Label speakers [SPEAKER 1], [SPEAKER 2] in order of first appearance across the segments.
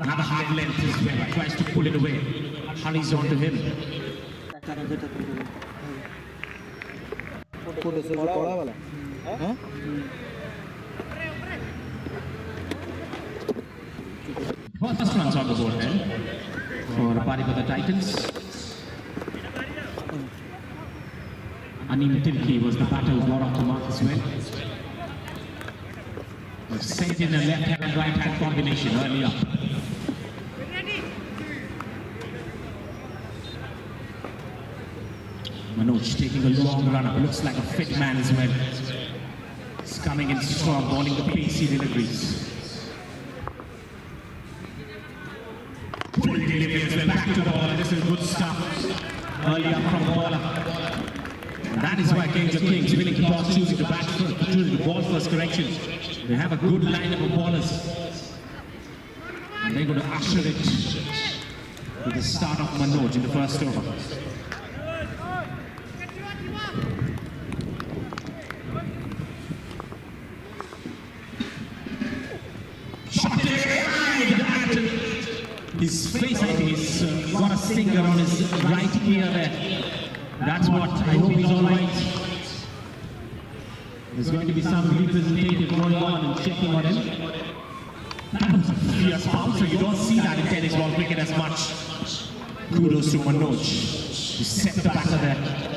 [SPEAKER 1] Another hard length as well. Tries to pull it away. Hurries on to him. First runs on the board then for Paripata Titans. Anim Tilki was the batter who got off the mark as well. Was sent in a left-hand and right-hand combination early up. Manoj taking a long run up, looks like a fit man as well. He's coming in strong, bowling the pacey deliveries. Full delivery as well, back to the ball. This is good stuff. Early up from the bowler. And that is why Kings are Kings, willing to toss, choosing to bat first, choosing to ball first correction. They have a good lineup of ballers. And they're going to usher it to the start of Manoj in the first over. His face, I think, he's got a stinger on his right ear there. That's what, I hope he's alright. There's going to be some representative going on and checking on him. That was a fierce bouncer. You don't see that in tennis ball cricket as much. Kudos to Manoj. He set the batter there.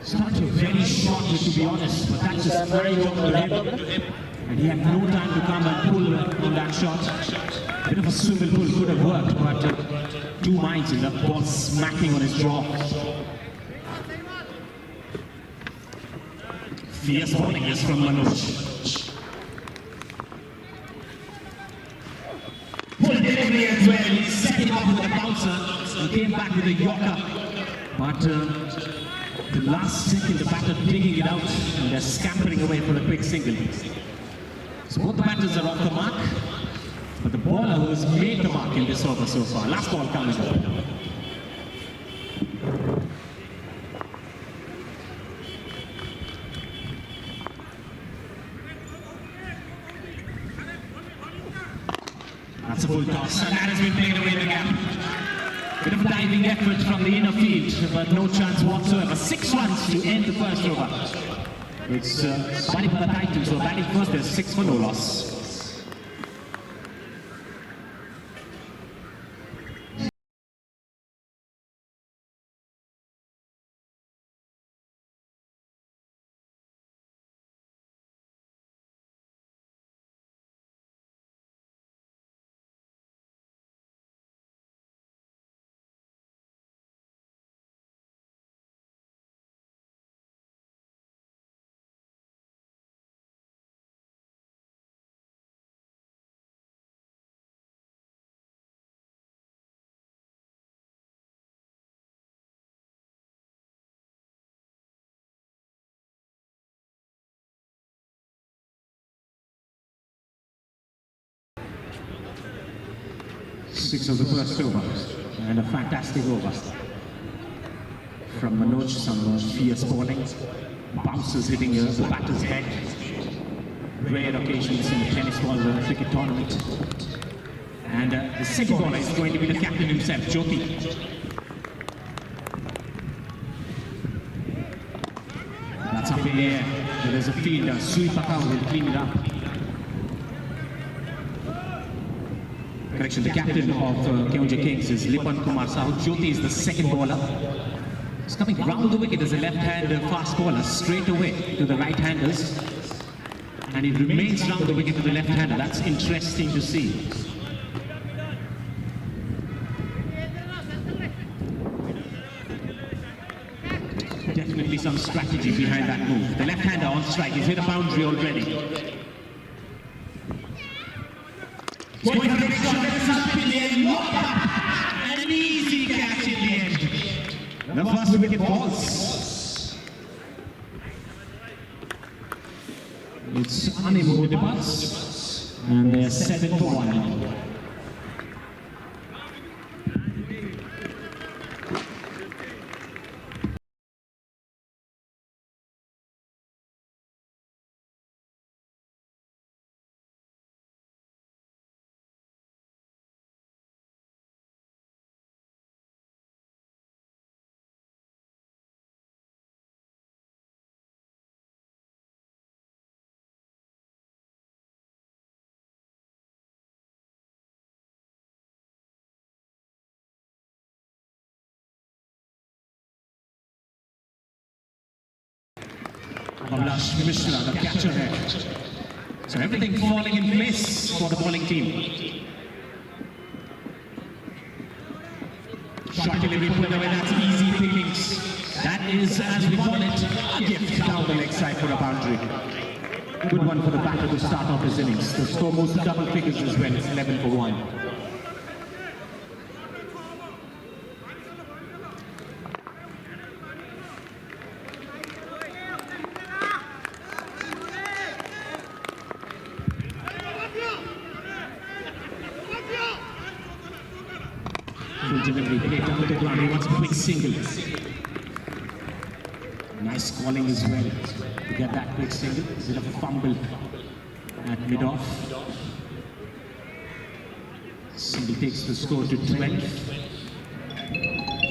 [SPEAKER 1] Such a very short hit, to be honest, but that's just very long to him. And he had no time to come and pull on that shot. A bit of a swivel pull could have worked, but two minds in the ball smacking on his jaw. Fierce bowling is from Manoj. Full delivery as well. He's setting up with a bouncer. He came back with a yorker, but the last second, the batter digging it out, and they're scampering away for a quick single. So both the batters are off the mark, but the bowler who has made the mark in this over so far. Last ball coming up. That's a full toss, and that has been played away in the gap. Bit of a diving effort from the inner field, but no chance whatsoever. 6 runs to end the first over. It's Paripata Titans, so batting first, there's 6 for no loss. Six of the first over, and a fantastic over from Manoj. Some fierce bowling, bounces hitting the batter's head. Rare occasions in the tennis ball cricket tournament. And the second bowler is going to be the captain himself, Jyoti. That's up in the air. There's a fielder, Sui Pakau will clean it up. Correction, the captain of Keonjhar Kings is Lipan Kumar Sahu. Jyoti is the second bowler. He's coming round the wicket as a left-hand fast bowler, straight away to the right-handers. And he remains round the wicket to the left-hander. That's interesting to see. Definitely some strategy behind that move. The left-hander on strike. He's hit a boundary already. Going for the big shot, it's up in the end, locked up, and an easy catch in the end. The first wicket falls. It's unable with the butts, and they're 7 for 1. Abhilash Mishra, the catcher there. So everything falling in place for the bowling team. Shot delivery put away, that's easy pickings. That is, as we call it, a gift down the leg side for a boundary. Good one for the batter to start off his innings. The score moves to double figures as well. It's 11 for 1. Full delivery, play down the ground. He wants a quick single. Nice calling as well to get that quick single. Bit of a fumble at mid-off. Single takes the score to 12.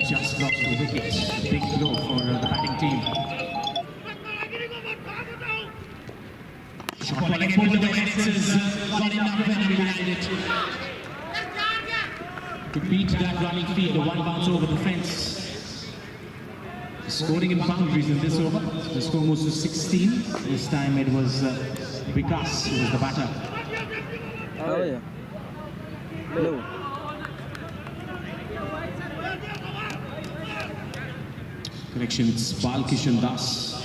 [SPEAKER 1] Just lost the wicket. Big blow for the batting team. Shot ball again, pulled away. This is got enough venom behind it to beat that running field. The one bounce over the fence. Scoring in boundaries in this over. The score moves to 16. This time it was Vikas who was the batter.
[SPEAKER 2] Oh yeah. Hello.
[SPEAKER 1] Correction, it's Balkishan Das.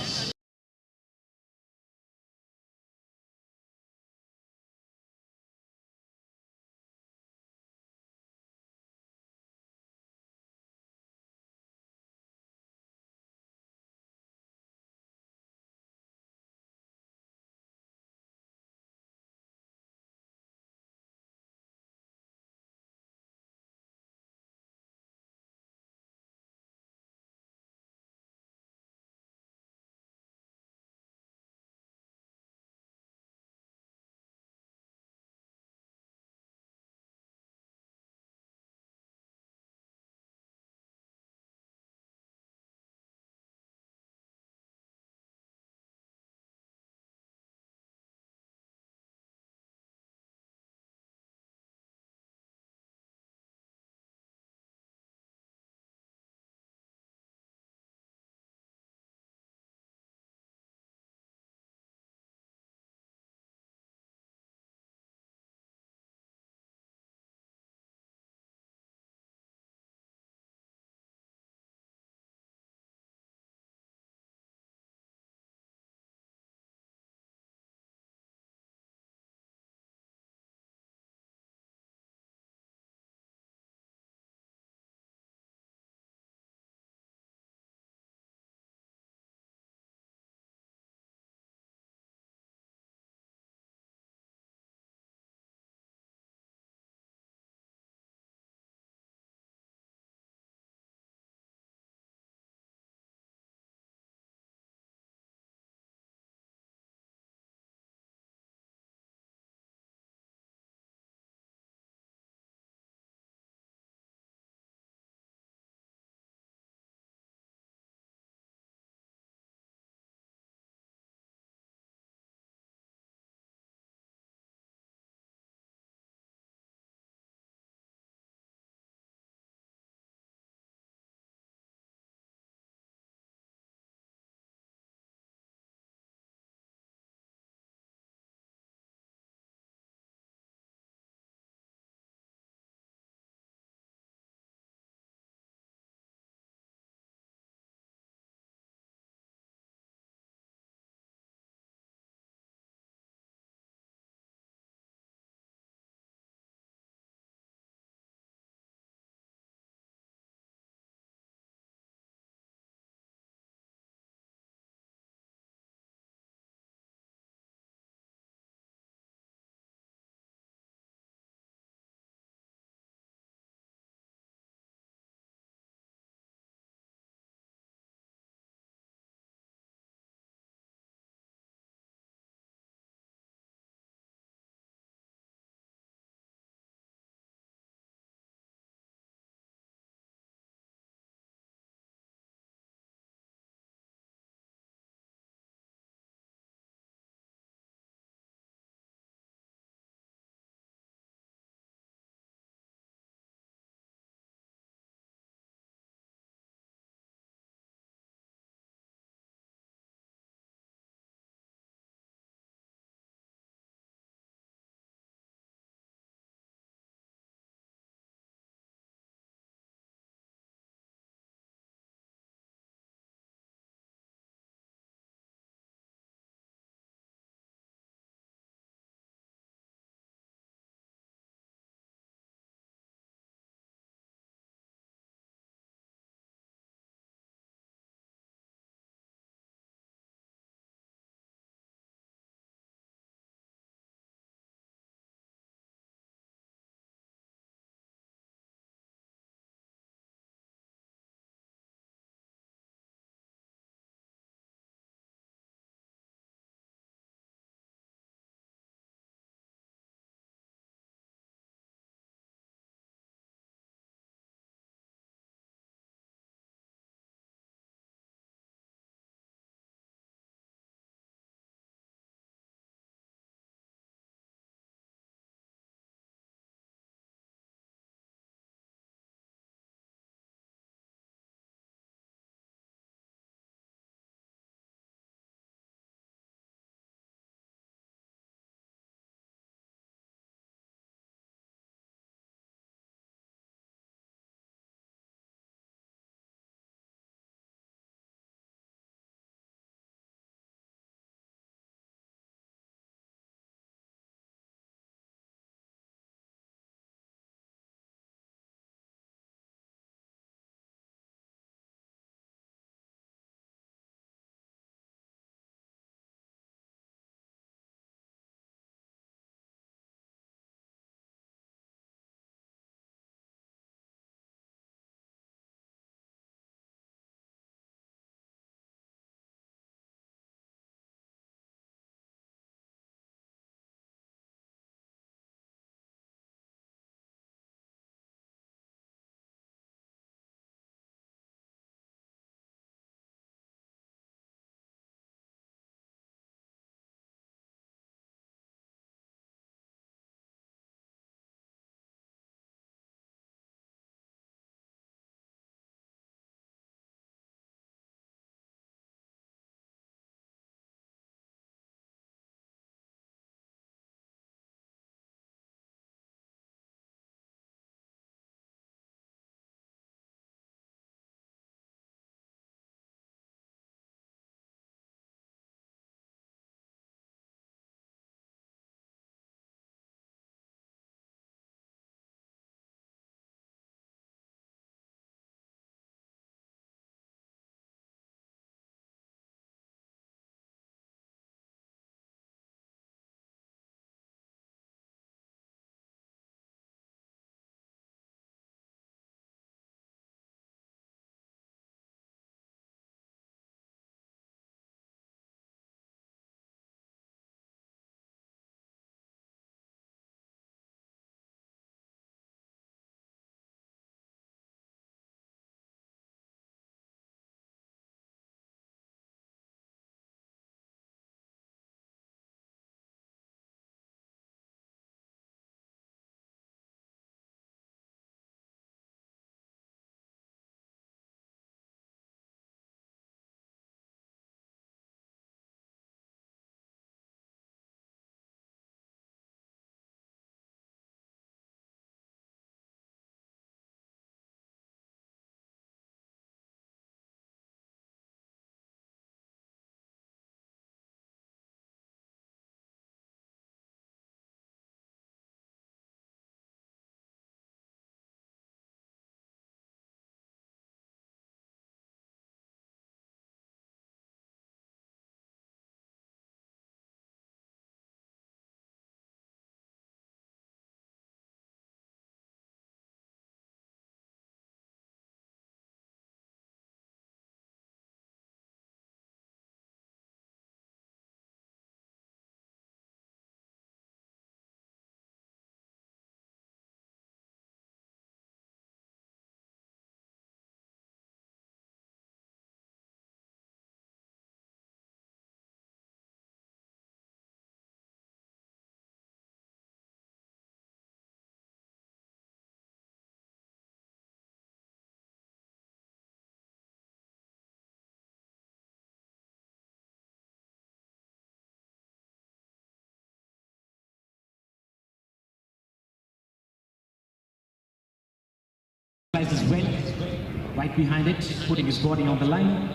[SPEAKER 1] exercises well, right behind it, putting his body on the line.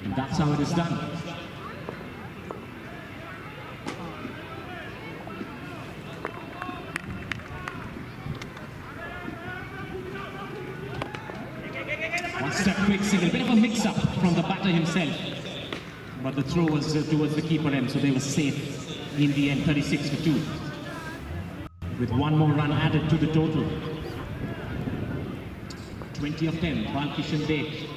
[SPEAKER 1] And that's how it is done. One step quick single, bit of a mix-up from the batter himself. But the throw was towards the keeper end, so they were safe in the end, 36-2. With one more run added to the total. 20 of 10, Balkishan Day.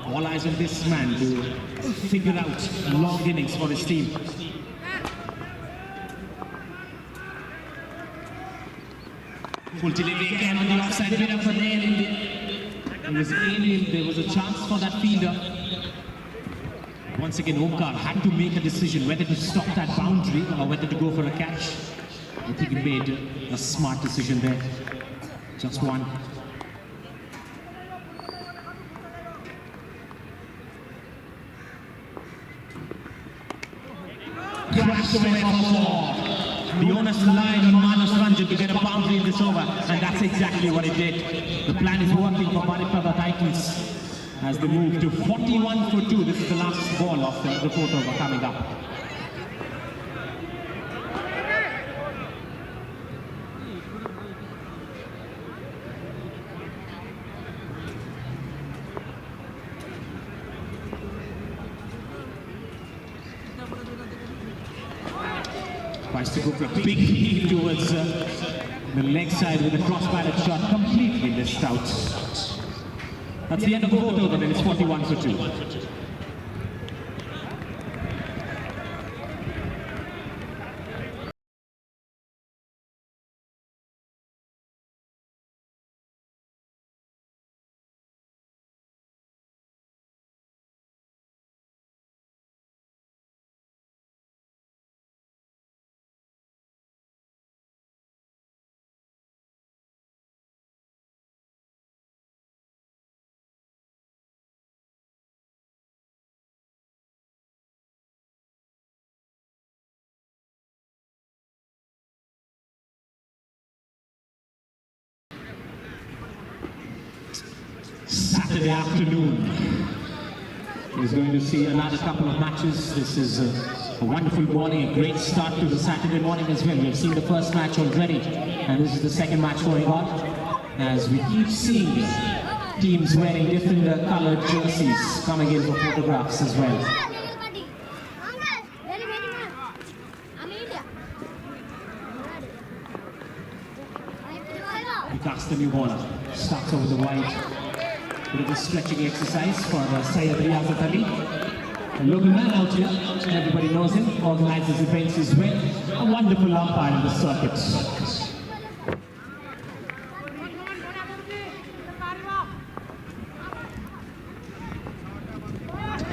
[SPEAKER 1] All eyes on this man to figure out long innings for his team. Full delivery again on the offside, bit of a nail in the... It was alien, there was a chance for that fielder. Once again, Omkar had to make a decision whether to stop that boundary or whether to go for a catch. I think he made a smart decision there. Just one. Crashed away from four. The onus relied on Manas Ranjan to get a boundary in this over, and that's exactly what it did. The plan is working for Baripada Titans as they move to 41 for 2. This is the last ball of the fourth over coming up. Tries to go for a big heel towards the leg side with a cross-batted shot, completely missed out. That's the end of the fourth over, then it's 41 for 2. Saturday afternoon is going to see another couple of matches. This is a wonderful morning, a great start to the Saturday morning as well. We've seen the first match already, and this is the second match going on as we keep seeing teams wearing different colored jerseys coming in for photographs as well. Vikas, the new bowler, starts over the wide. Bit of a stretching exercise for Syed Riyazat Ali. A local man out here, everybody knows him, organizes events as well. A wonderful umpire in the circuit.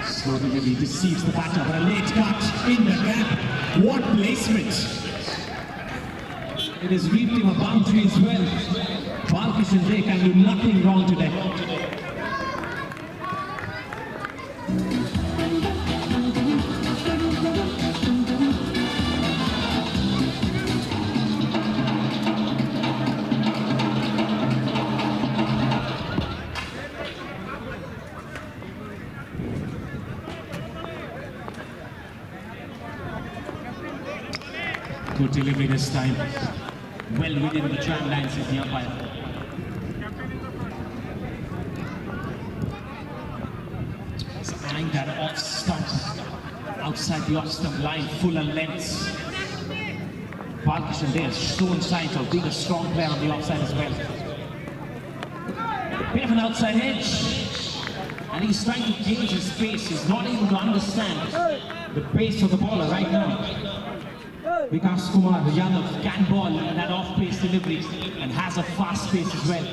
[SPEAKER 1] Slowly maybe deceives the batter, but a late cut in the gap. What placement! It has reaped him a boundary as well. Balkishan Day can do nothing wrong today. Good delivery this time. Well within the track lines of the umpire. He's eyeing that off stump. Outside the off stump line, full and length. Balkishan Day has shown signs of being a strong player on the offside as well. Bit of an outside edge. And he's trying to gauge his pace. He's not able to understand the pace of the bowler right now. Vikas Kumar Yadav can ball that off-pace delivery and has a fast pace as well.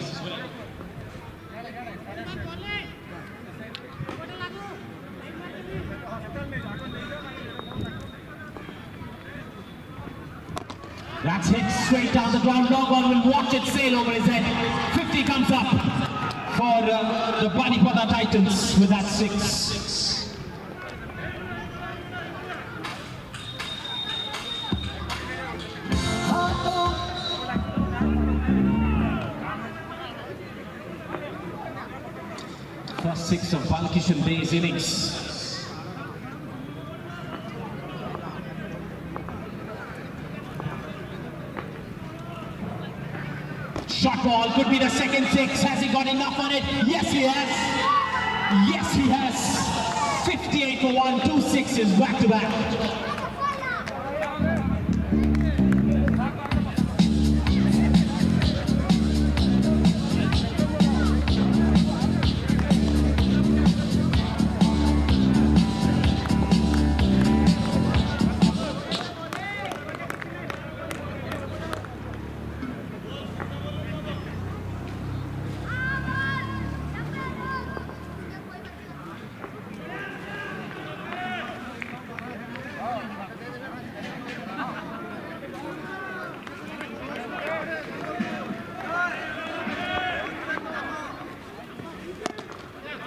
[SPEAKER 1] That's hit straight down the ground. No ball will watch it sail over his head. 50 comes up for the Baripada Titans with that 6. First 6 of Balkishan Day's innings. Shot ball, could be the second 6. Has he got enough on it? Yes, he has. Yes, he has. 58 for 1, 2 sixes back to back.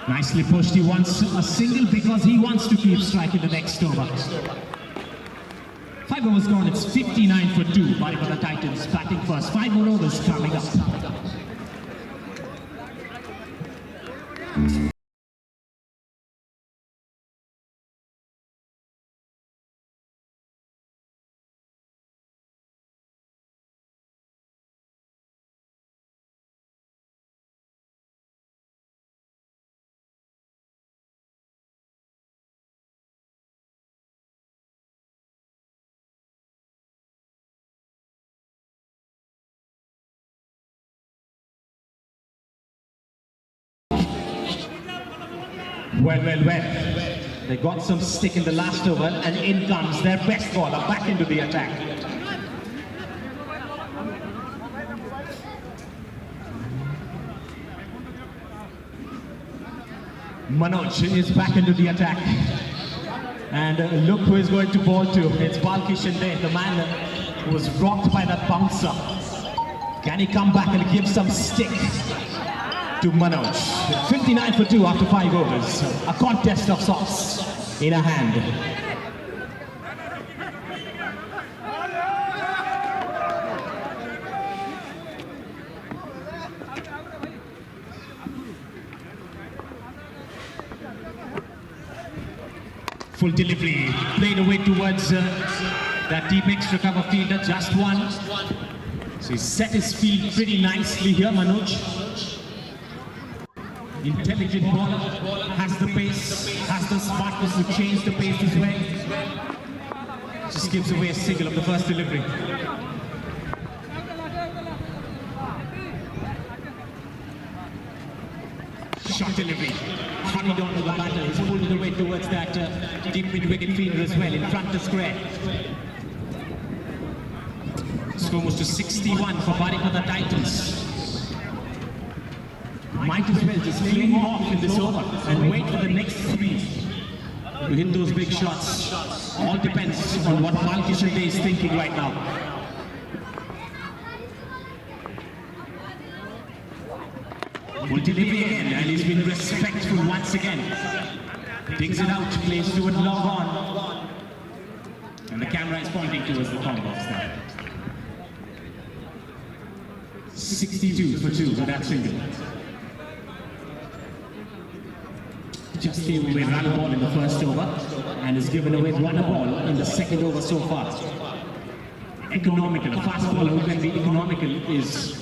[SPEAKER 1] Nicely pushed. He wants a single because he wants to keep striking the next over. 5 overs gone. It's 59 for 2. Baripata Titans batting first. 5 more overs coming up. Well. They got some stick in the last over and in comes their best bowler back into the attack. Manoj is back into the attack. And look who is going to bowl to. It's Balkishan Day, the man who was rocked by that bouncer. Can he come back and give some stick to Manoj? 59 for 2 after 5 overs. A contest of sorts in a hand. Full delivery, played away towards that deep extra cover fielder, just one. So he set his feet pretty nicely here, Manoj. Intelligent bowler, has the pace, has the smartness to change the pace this way. Just gives away a single of the first delivery. Shot delivery, hurried on to the batter. He's pulled it away towards that deep mid-wicket fielder as well, in front of square. Score moves to 61 for Baripata Titans. Might as well just flame off in this over and wait for the next 3 to hit those big shots. All depends on what Balkishan Day is thinking right now. Full delivery again, and he's been respectful once again. Digs it out, plays to it long on. And the camera is pointing towards the combo box now. 62 for 2 for that single. Just gave away run ball in the first over and has given away runner ball in the second over so far. Economical, a fast bowler who can be economical is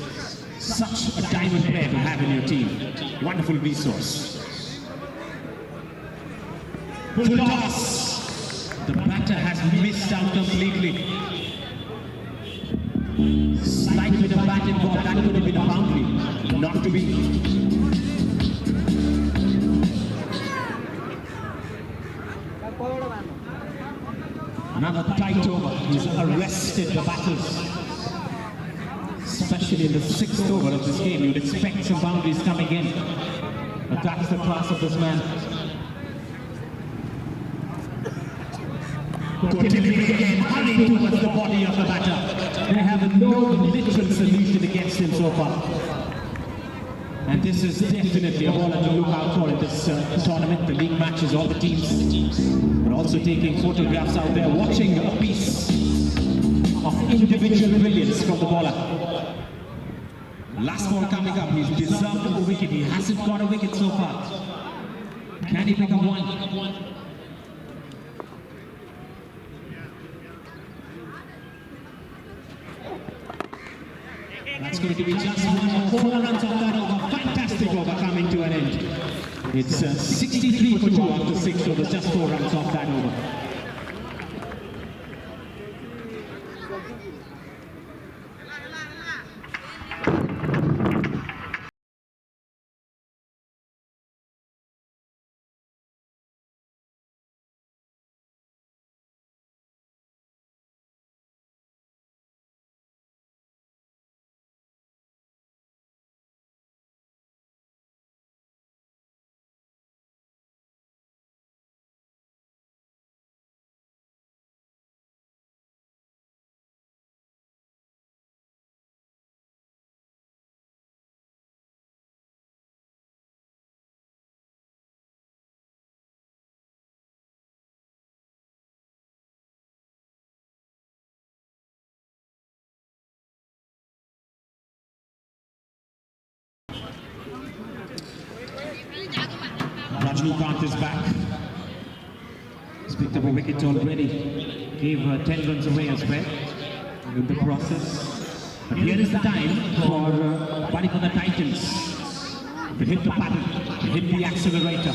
[SPEAKER 1] such a diamond player to have in your team. Wonderful resource. Full toss. The batter has missed out completely. Slight bit of bat involved, that could have been a boundary. Not to be. Another tight over. He's arrested the batters. Especially in the 6th over of this game, you'd expect some boundaries coming in. But that's the class of this man. Good delivery again, hurrying towards the body of the batter. They have no literal solution against him so far. And this is definitely a bowler to look out for in this tournament, the league matches, all the teams. But also taking photographs out there, watching a piece of individual brilliance from the bowler. Last ball coming up, he's deserved a wicket. He hasn't got a wicket so far. Can he pick up one? That's going to be just one. 4 runs off that over. Fantastic over coming to an end. It's 63 for 2 after 6 overs. Just 4 runs off that over. NISIKANT is back. He's picked up a wicket already. Gave 10 runs away as well in the process. But here is the time for Buddy for the Titans to hit the paddle, to hit the accelerator.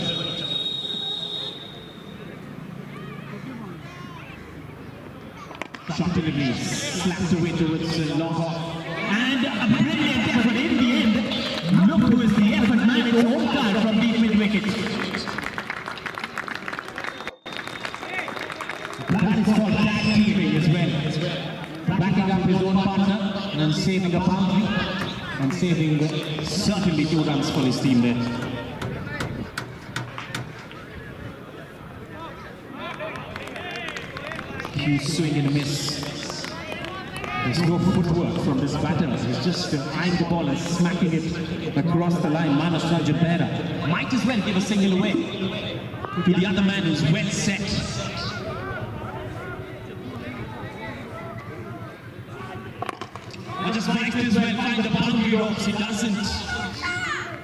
[SPEAKER 1] Shot delivery, slapped away towards long off. And a brilliant effort in the end. Look who is the effort man in home card from deep mid-wicket. That is called tag teaming as well. Backing up his own partner and saving a boundary and saving certainly 2 runs for his team there. Huge swing and a miss. There's no footwork from this batter. He's just eyeing the ball and smacking it across the line. Manas Rajapera might as well give a single away to the other man who's well set. Just might as well find the boundary ropes. He doesn't.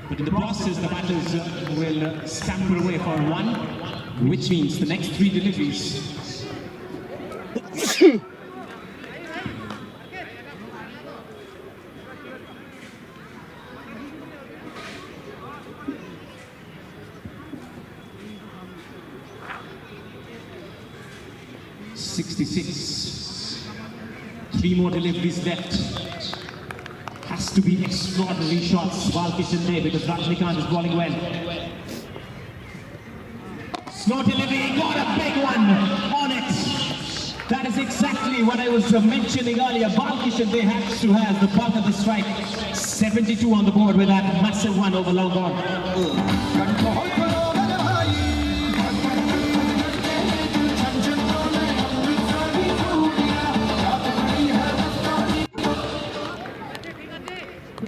[SPEAKER 1] But in the process, the batters will scamper away for 1, which means the next 3 deliveries. .66. 3 more deliveries left. Has to be extraordinary shots. Balkishan there because NISIKANT is bowling well. Slow delivery, got a big one on it. That is exactly what I was mentioning earlier. Balkishan there has to have the bulk of the strike. 72 on the board with that massive one over long on.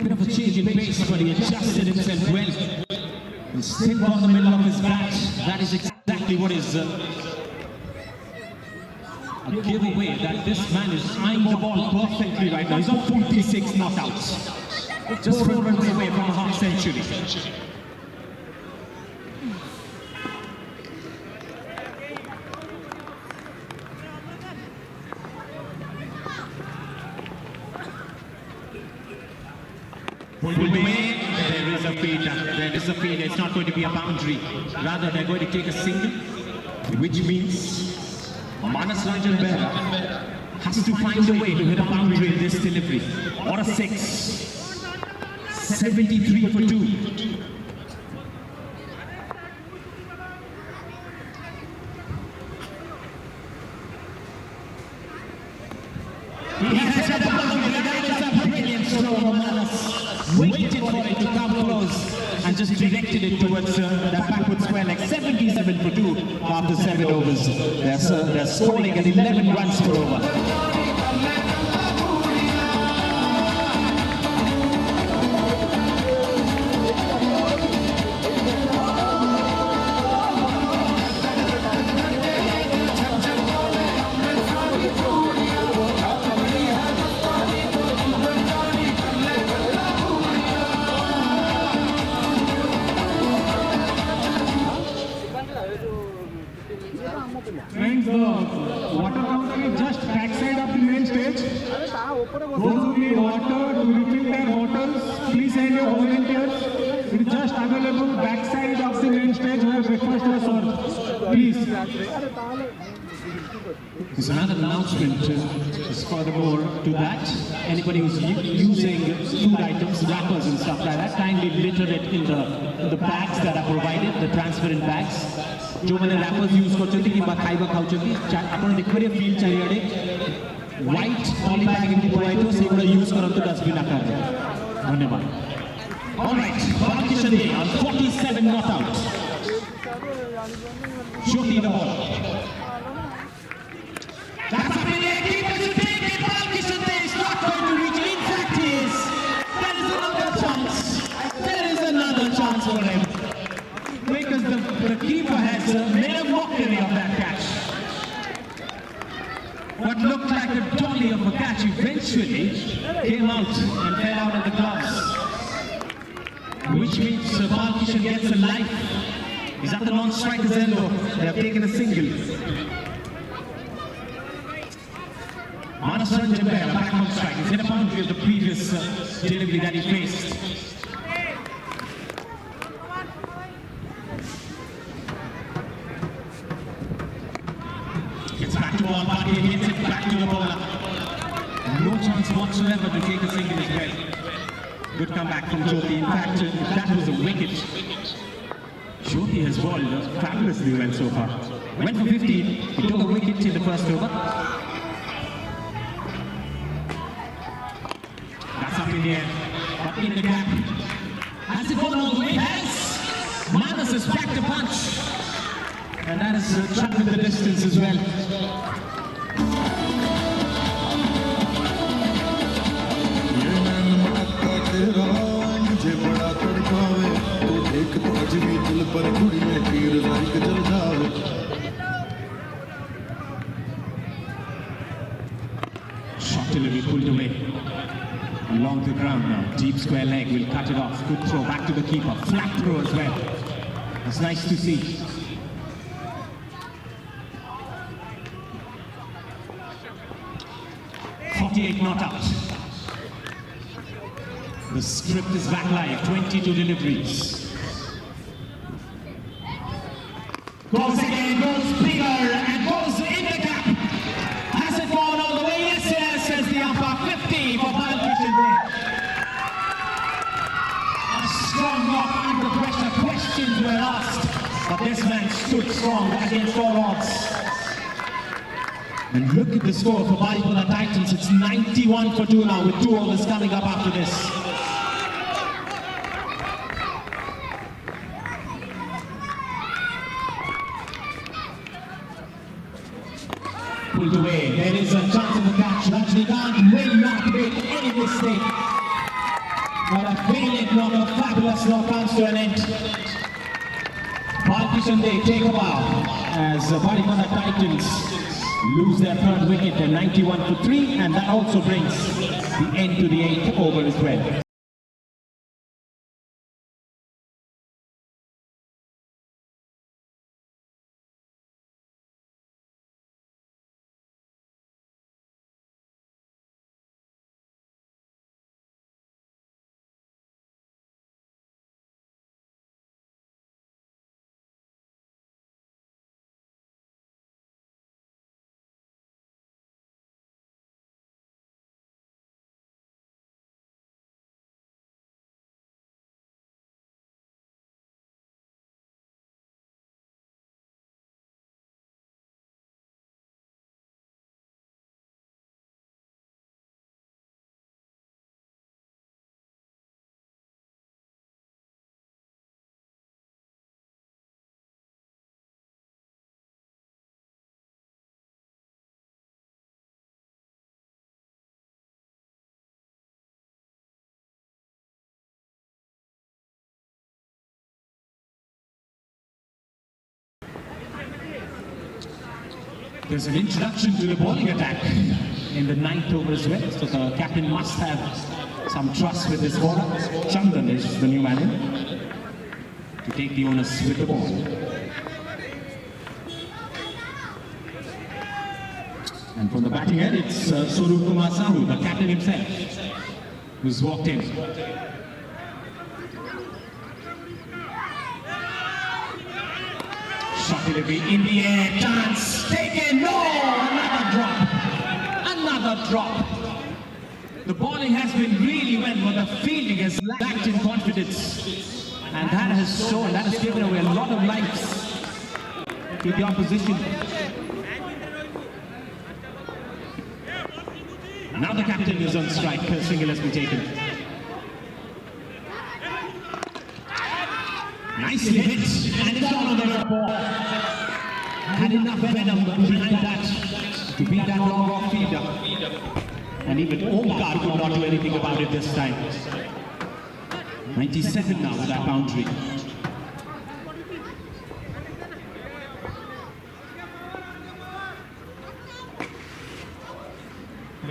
[SPEAKER 1] Bit of a change in pace, but he adjusted himself well. And still got the middle of his bat. That is exactly what is a giveaway, that this man is eyeing the ball perfectly right now. He's on 46 knockouts. Just 4 runs away from a half century. There is a feeder. There is a feeder. It's not going to be a boundary. Rather, they're going to take a single, which means Manas Rajapera has to find a way to hit a boundary in this delivery. Or a 6. 73 for 2. He has hit the boundary. That is a brilliant throw from Manas. Waited for it to come close and just directed it towards that backward square leg. 77 for 2 after 7 overs. They're scoring at 11 runs per over.
[SPEAKER 3] Those who need water to refill their bottles, please send your volunteers. It is just available backside of the main stage where breakfast was served. Please.
[SPEAKER 1] There's another announcement just furthermore to that. Anybody who's using food items, wrappers and stuff like that, kindly litter it in the bags that are provided, the transparent bags. जो मैंने wrappers use करते थे कि बात खाइबा खाऊ चलती, अपन देखो ये फील चाहिए रे white poly bag in the providers ये बड़ा use करते तो dustbin आकर दे. धन्यवाद. All right, Balkishan Day on 47 not out. Shooting the ball. That's up in the air, keeper should take it, Balkishan Day is not going to reach it, in fact he is. There is another chance, there is another chance for him. Because the keeper has made a mockery of that catch. What looked like a dolly of a catch eventually came out and fell out of the gloves. Which means Balkishan gets a life. He's at the non-striker's elbow, they have taken a single. Manas Ranjan Bear, back on strike. He's hit a boundary of the previous delivery that he faced. Gets back to ball, Bhatia hits it back to the bowler. No chance whatsoever to take a single as well. Good comeback from Jyoti. In fact, if that was a wicket, Jyoti has bowled fabulously well so far. Went for 15, he took a wicket in the first over. Up in the air, but in the gap. Has it gone all the way? Has! Manas has packed a punch. And that has traveled the distance as well. Shot delivery pulled away. Along the ground now, deep square leg will cut it off. Good throw back to the keeper, flat throw as well. That's nice to see. .48 not out. The script is back live, 22 deliveries. Goes again, goes bigger and goes in the gap. Has it gone all the way? Yes, yes, says the umpire. 50 for Balkishan Day. A strong knock under pressure. Questions were asked, but this man stood strong against all odds. And look at the score for Balipura Titans. It's 91 for 2 now, with 2 overs coming up after this. Pulled away. There is a chance of the catch. Rajnikant will not make any mistake. But a brilliant knock, a fabulous knock comes to an end. Balkishan Day take a bow as Balipura Titans lose their third wicket at 91 for 3, and that also brings the end to the 8th over as well. There's an introduction to the bowling attack in the 9th over as well, so the captain must have some trust with this bowler. Chandan is the new man in to take the onus with the ball. And from the batting end, it's Swaroop Kumar Sahu, the captain himself, who's walked in. Shot delivery in the air, chance taken, no! Another drop. The bowling has been really well, but the fielding has lacked in confidence. And that has shown, that has given away a lot of lives to the opposition. Now the captain is on strike, first single has been taken. Nicely hit, and it's gone on the ball. Had enough venom behind that to beat that long off fielder. And even Omkar could not do anything about it this time. 97 now with that boundary.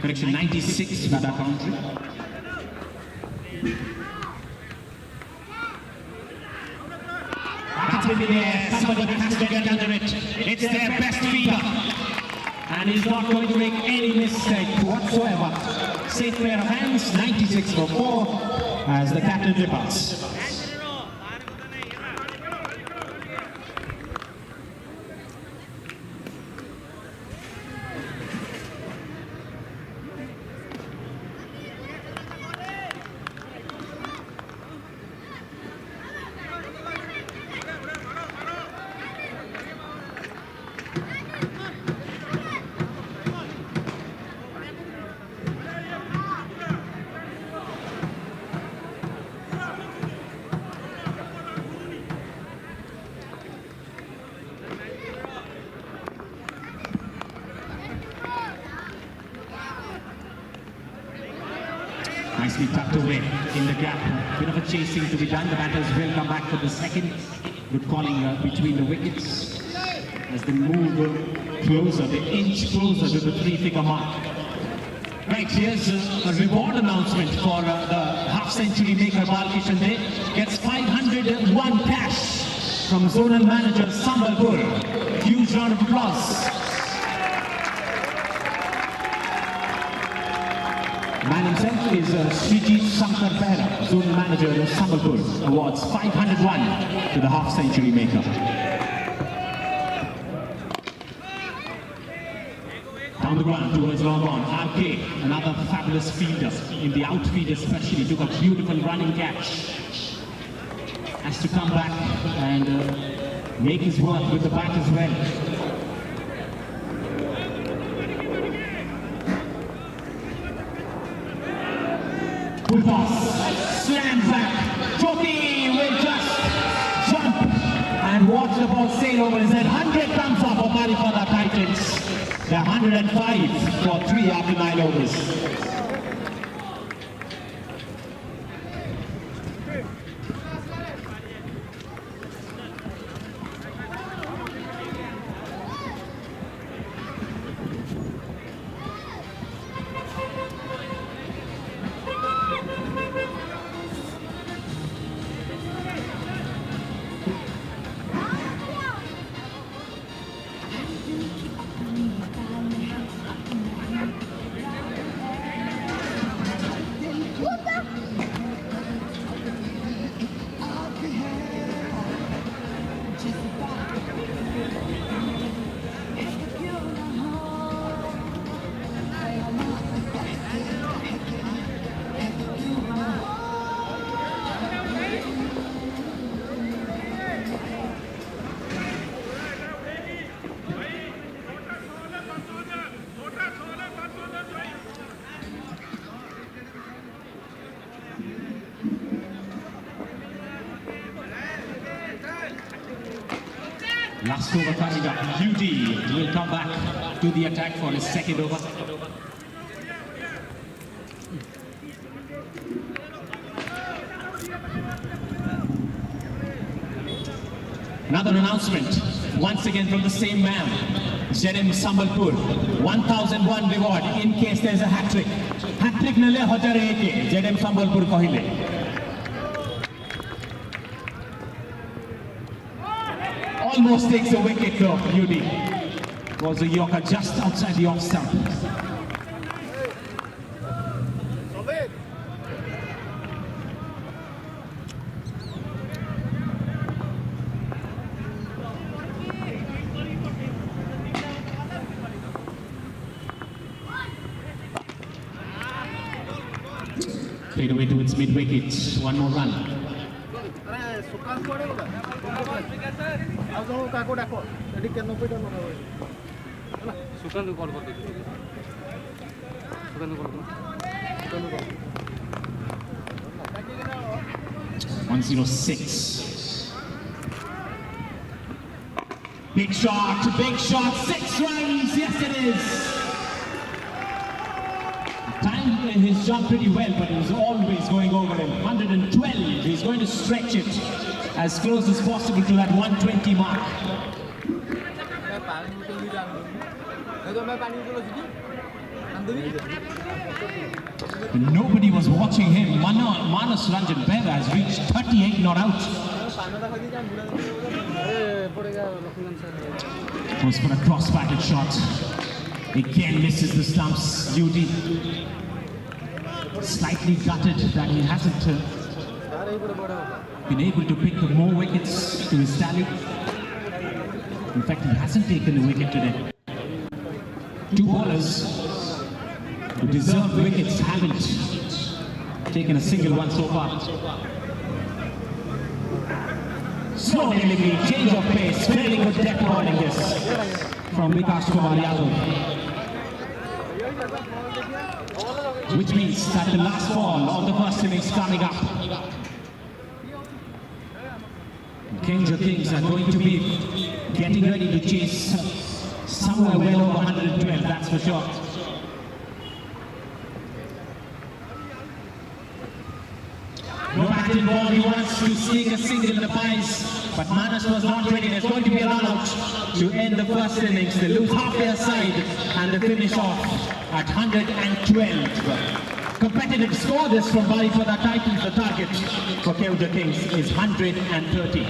[SPEAKER 1] Correction, 96 with that boundary. That's in the air, somebody has to get under it. It's their best fielder. And he's not going to make any mistake whatsoever. Safe pair of hands, 96 for 4 as the captain departs. Nicely tucked away in the gap. Bit of a chasing to be done. The batters will come back for the second. Good calling between the wickets as they move closer, they inch closer to the 3-figure mark. Right, here's a reward announcement for the half-century maker Balkishan Day. Gets 501 cash from zonal manager Sambalpur. Huge round of applause. Man himself is Srijit Shankar Behra, zonal manager of Sambalpur. Awards 501 to the half-century maker. Down the ground towards long on, RK, another fabulous fielder, in the outfield especially, took a beautiful running catch. Has to come back and make his work with the bat as well. Full toss, slam back, Jyoti will just jump and watch the ball sail over his head. 100 comes off of Maripada Titans. They're 105 for 3 after 9 overs. Last over coming up, UD will come back to the attack for his second over. Another announcement, once again from the same man, Jerem Sambalpur, 1001 reward in case there's a hat-trick. Hat-trick nale hojare eke, Jerem Sambalpur kahile. Almost takes a wicket though, UD. Was a Yorker just outside the off stump. Played away to its mid wicket. One more run.
[SPEAKER 2] Sukant call करते Sukant call
[SPEAKER 1] 106. Big shot, 6 runs, yes it is. Timed his job pretty well, but he was always going over him. 112, he's going to stretch it as close as possible to that 120 mark. Nobody was watching him. Manas Ranjan Bera has reached 38 not out. Goes for a cross-batted shot. Again misses the stump's duty. Slightly gutted that he hasn't been able to pick more wickets to his tally. In fact, he hasn't taken a wicket today. Two bowlers who deserve wickets haven't taken a single one so far. Slow delivery, change of pace, very good depth bowling this from Vikas Kumar Yadav. Which means that the last ball of the first innings coming up. Kings are going to be getting ready to chase somewhere well over 112, that's for sure. No bat involved, he wants to sneak a single in the pies, but Manas was not ready. There's going to be a run out to end the first innings. They lose half their side and they finish off at 112. Competitive score this from Bali for the Titans. The target for Keuja Kings is 130.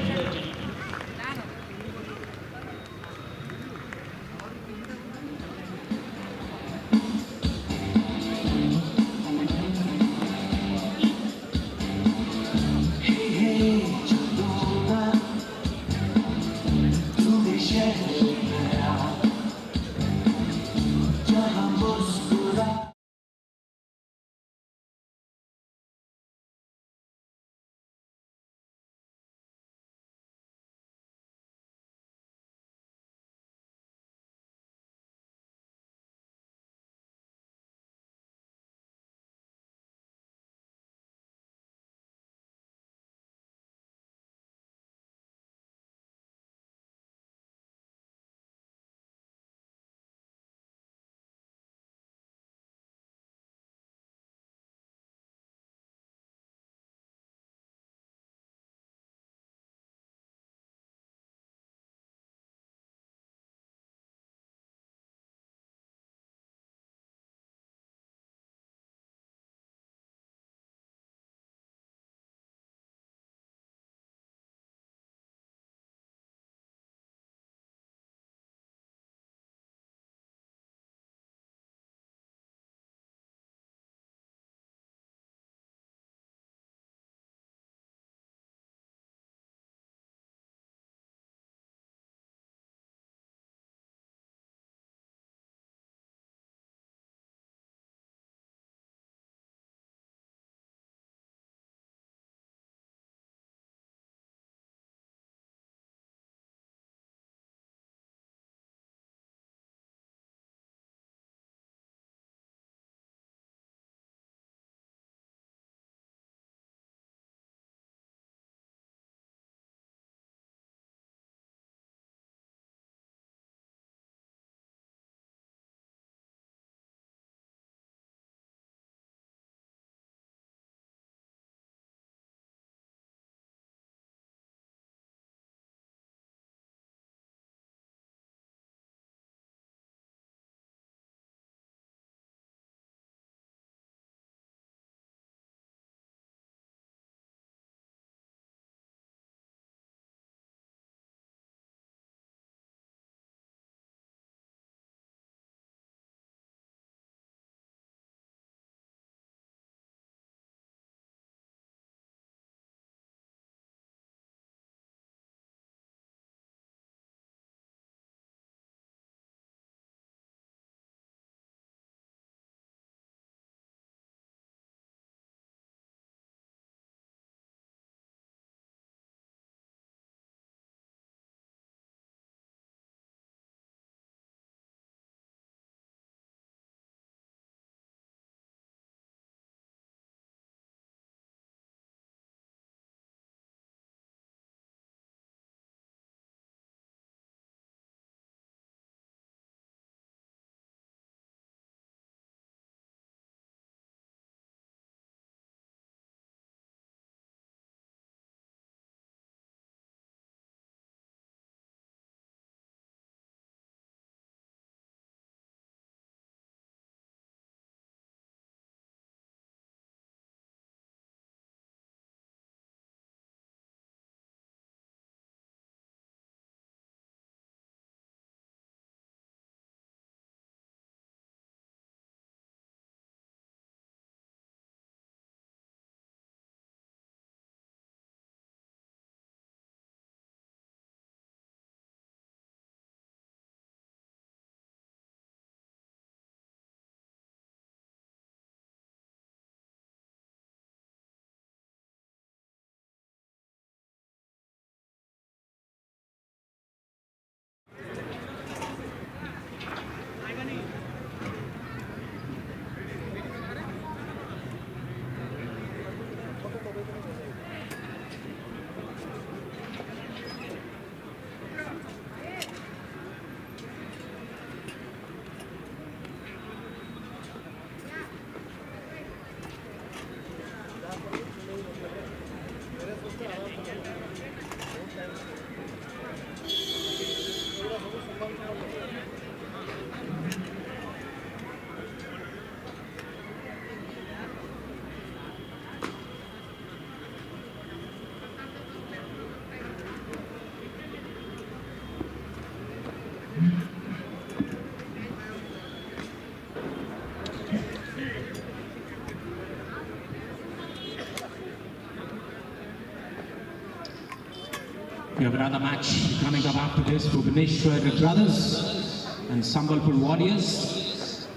[SPEAKER 1] We have another match coming up after this. Bhubaneswar Brothers and Sambalpur Warriors.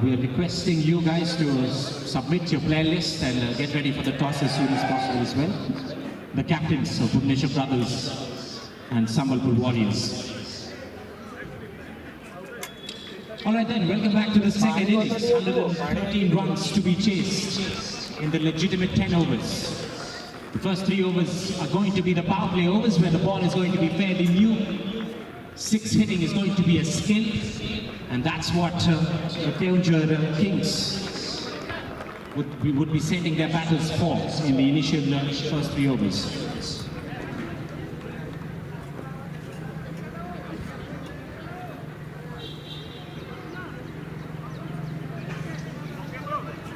[SPEAKER 1] We are requesting you guys to submit your player list and get ready for the toss as soon as possible as well. The captains of Bhubaneswar Brothers and Sambalpur Warriors. Alright then, welcome back to the second innings. 113 runs to be chased in the legitimate 10 overs. The first 3 overs are going to be the power play overs where the ball is going to be fairly new. 6 hitting is going to be a skill, and that's what the Keonjhar Kings would be sending their batters for in the initial first 3 overs.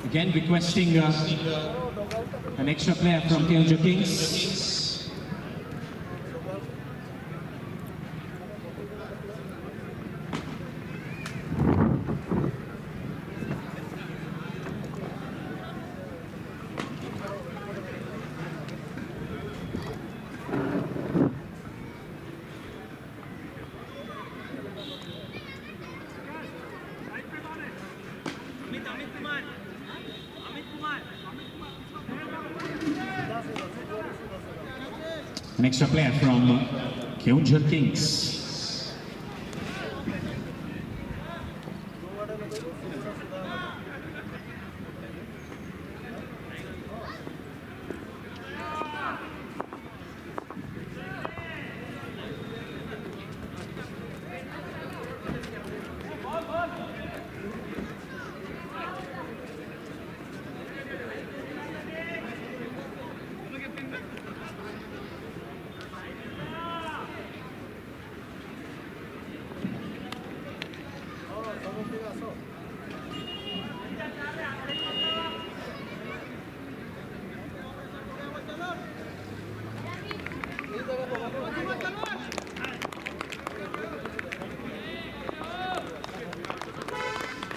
[SPEAKER 1] Again requesting an extra player from Keonjhar Kings. An extra player from Keonjhar Kings.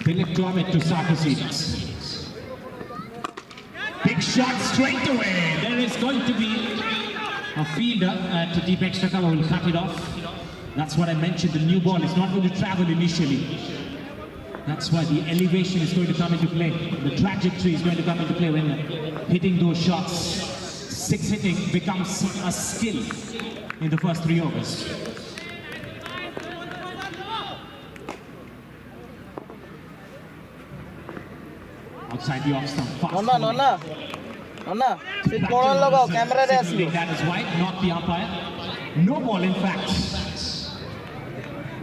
[SPEAKER 1] Philip Drummond to start the series. Big shot straight away. There is going to be a fielder at deep extra cover will cut it off. That's what I mentioned. The new ball is not going to travel initially. That's why the elevation is going to come into play. The trajectory is going to come into play when hitting those shots. 6 hitting becomes a skill in the first 3 overs. Outside the off stump, fast. That is wide, not the umpire. No ball, in fact.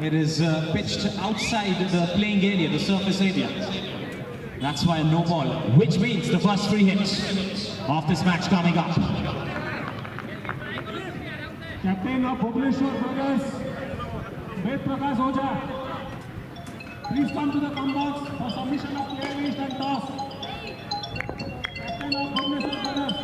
[SPEAKER 1] It is pitched outside the playing area, the surface area. That's why no ball, which means the first 3 hits of this match coming up.
[SPEAKER 3] Captain of Bhubaneswar Brothers, Ved Prakash Oja. Please come to the come box for submission of player list and toss. Captain of Bhubaneswar Brothers.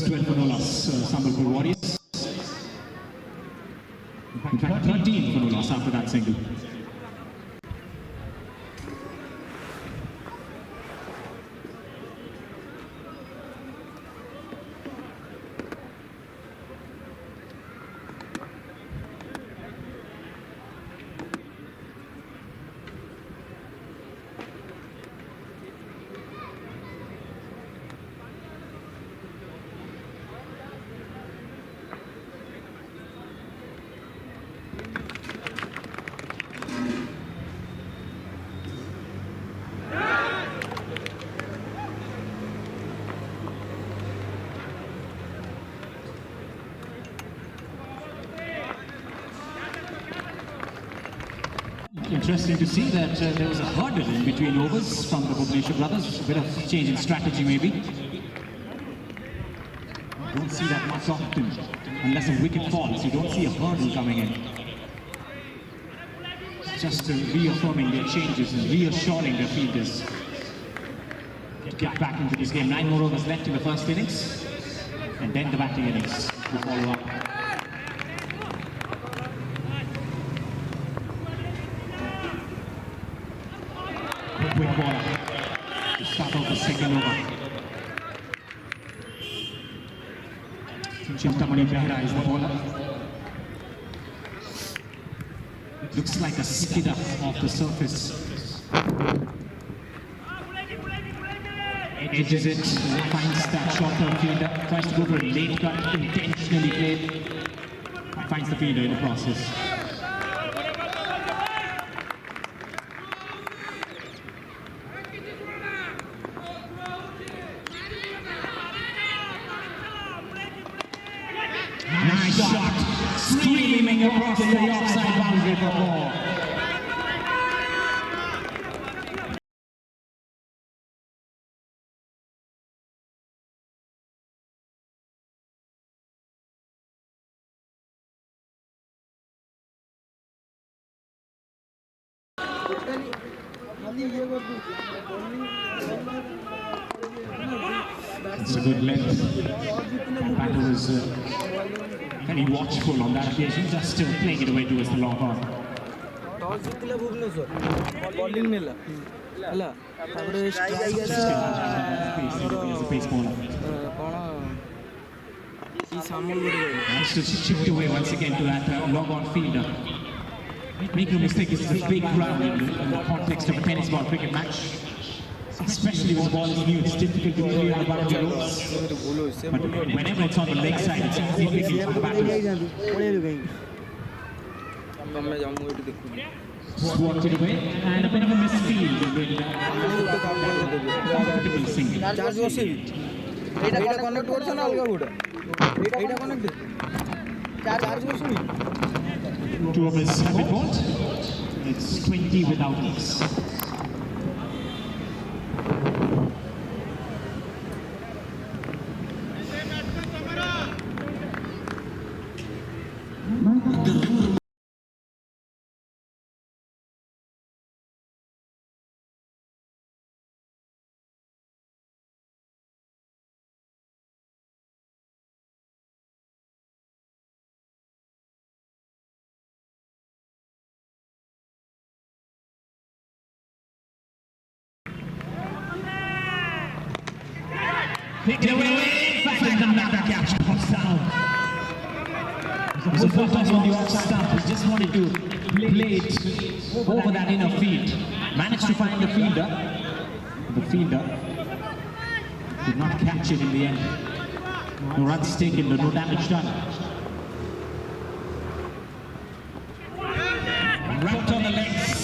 [SPEAKER 1] 12 for Nolas, Sambalpur Warriors. In fact, 13 for Nolas after that single. Interesting to see that there was a hurdle in between overs from the Bhubaneswar brothers. A bit of change in strategy maybe. Don't see that much often. Unless a wicket falls, you don't see a hurdle coming in. Just reaffirming their changes and reassuring their fielders to get back into this game. 9 more overs left in the first innings. And then the batting innings will follow up. Quick ball to start off the second over. Chintamani Behra is the bowler. Looks like a skidder off the surface. Edges it, finds that short-term fielder, tries to go for a late cut, intentionally played, finds the fielder in the process. Nice shot, screaming across the offside boundary for 4. It's a good length. Batter was very watchful on that occasion, just still playing it away towards the long on. Has to shift away once again to that long on fielder. Make no mistake, this is a big ground in the context of a tennis ball cricket match. Especially when the ball is new, it's difficult to clear the boundary ropes. But whenever it's on the leg side, it's easy picking for the batters. Swatted away, and a bit of a misfield with comfortable single. 2 overs have been bought. It's 20 without ace. Picked away, back and another catch pops down. It was a full toss on the off stump. He just wanted to play it over that inner field. Managed to find the fielder. The fielder did not catch it in the end. No runs taken, no damage done. Wrapped on the legs.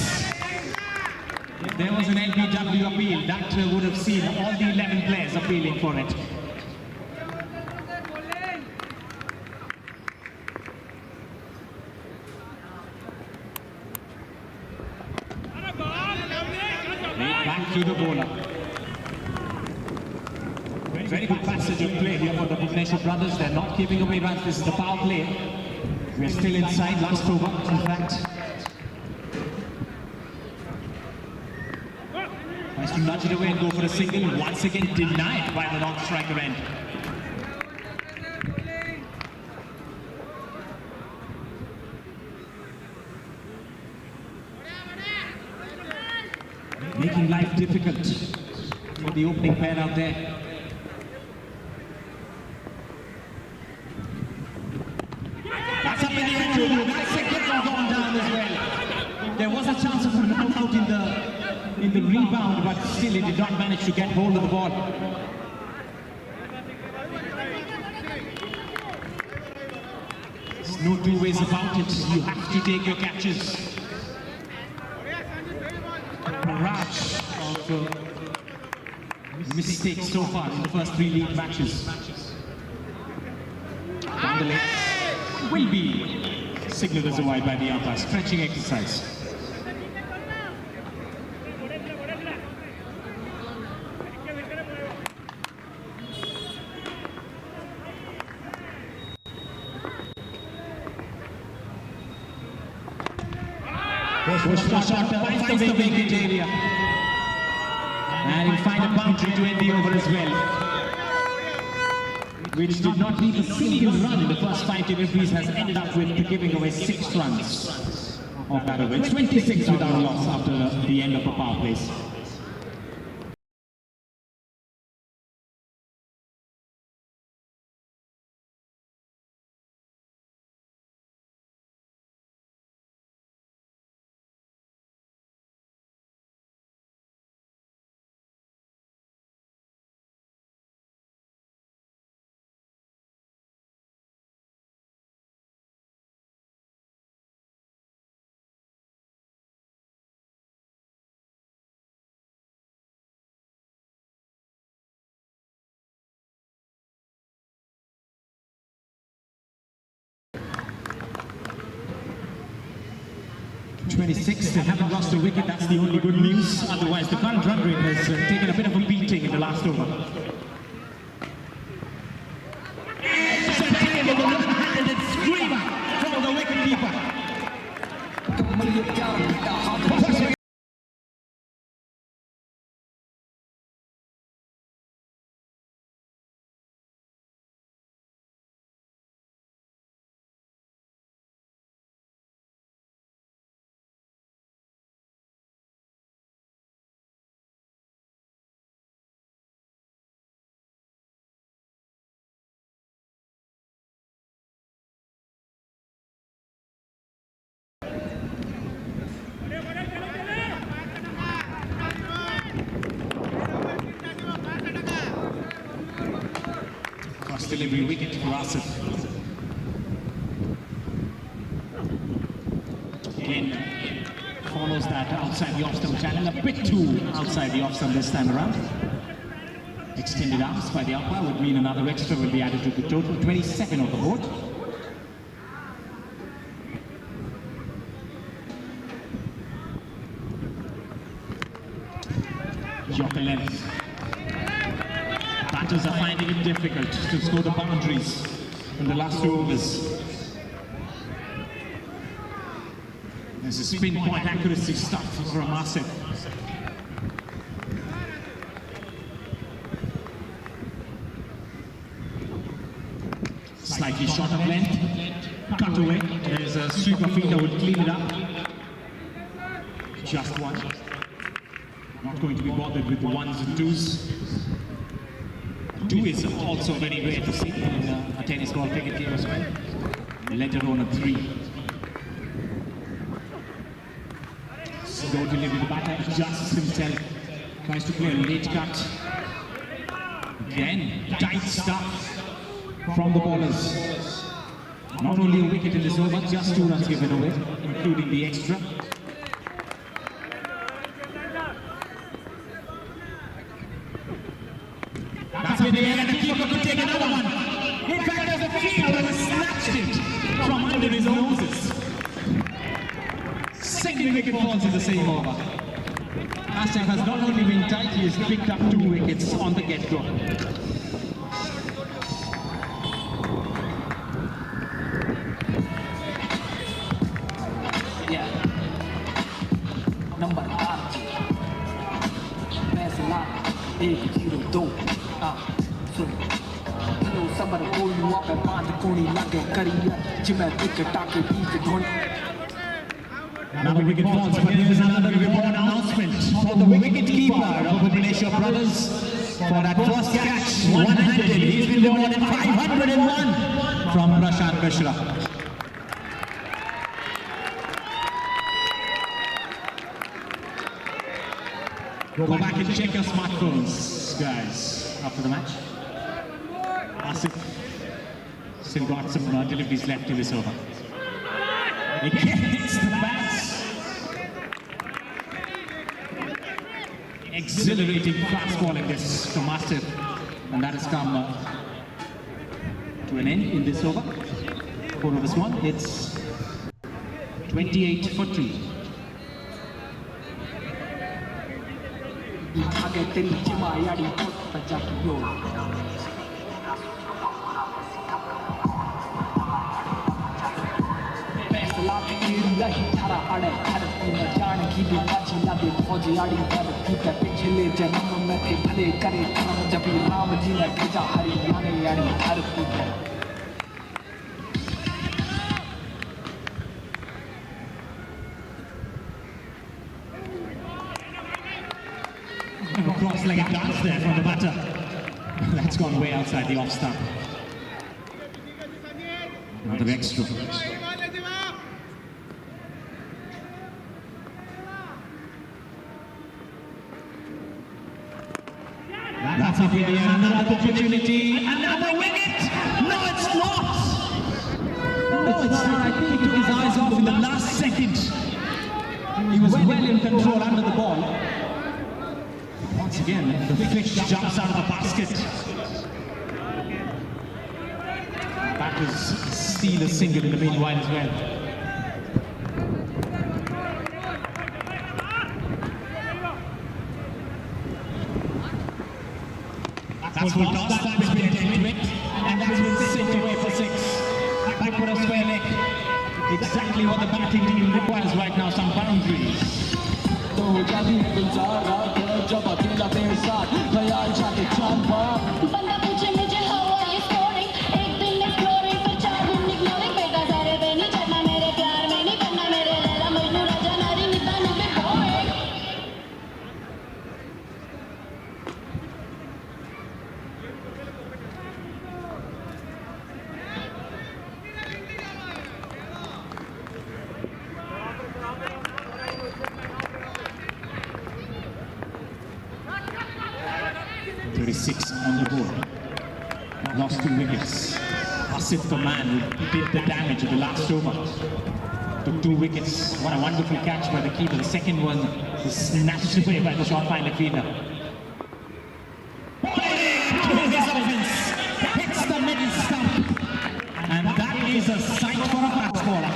[SPEAKER 1] If there was an LBW appeal, that would have seen all the 11 players appealing for it. Back to the bowler. Very good passage of play here for the Bhubaneswar brothers. They're not giving away runs. This is the power play. We're still inside last over, in fact. Tries to nudge it away and go for a single. Once again denied by the non-striker end. making life difficult for the opening pair out there. That's up in the air too. That second one gone down as well. There was a chance of a run out in the rebound, but still he did not manage to get hold of the ball. There's no two ways about it. You have to take your catches. Barrage of mistakes so far in the first 3 league matches. Down the leg will be signaled as a wide by the umpire. Stretching exercise. Push for shot, finds the vacant area. And he'll find a boundary to end the over as well. Which did not leave a single run in the first 5 deliveries, has ended up with giving away 6 runs of that over. 26 without a loss after the end of the power plays. They haven't lost a wicket, that's the only good news. Otherwise, the current run rate has taken a bit of a beating in the last over. It's a terrible one-handed screamer from the wicketkeeper. Delivery wicket for Orissa. Again, follows that outside the off-stump channel, a bit too outside the off-stump this time around. Extended arms by the umpire would mean another extra will be added to the total. 27 on the board. Yorker length. Batters are finding it difficult to score the boundaries in the last 2 overs. There's a spin point accuracy stuff from Orissa. Slightly short of length, cut away. There's a sweeper fielder who will clean it up. Just one. Not going to be bothered with the 1s and 2s. 2 is also very rare to see in a tennis ball cricket game as well. Let alone a 3. Slow delivery, the batter adjusts himself, tries to play a late cut. Again, tight stuff from the bowlers. Not only a wicket in this over, just 2 runs given away, including the extra. That's where the air and the keeper could take another one. In fact, there's a fielder who snatched it from under his noses. Second wicket falls in the same over. Aztec has not only been tight, he has picked up 2 wickets on the get-go.
[SPEAKER 4] Yeah. Number 8. Faisallah, 102. So, hello, somebody pull you up and find the Kuni Lake Kariya, Jimmy Wicket, Taki, Beat the Dhoni.
[SPEAKER 1] Another wicket falls, but here is another reward announcement for the wicket keeper of the Malaysia Brothers for that first catch, one-handed. He's been rewarded 501 from Prashant Mishra. Go back and check your smartphones, guys, after the match. Asif still got some deliveries left in this over. He hits the bats. Exhilarating fast ball in this from Asif, and that has come to an end in this over. 4 overs gone. It's 28 for 2. Cross-legged dance there from the batter. That's gone way outside the off stump. Another extra. That's up in the air, another opportunity, another wicket! No, it's not! No, it's not. I think he took his eyes off in the last second. He was well in control under the ball. Once again, the fish jumps out of the basket. Batters steal a single in the meanwhile as well. That's what toss, that has been taken to it, and that's been sent away for 6. Back for a square leg. Exactly what the batting team requires right now, some boundaries.
[SPEAKER 5] बंदा पूछे मुझे how are you scoring? एक दिन exploring फिर 4 दिन ignoring बेटा सारे पे नहीं चढ़ना मेरे प्यार में नहीं बनना मेरे लैला मजनू राजा नारी निदान में boring.
[SPEAKER 1] On the board, lost 2 wickets. Asif, the man who did the damage in the last over, took 2 wickets. What a wonderful catch by the keeper. The second one was snatched away by the short finder fielder. Hits the middle stump, and that is a sight for a fast bowler.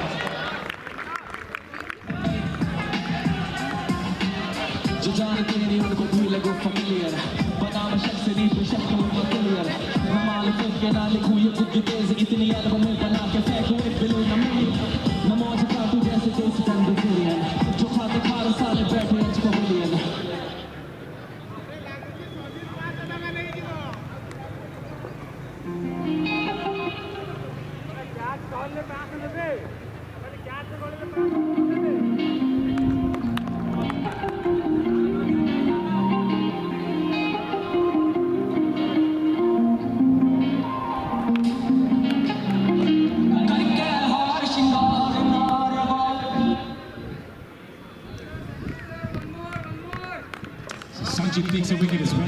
[SPEAKER 1] Sanjeev takes a wicket as well.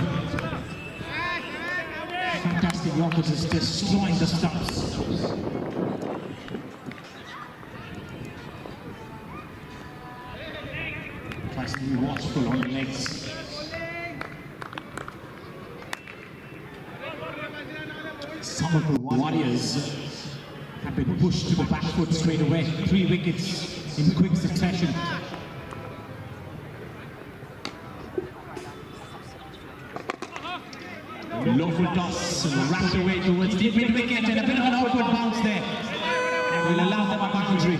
[SPEAKER 1] Fantastic Yorker just destroying the stumps. Tries to be watchful on the legs. Some of the Warriors have been pushed to the back foot straight away. 3 wickets in quick succession. Low full toss and wrapped away towards the mid wicket, and a bit of an outward bounce there, and will allow them a boundary.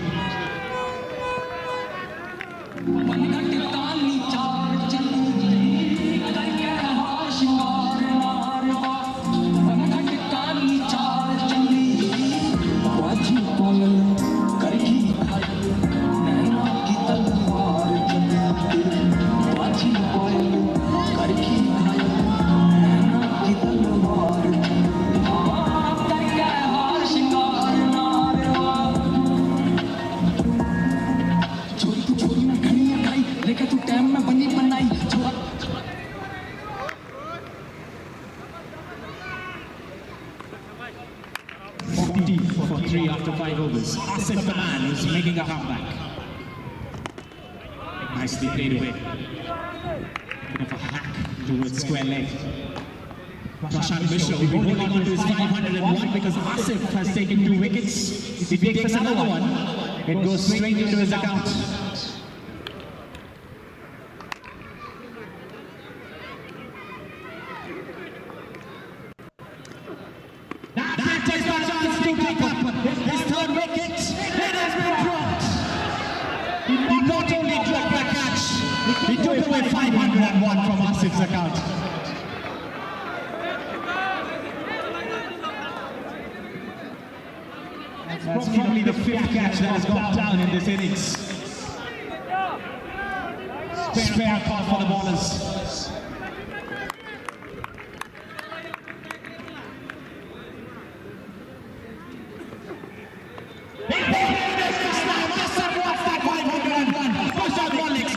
[SPEAKER 1] 5 overs. Asif the man who's making a comeback. Nicely played away. Bit of a hack towards square leg. Prashant Mishra will be holding on to his 501 because Asif has taken 2 wickets. If he takes another one, it goes straight into his account. That takes a chance to pick up his 3rd wicket. It has been dropped. He not only dropped the catch, he took away 501 from Asif's account. That's probably the 5th catch that has gone down in this innings. Spare call for the bowlers.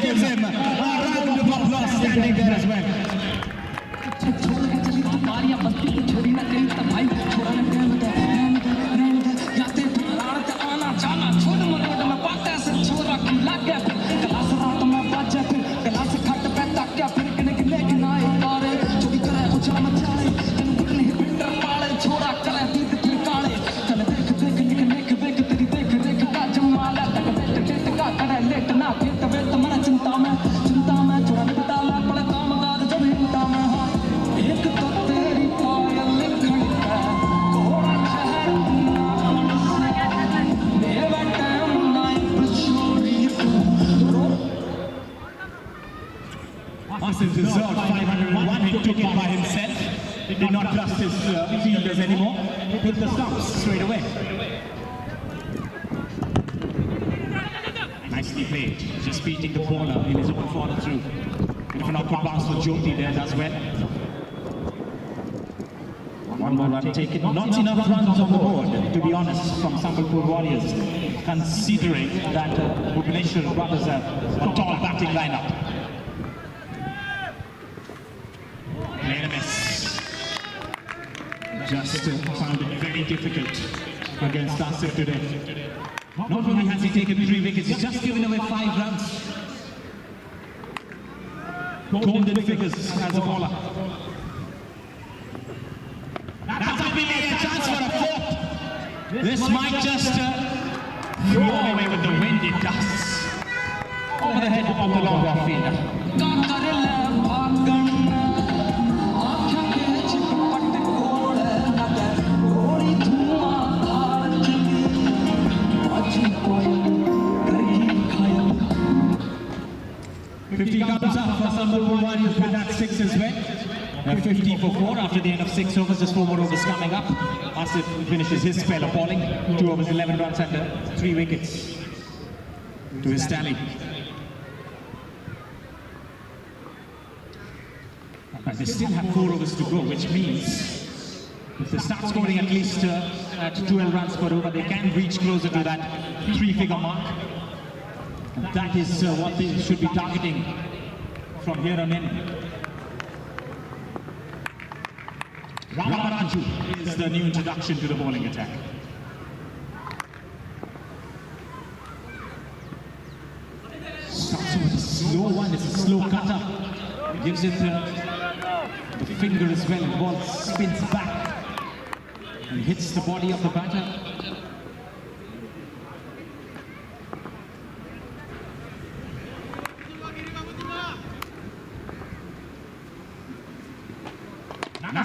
[SPEAKER 1] Gives him a round of applause standing there as well. Asif deserved 501. He took it by himself. He did not trust his fielders anymore. He hit the stumps straight away. Nicely played. Just beating the bowler in his own follow through. Bit of an awkward bounce for Jyoti there as well. One more run taken. Not enough runs on the board, to be honest, from Sambalpur Warriors, considering that Bhubaneswar brothers have a tall batting lineup. Made a miss. Just found it very difficult against Asif today. Not only has he taken 3 wickets, he's just given away 5 runs. Golden figures as a bowler. That's a chance for a 4th. This might just throw away with the wind it does. Over the head of the long off fielder. Comes up for Sambalpur Warriors with that 6 as well. 50 for 4 after the end of 6 overs. Just 4 more overs coming up. Asif finishes his spell of bowling. 2 overs, 11 runs and 3 wickets to his tally. And they still have 4 overs to go, which means if they start scoring at least at 12 runs per over, they can reach closer to that 3-figure mark. That is what they should be targeting from here on in. Ramaraju is the new introduction to the bowling attack. Starts with a slow one, it's a slow cutter. It gives it the finger as well. The ball spins back and hits the body of the batter.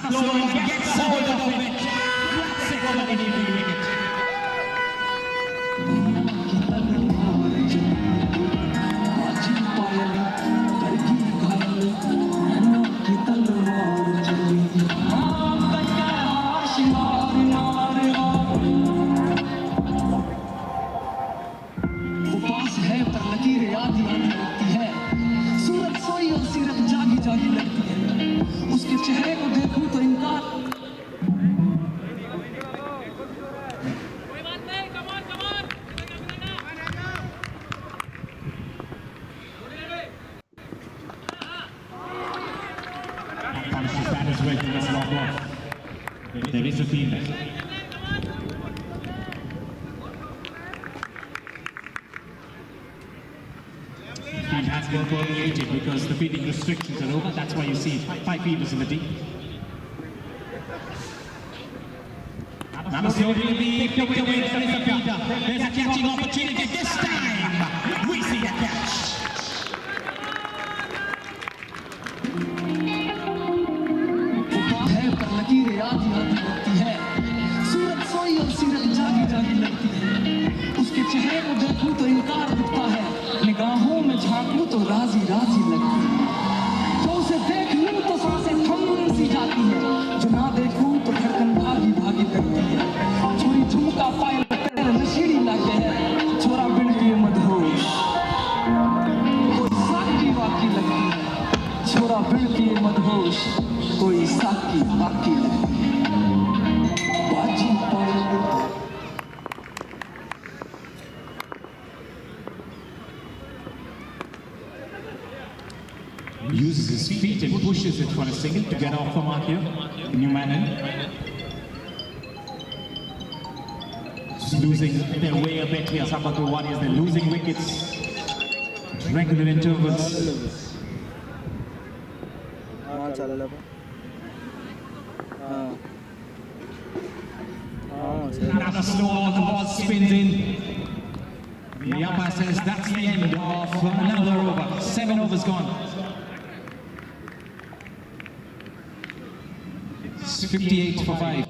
[SPEAKER 1] Slow one gets hold of it. That's it for the evening wicket.
[SPEAKER 4] उपास है पर लकीर याद ही आती लगती है सूरत सोई और सीरत जागी जागी लगती है उसके चेहरे को देखूं तो इनकार
[SPEAKER 1] As well, he gets locked off. There is a fielder. been permeated because the fielding restrictions are over. That's why you see 5 fielders in the team. Now slowly being picked away. There is a fielder. There's a catching opportunity. This time we see a catch.
[SPEAKER 4] है पर लकीरें आधी आधी लगती है सूरत सोई और सीरत जागी जागी लगती है उसके चेहरे को देखूं तो इनकार दिखता है निगाहों में झांकूं तो राजी राजी लगती है जो उसे देख लूं तो सांसें थम सी जाती है जो ना देखूं तो धड़कन भागी भागी लगती है छोरी झुमका पायल पैर नशीली लागे है छोरा बिन के मदहोश कोई साकी वाकी लगती है छोरा बिन के मदहोश कोई साकी बाकी लगती है बाजी पर
[SPEAKER 1] Uses his feet and pushes it for a single to get off the mark here. New man in. Losing their way a bit here. Sabatu Warriors, they're losing wickets. Regular intervals. Another slow ball, the ball spins in. The umpire says that's the end of another over. 7 overs gone. It's 58 for 5.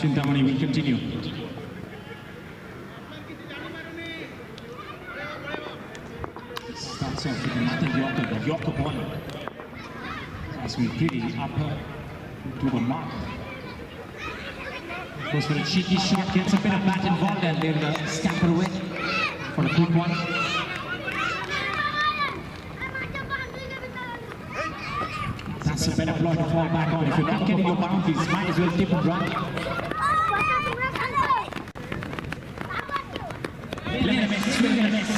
[SPEAKER 1] Chintamani will continue. Starts off with another Yorker, the Yorker ball. As we pretty upper to the mark. Goes for a cheeky shot, gets a bit of bat involved, and they'll scamper away for a quick one. That's a better plot to fall back on. If you're not getting your boundaries, might as well tip and run.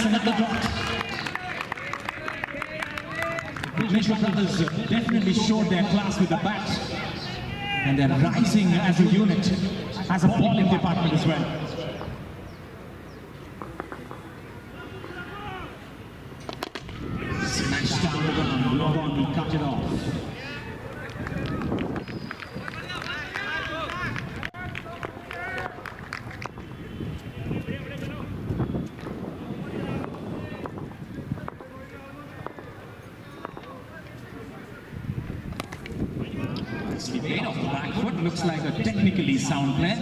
[SPEAKER 1] Another dot. Mitchell brothers definitely showed their class with the bat, and they're rising as a unit, as a bowling department as well. Smashed down the ground, long on, he cut it off. The weight of the back foot looks like a technically sound player.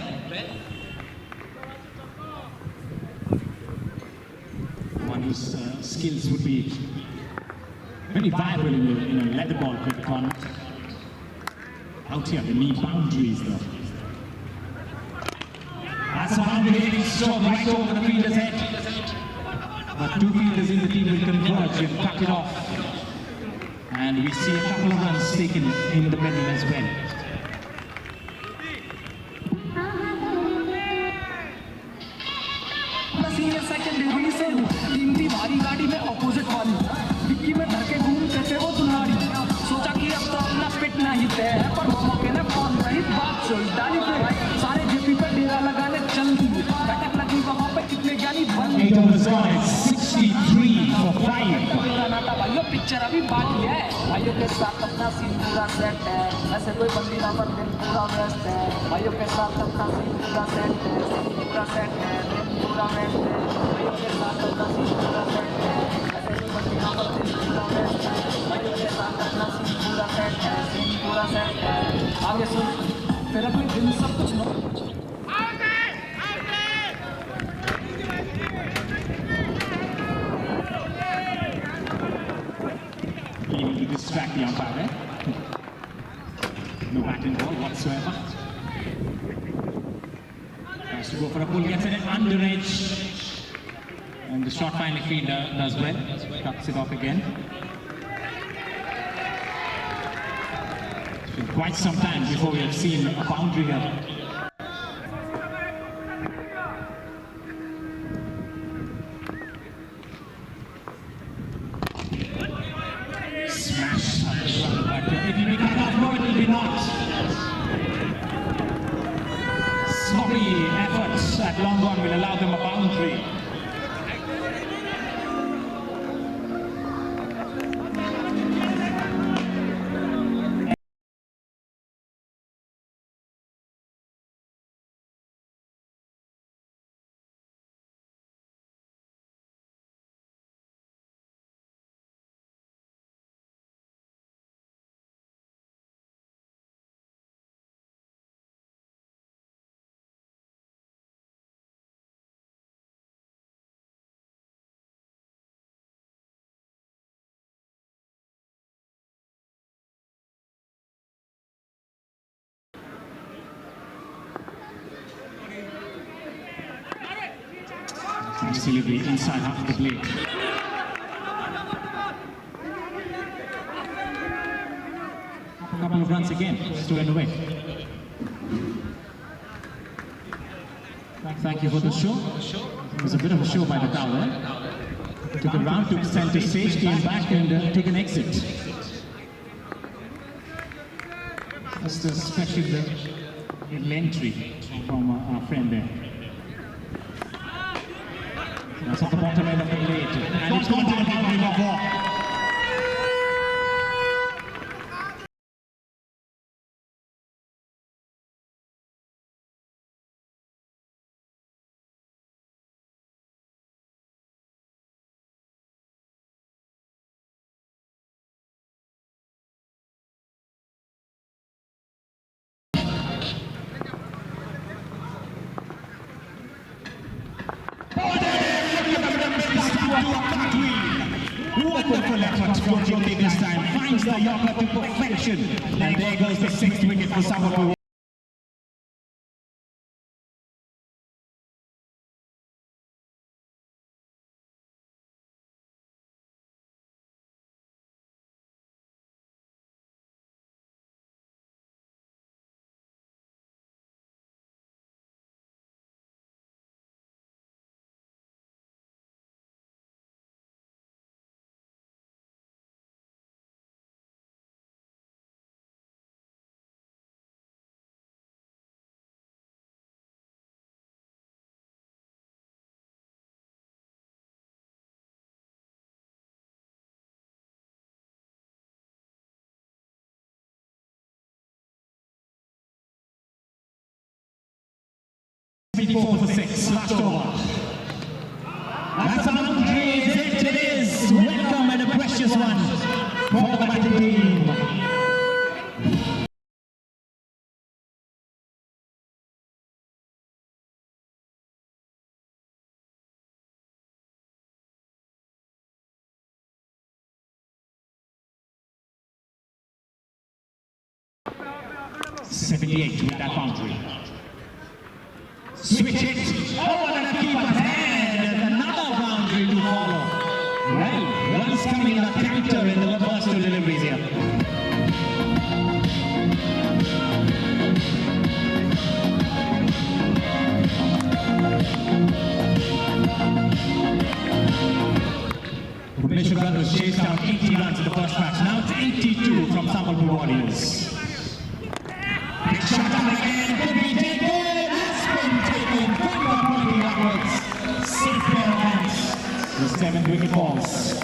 [SPEAKER 1] One whose skills would be very viable in a leather ball cricket tournament. Out here, they need boundaries though. That's a boundary hitting stroke right over the fielder's head. But 2 fielders in the team will converge and cut it off. And we see a couple of runs taken in the middle as well. Eight overs gone, it's 63 for 5.
[SPEAKER 4] Picture अभी बाकी है भाइयों के साथ अपना scene पूरा set है ऐसे कोई बंदी ना पर दिन पूरा व्यस्त है भाइयों के साथ अपना सीन पूरा सेट है पूरा सेट है दिन पूरा व्यस्त है भाइयों के साथ अपना सीन पूरा सेट है ऐसे कोई बंदी ना पर दिन पूरा व्यस्त है भाइयों के साथ अपना सीन पूरा सेट है सीन पूरा सेट है आगे सुन तेरा कोई दिन सब कुछ ना
[SPEAKER 1] To distract the umpire. No bat in ball whatsoever. Has to to go for a pull, gets it under edge. And the short final fielder does well, cuts it off again. It's been quite some time before we have seen a boundary here. Smash up the front, but it will be cut off, no, it will be not. Sloppy efforts at long on will allow them a boundary. Nice delivery inside half of the plate. A couple of runs again, just to end away. Thank you for the show. It was a bit of a show by the tower. Took a round, took center stage, came back and took an exit. Just a special little entry from our friend there. That's at the bottom end of the plate. And it's gone to the boundary for four. Wonderful effort from Jyoti this time. Finds the Yorker to perfection. And there goes the 6th wicket for Samapur. Four for 6, last over. That's a boundary, it is. Welcome and a precious one for the batting team. '78 with that boundary. Switch it. Oh, and a keeper's hand. And another boundary to follow. Well, runs coming in a counter in the reverse to deliveries here. Bhubaneswar was chased down 80 runs in the first match. Now it's 82 from Sambalpur Warriors. Big shot down again. Could be taken. Safe pair of hands. The 7th wicket falls.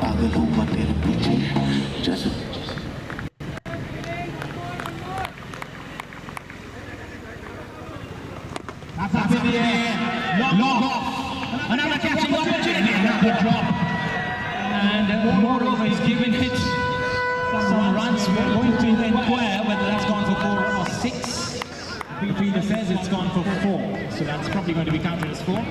[SPEAKER 6] पागल हूँ मैं तेरे पीछे
[SPEAKER 1] good drop. And moreover, he's given it some runs. We're going to inquire whether that's gone for 4 or 6. The fielder says it's gone for 4. So that's probably going to be counted as 4.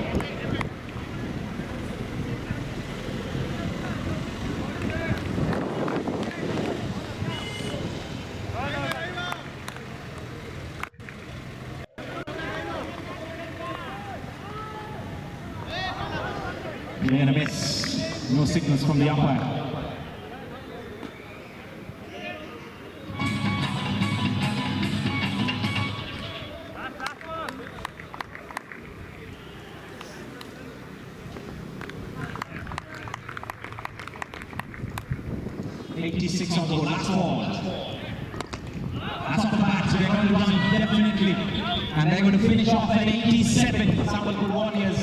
[SPEAKER 1] And a miss. No signals from the umpire. .86 on the board. Last ball. That's on the bat. So they're going to run definitely. And they're going to finish off at 87. Sambalpur Warriors,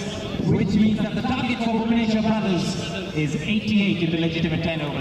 [SPEAKER 1] which means that the target for Bhubaneswar Brothers is 88 in the legitimate 10 over.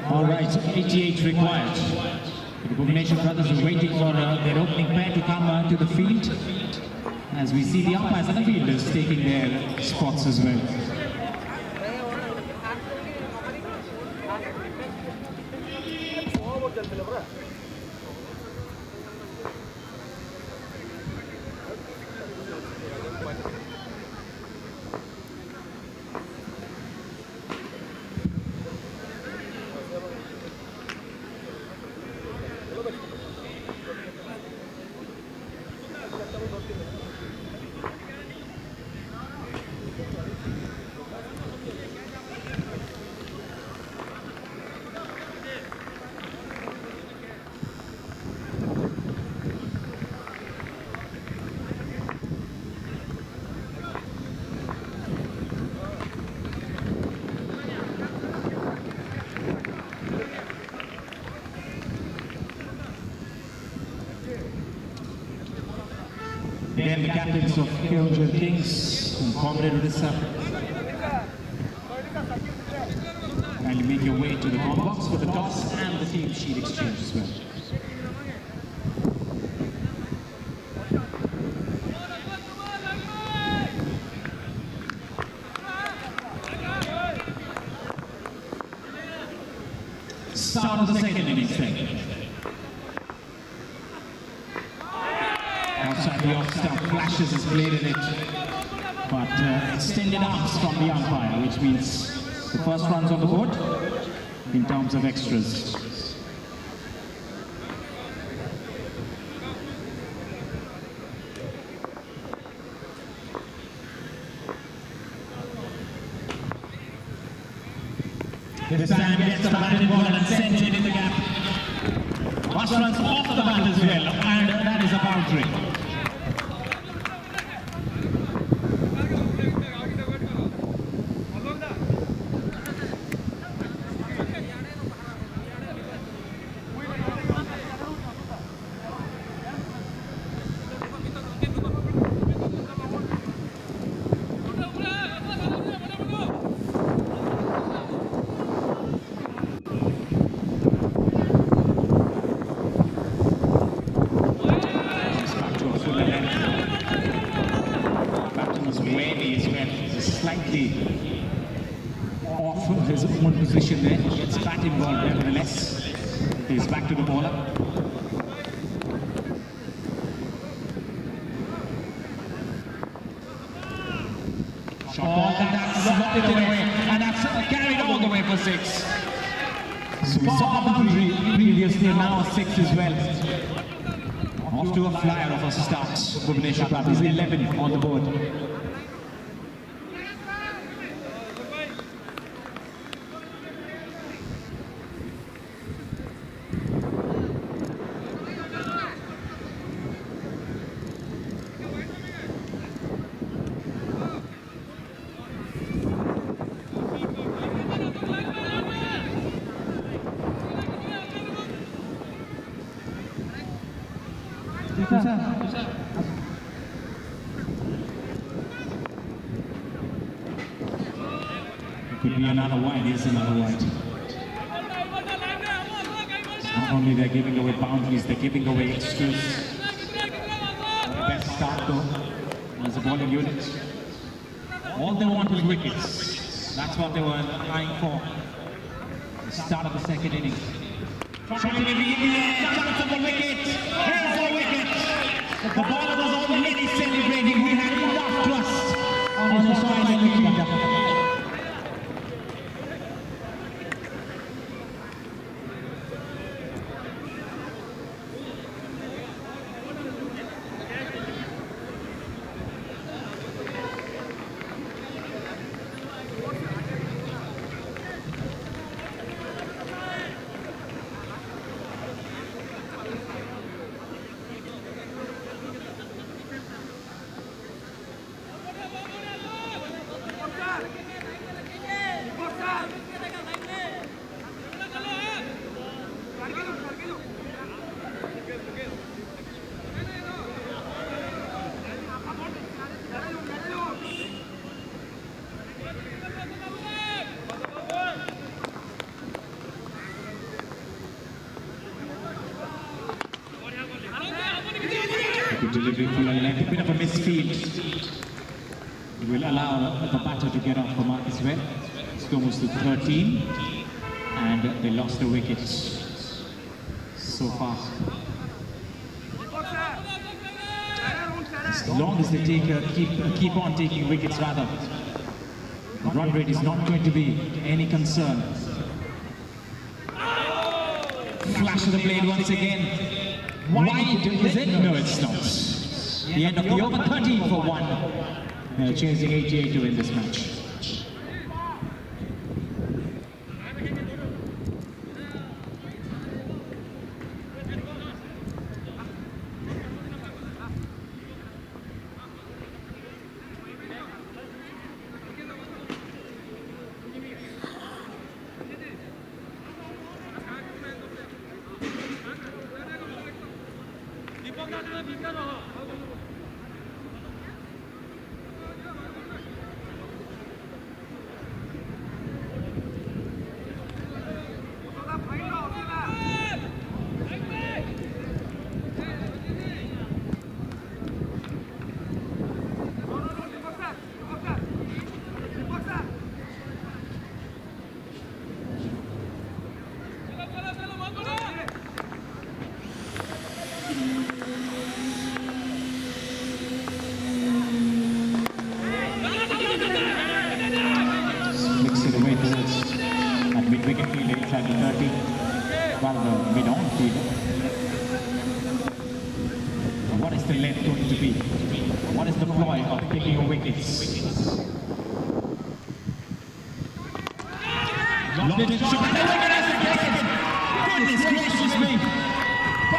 [SPEAKER 1] All right, 88 required. The Bhubaneswar Brothers are waiting for their opening pair to come to the field. As we see the umpires and the fielders taking their spots as well. Again, the captains of Kyojin Kings and Comrade Orissa. Kindly make your way to the comm box for the toss and the team sheet exchange as well. Start of the second innings then. Outside the off stump, flashes is played in it, but extended arms from the umpire, which means the first runs on the board in terms of extras. This time gets the batted ball and sends it in the gap. First runs off the bat as well, and that is a boundary. Off his own position there, gets bat involved nevertheless. He's back to the bowler. Shot ball, and that's knocked it away, and that's carried all the way for six. So we saw a boundary previously, and now a six as well. Off to a flyer of a start. Bhubaneswar Brothers 11 on the board. Could be another wide, yes, another wide. Not only they're giving away boundaries, they're giving away extras. Best start though, as a bowling unit. All they want is wickets. That's what they were eyeing for. The start of the second innings. Trying to be in the air, chance of the wicket. Here's the wicket. The bowler was already celebrating. We had enough trust on the side of the keeper. Delivery full and length, a bit of a misfield. It will allow the batter to get off the mark as well. It's almost to 13, and they lost the wicket so far. As long as they keep on taking wickets, rather, the run rate is not going to be any concern. Flash of the blade once again. Wide, is it? No, it's not. The end of the over, 13 for 1. Chasing 88 to win this match. the length going to be? What is the ploy of taking a wickets? Lofted shot, and the wicket has been taken! Goodness gracious me!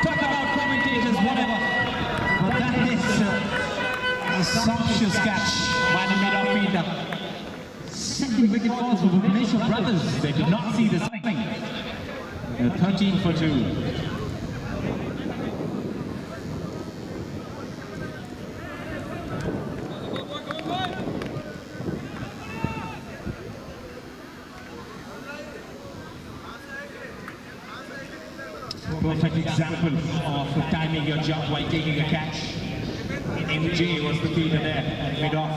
[SPEAKER 1] Talk about commentators, whatever. But that is a sumptuous catch by the mid-off fielder. Second wicket falls for the Bhubaneswar brothers. They did not see this coming. 13 for 2. Perfect example of timing your jump while taking a catch. MJ was the fielder there at mid-off.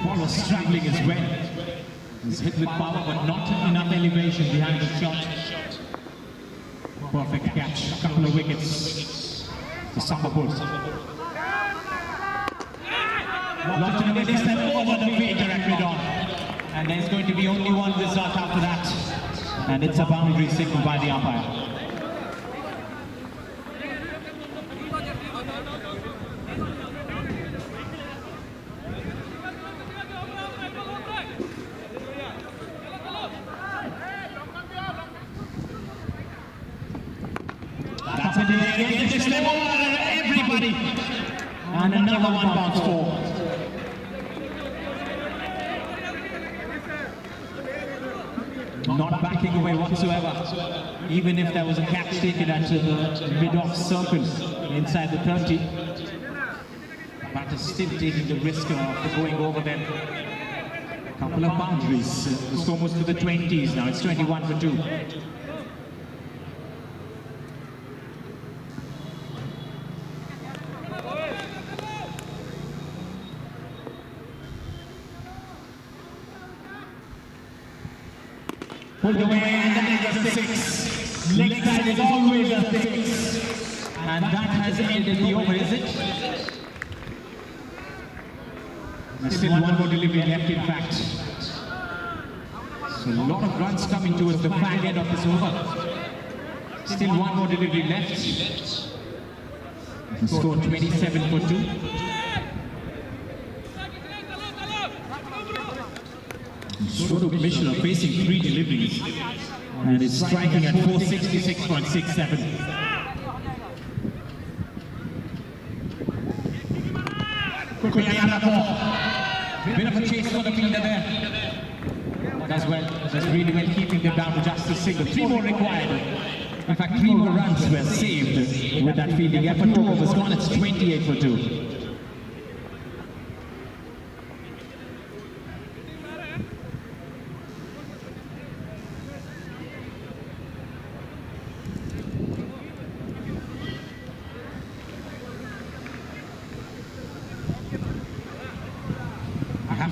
[SPEAKER 1] Ball was struggling as well. It was hit with power but not enough elevation behind the shot. Perfect catch, a couple of wickets for Sambapur. Lofted away this time over the fielder at mid-on. And there's going to be only one result after that. And it's a boundary signal by the umpire. That's it again. Just everybody. And another one bounced forward. Not backing away whatsoever, even if there was a catch taken at the mid-off circle inside the 30. Batter still taking the risk of going over them. A couple of boundaries. It's almost to the 20s now. It's 21 for 2. Pulled away and then there's a 6. Leg side is always a 6. And that has ended the over, is it? There's still one more delivery left, in fact. So a lot of runs coming towards the fag end of this over. Still one more delivery left. The score 27 for 2. Swarup Mishra facing 3 deliveries and is striking at 466.67. Bit of a chase for the fielder there. Does well, does really well keeping them down to just a single. 3 more required. In fact, 3 more runs were saved with that fielding effort. 2 overs gone, it's 28 for 2.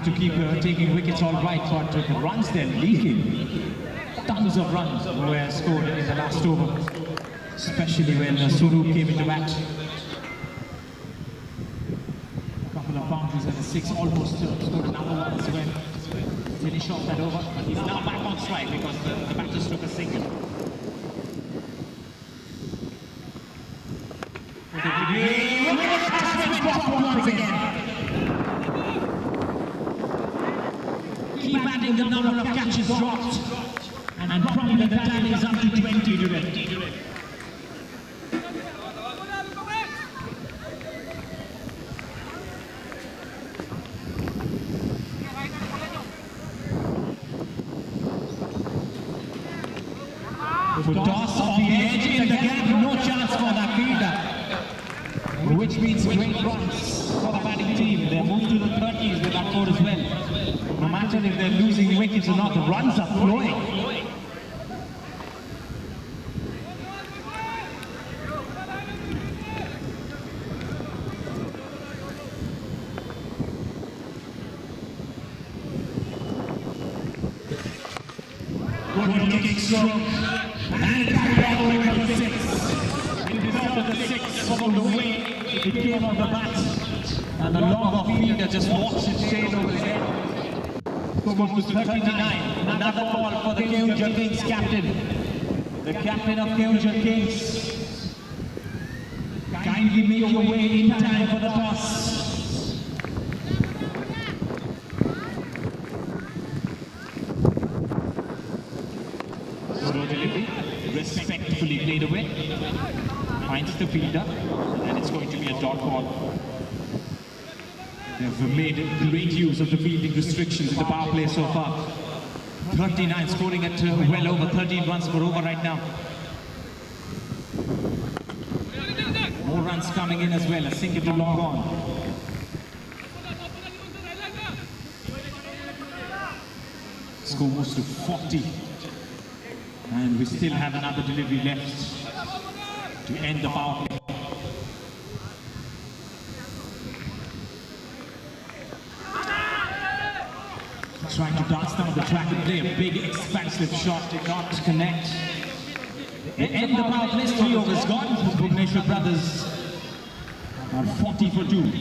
[SPEAKER 1] To keep taking wickets all right, but the runs they're leaking. Tons of runs were scored in the last over, especially when Swarup came into bat. A couple of boundaries at the 6, almost scored another one as well. Finish off that over, but he's now back on strike because the batters took a single. Once again. Keep adding the number of catches dropped, and probably the tally is up to 20 today. Toss off the edge in the gap, no chance for that fielder, which means great runs for the batting team. They move to the 30s with that score as well. No matter if they're losing wickets or not, the runs are flowing. Good looking stroke. And back all the way to the 6. It deserved the 6 from the way it came on the bat. And the long-off fielder just walks it straight over his head. Goes to 39. Another ball for the Keonjhar Kings captain. The captain of Keonjhar Kings. Kindly make your way in time for the toss. Throw delivery, respectfully played away. Finds the fielder, and it's going to be a dot ball. They've made great use of the fielding restrictions in the power play so far. 39, scoring at well over 13 runs per over right now. More runs coming in as well, a single to long on. Score moves to 40. And we still have another delivery left to end the power play. Trying to dance down the track and play a big expansive shot, did not connect. They end the power play, 3 overs gone. The Bhubaneswar brothers are 40 for 2.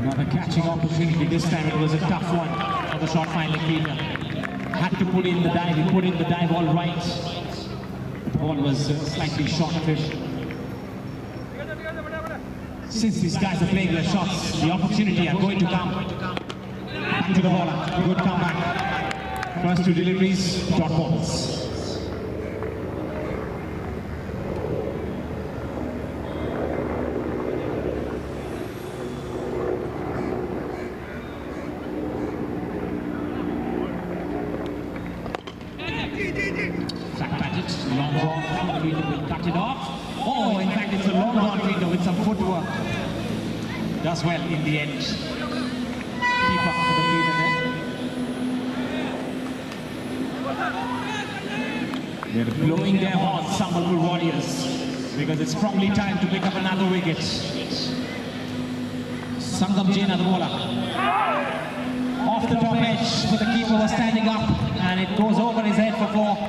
[SPEAKER 1] Another catching opportunity. This time it was a tough one for the short fielding fielder. Had to put in the dive. He put in the dive all right. The ball was slightly short of him. Since these guys are playing their shots, the opportunity are going to come. Back to the bowler. Good comeback. First 2 deliveries, dot balls. Long ball, the fielder will cut it off. Oh, in fact, it's a long ball fielder with some footwork. Does well in the end. Keep up for the fielder there. They're blowing their horns, Sambalpur Warriors, because it's probably time to pick up another wicket. Sangam Jaina, the bowler. Off the top edge, but the keeper was standing up, and it goes over his head for 4.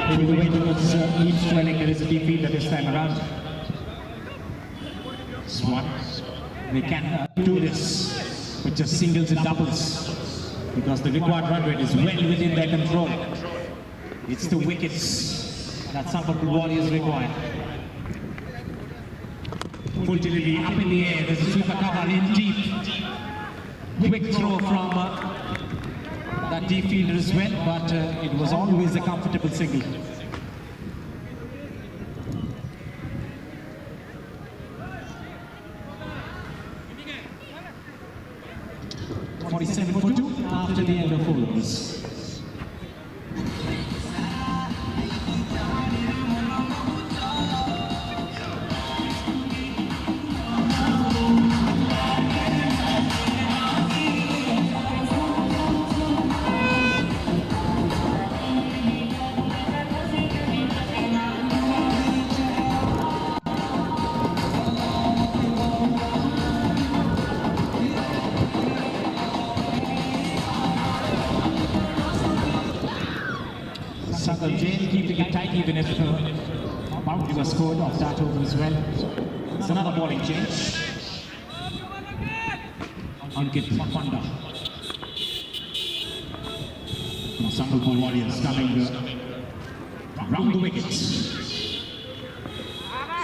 [SPEAKER 1] Maybe the way towards each dwelling, there is a deep fielder this time around. Swan. They can do this with just singles and doubles because the required run rate is well within their control. It's the wickets that Sambalpur Warriors require. Full delivery up in the air. There's a sweeper cover in deep. Quick throw from that deep fielder as well, but it was always a comfortable single. .47 for 2 after the end of 4 overs. Jain keeping it tight even if a boundary was scored off that over as well. It's another bowling change. Ankit Panda. Sambalpur Warriors coming round the wickets.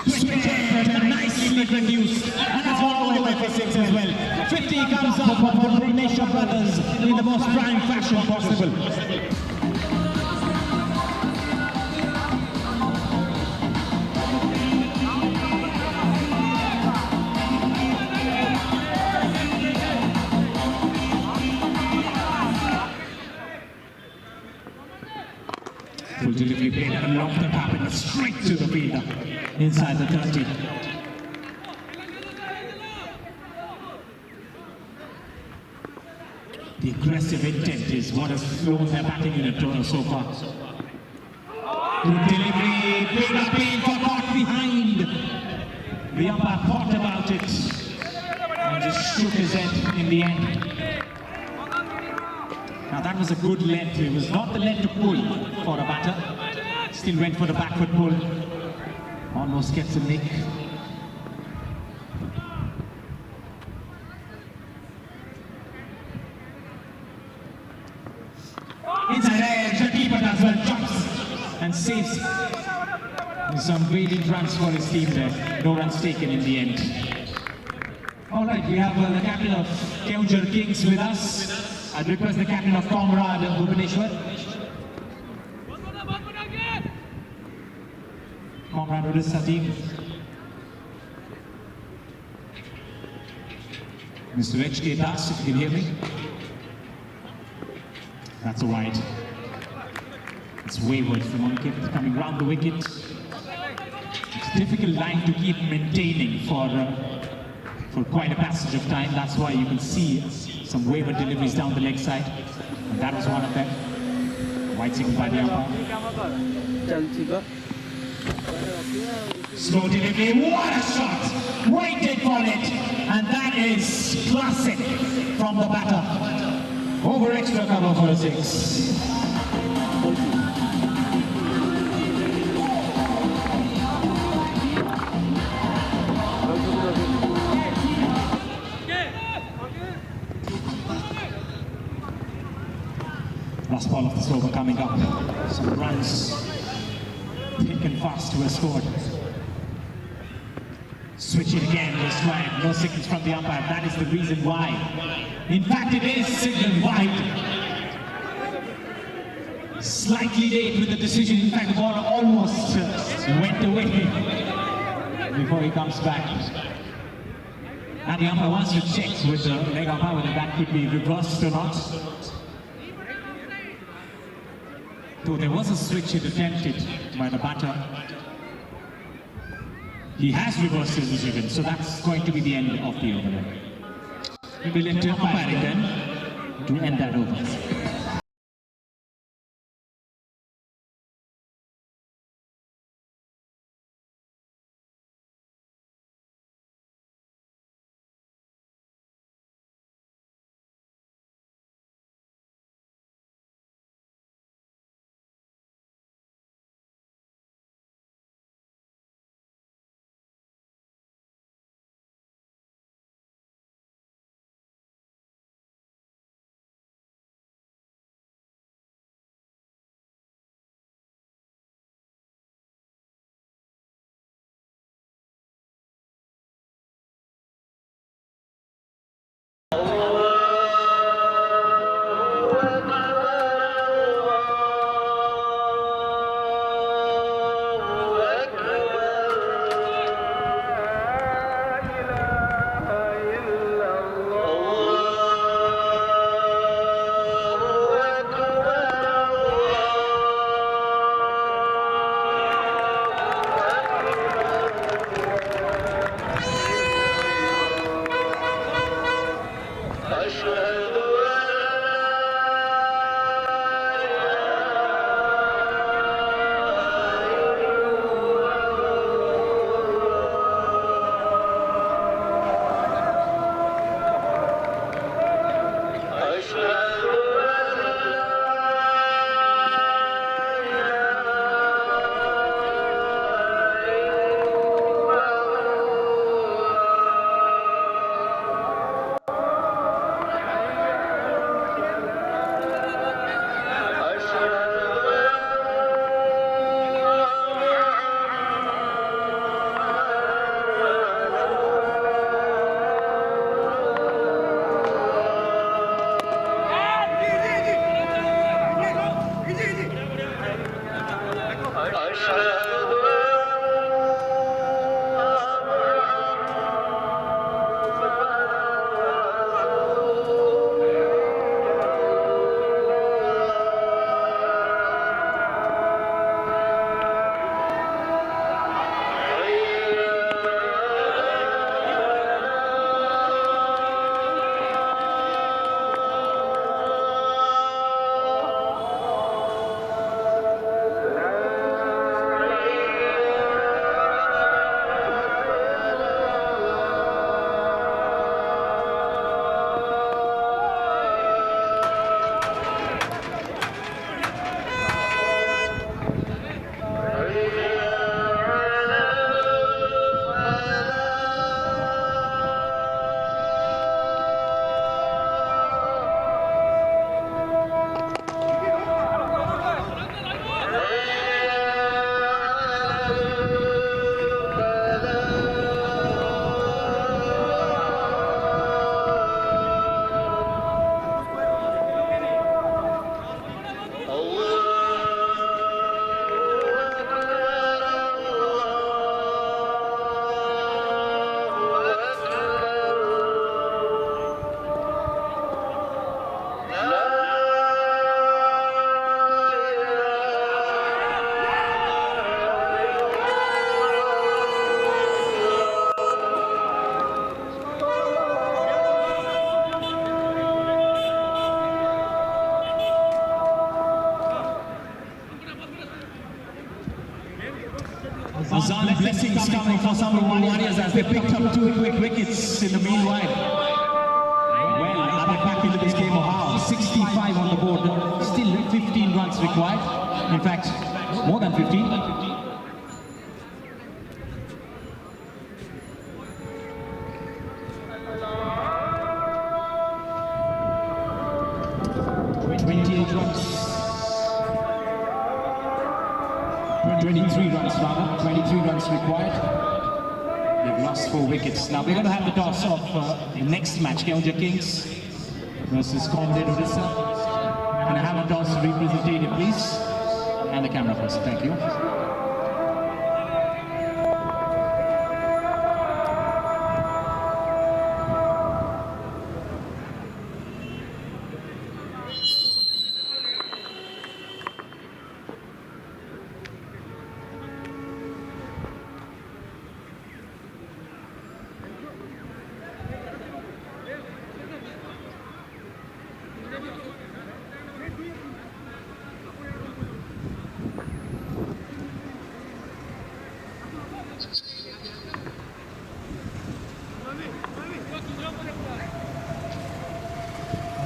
[SPEAKER 1] Switch it, nicely produced. And that's gone all the way for 6 as well. 50 comes up for Bhubaneswar brothers in the most prime fashion possible. Full delivery played and off the top and straight to the fielder inside the 30. The aggressive intent is what has flown their batting unit so far. Good delivery, big appeal for caught behind. The umpire thought about it and just shook his head in the end. Now that was a good length. It was not the length to pull for a batter. Still went for the backward pull. Almost gets a nick. Inside edge, the keeper as well jumps and saves some brilliant runs for his team there. No runs taken in the end. All right, we have the captain of Keonjhar Kings with us. I'd request the captain of Comrade Bhubaneswar. Comrade Orissa team. Mr. H.K. Das, if you can hear me. That's a wide. It's wayward from Ankit coming round the wicket. It's a difficult line to keep maintaining for quite a passage of time. That's why you can see some wayward deliveries down the leg side. And that was one of them. White signal by the umpire. Slow delivery, what a shot! Waited for it, and that is classic from the batter. Over extra cover for a 6. Last ball of this over coming up. Some runs, thick and fast, were scored. Switch it again, just wide. No signals from the umpire. That is the reason why. In fact, it is signal wide. Slightly late with the decision. In fact, the ball almost went away before he comes back. And the umpire wants to check with the leg umpire whether that could be reversed or not. Though there was a switch attempted by the batter, he has reversed his decision, so that's going to be the end of the over. We will enter umpiring then to end that over. Azan blessings coming for some of the Warriors as they picked up 2 quick wickets in the meanwhile. Well, are they back into this game or how? 65 on the board, still 15 runs required. In fact, more than 15. 28 runs. 23 runs rather, 23 runs required. They've lost 4 wickets. Now we're going to have the toss of the next match, Kenja Kings versus consolidate Orissa. And I have a toss representative, please. And the camera first, thank you.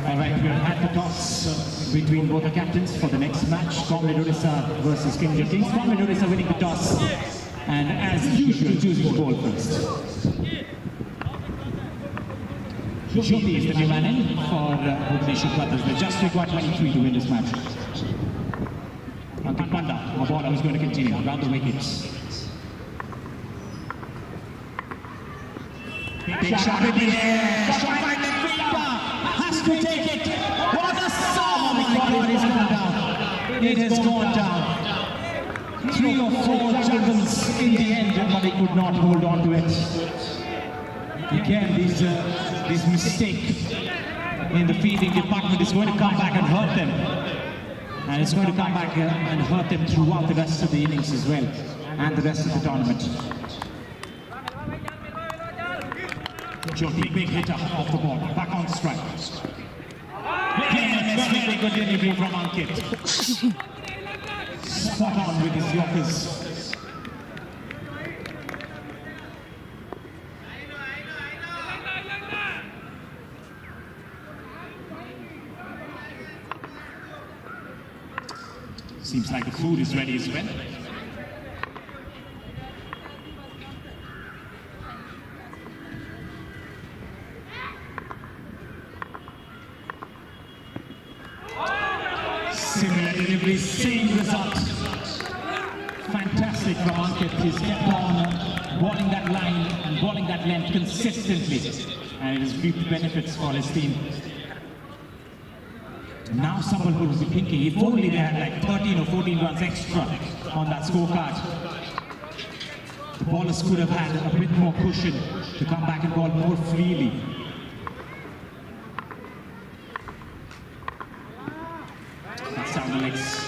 [SPEAKER 1] Alright, we have had the toss between both the captains for the next match, consolidate Orissa versus Kenja Kings. Consolidate Orissa winning the toss and as usual choosing the ball first. Jyoti is the new man in for ODISHA'S. They just required 23 to win this match. Ankit Panda, a bowler who's going to continue around the wickets. Big shot in the air, shot by the fielder, has to take it. What a song! Oh my God, it's gone down. It has gone down. 3 or 4 juggles in the end, but they could not hold on to it. Again, this mistake in the fielding department is going to come back and hurt them. And it's going to come back and hurt them throughout the rest of the innings as well, and the rest of the tournament. Jyoti, big hitter off the ball, back on strike. Very good delivery from Ankit. Spot on with his Yorkers. Seems like the food is ready as well. Similar delivery, same result. Fantastic from Ankit. He's kept on bowling that line and bowling that length consistently. And it has reaped benefits for his team. Now someone would be thinking, if only they had like 13 or 14 runs extra on that scorecard, the bowlers could have had a bit more cushion to come back and bowl more freely. That's down the legs.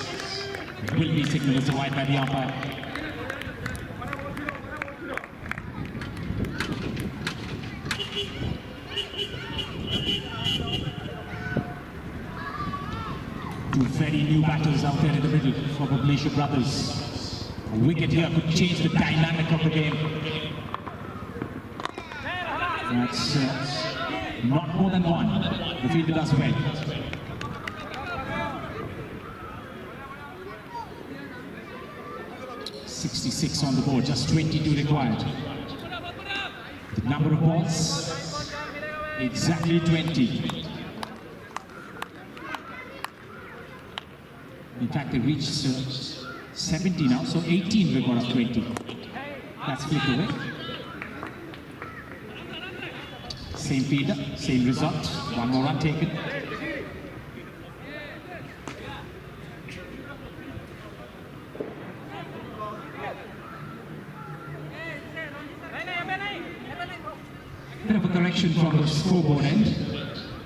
[SPEAKER 1] Will be signaled as a wide by the umpire. Two very new batters out there in the middle for the Malaysia brothers. A wicket here could change the dynamic of the game. That's not more than one. The fielder does well. 66 on the board, just 22 required. The number of balls, exactly 20. In fact, they reached 70 now, so 18 record of 20. That's flipped away. Same fielder, same result, one more run taken. Bit of a correction from the scoreboard end.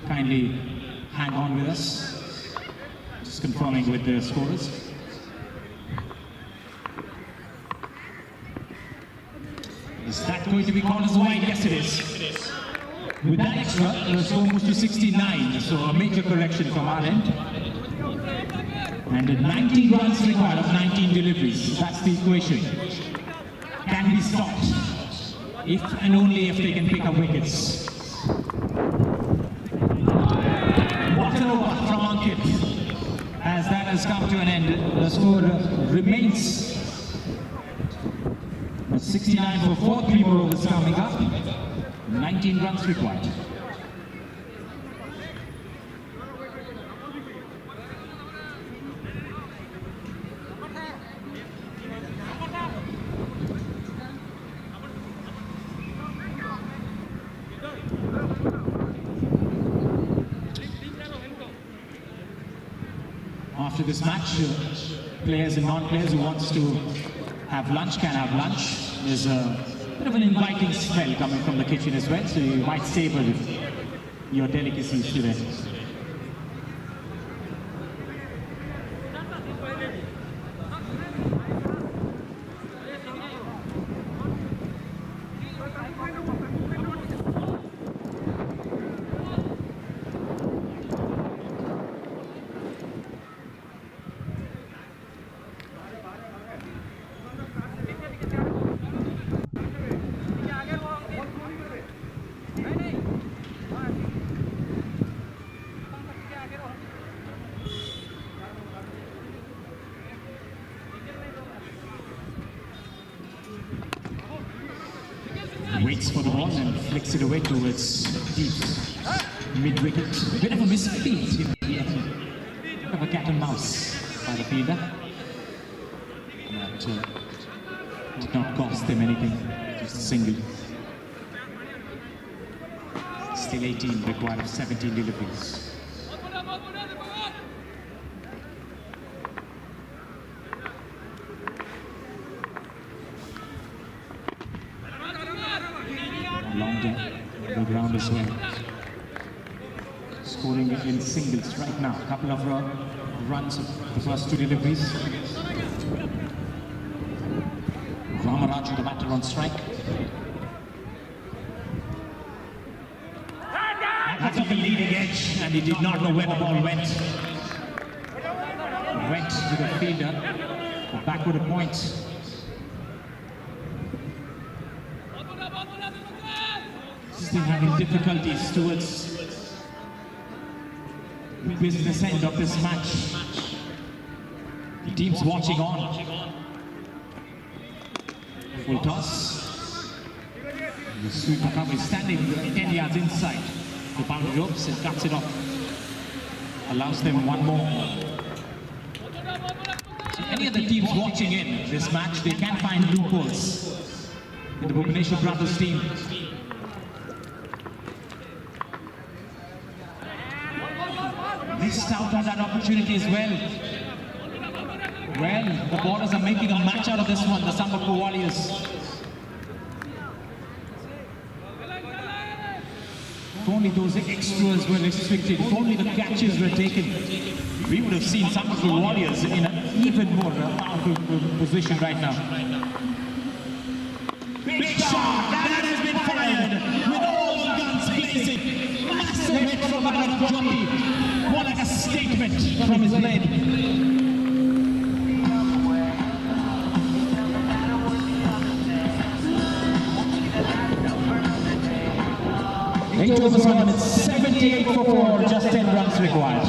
[SPEAKER 1] Kindly hang on with us. Just confirming with the scorers. Is that going to be called as wide? Yes, it is. With that extra, the score moves to 69. So a major correction from our end. And 19 runs required of 19 deliveries. That's the equation. Can be stopped. If and only if they can pick up wickets. What an over from Ankit. As that has come to an end, the score remains 69 for 4, 3 more overs coming up. 19 runs required. After this match, players and non-players who wants to have lunch can have lunch. There's a bit of an inviting smell coming from the kitchen as well, so you might savor your delicacies today. Waits for the ball and flicks it away towards deep mid-wicket. A bit of a misfeed in the end. Bit of a cat and mouse by the fielder. That did not cost them anything, just a single. Still 18 required of 17 deliveries. Along the ground as well. Scoring in singles right now. A couple of runs of the first 2 deliveries. Ramaraju, the batter, on strike. That's on the leading edge, and he did not know where the ball went. Went to the fielder, a backward point. Still having difficulties towards the business end of this match. The team's watching on. Full toss. The sweeper cover is standing 10 yards inside the boundary ropes and cuts it off. Allows them one more. So any of the teams watching in this match, they can find loopholes in the Bhubaneswar Brothers team. missed out on that opportunity as well. Well, the ballers are making a match out of this one, the Sambapur Warriors. If only those extras were restricted, if only the catches were taken, we would have seen Sambapur Warriors in an even more powerful position right now. Big shot! That has been fired with all guns blazing. Massive hit from Jockey. More like a statement from his blade. Eight overs on, it's 78 for 4, just 10 runs required.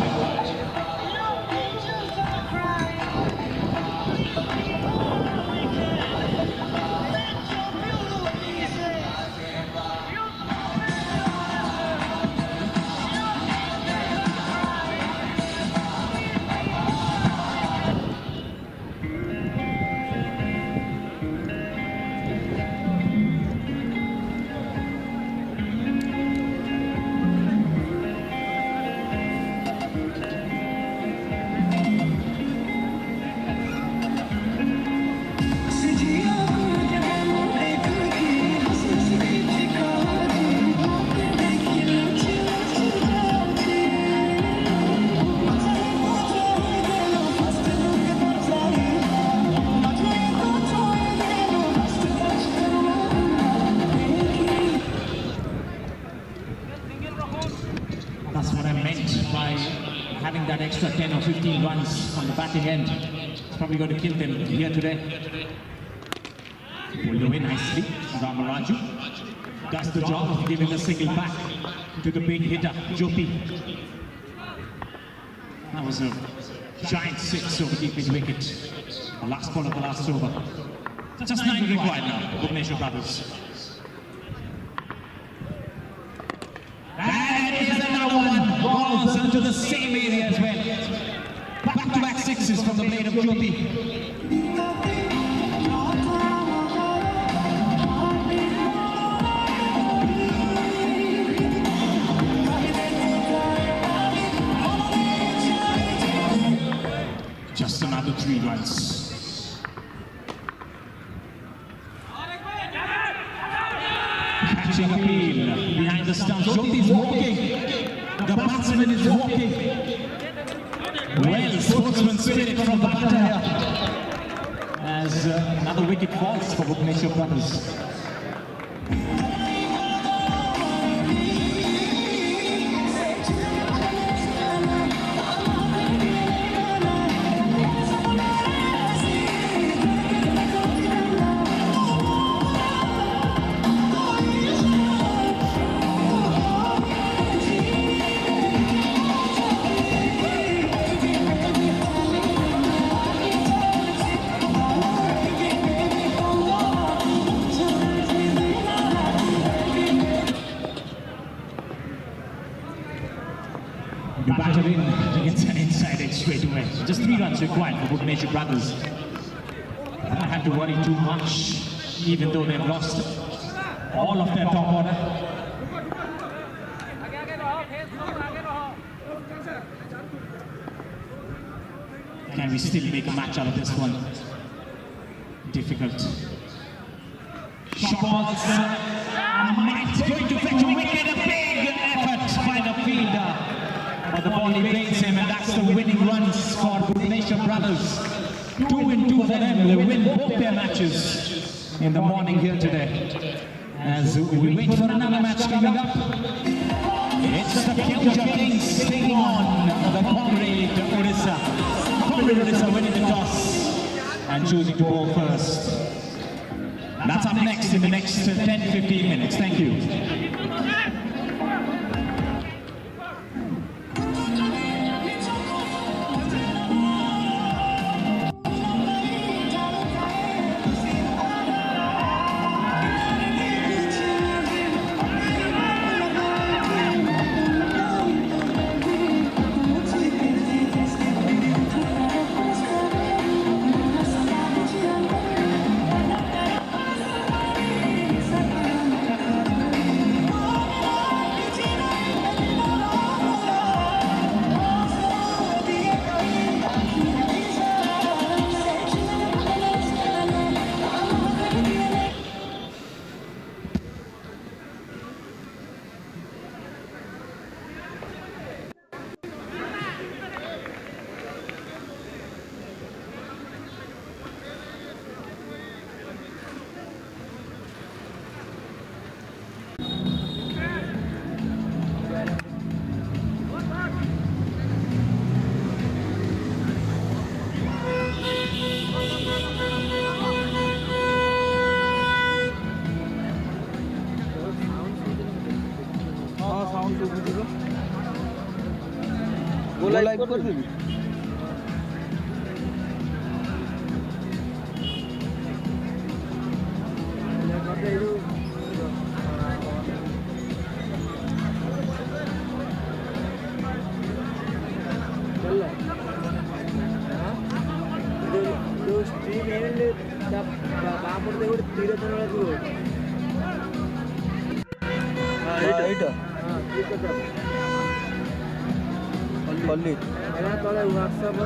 [SPEAKER 1] That's what I meant by having that extra 10 or 15 runs on the batting end. It's probably going to kill them here today. Pulled away nicely, Ramaraju does the job of giving a single back to the big hitter, Jopi. That was a giant six over deep mid-wicket. The last ball of the last over. Just 9 required now, Bhubaneswar brothers. That is another one. Balls into the same area as well. Back-to-back sixes from the blade of Jopi. Just another 3 runs. Catching appeal behind the stumps. Jyoti is walking. The batsman is walking. Well, sportsman spirit from the batter here. As another wicket falls for Bhubaneswar brothers. The batter in gets an inside edge straight away. Just 3 runs required for Bhubaneswar brothers. They don't have to worry too much, even though they've lost all of their top order. Can we still make a match out of this one? Difficult. Shot balls. Might going to fetch a wicket. A big effort by the fielder. But the ball evades him, and that's the winning runs for Bhubaneswar brothers. 2 and 2 for them. They win both their matches in the morning here today. As we wait for another match coming up, it's the Kyoja Kings taking on the Comrade Orissa. Comrade Orissa winning the toss and choosing to bowl first. That's up next in the next 10-15 minutes. Thank you.
[SPEAKER 6] Live କରିଦେବି।
[SPEAKER 2] Stream and बापड़े गोटे तीर तल
[SPEAKER 6] ଏଇଟା ଖଲି
[SPEAKER 2] ତଳେ WhatsApp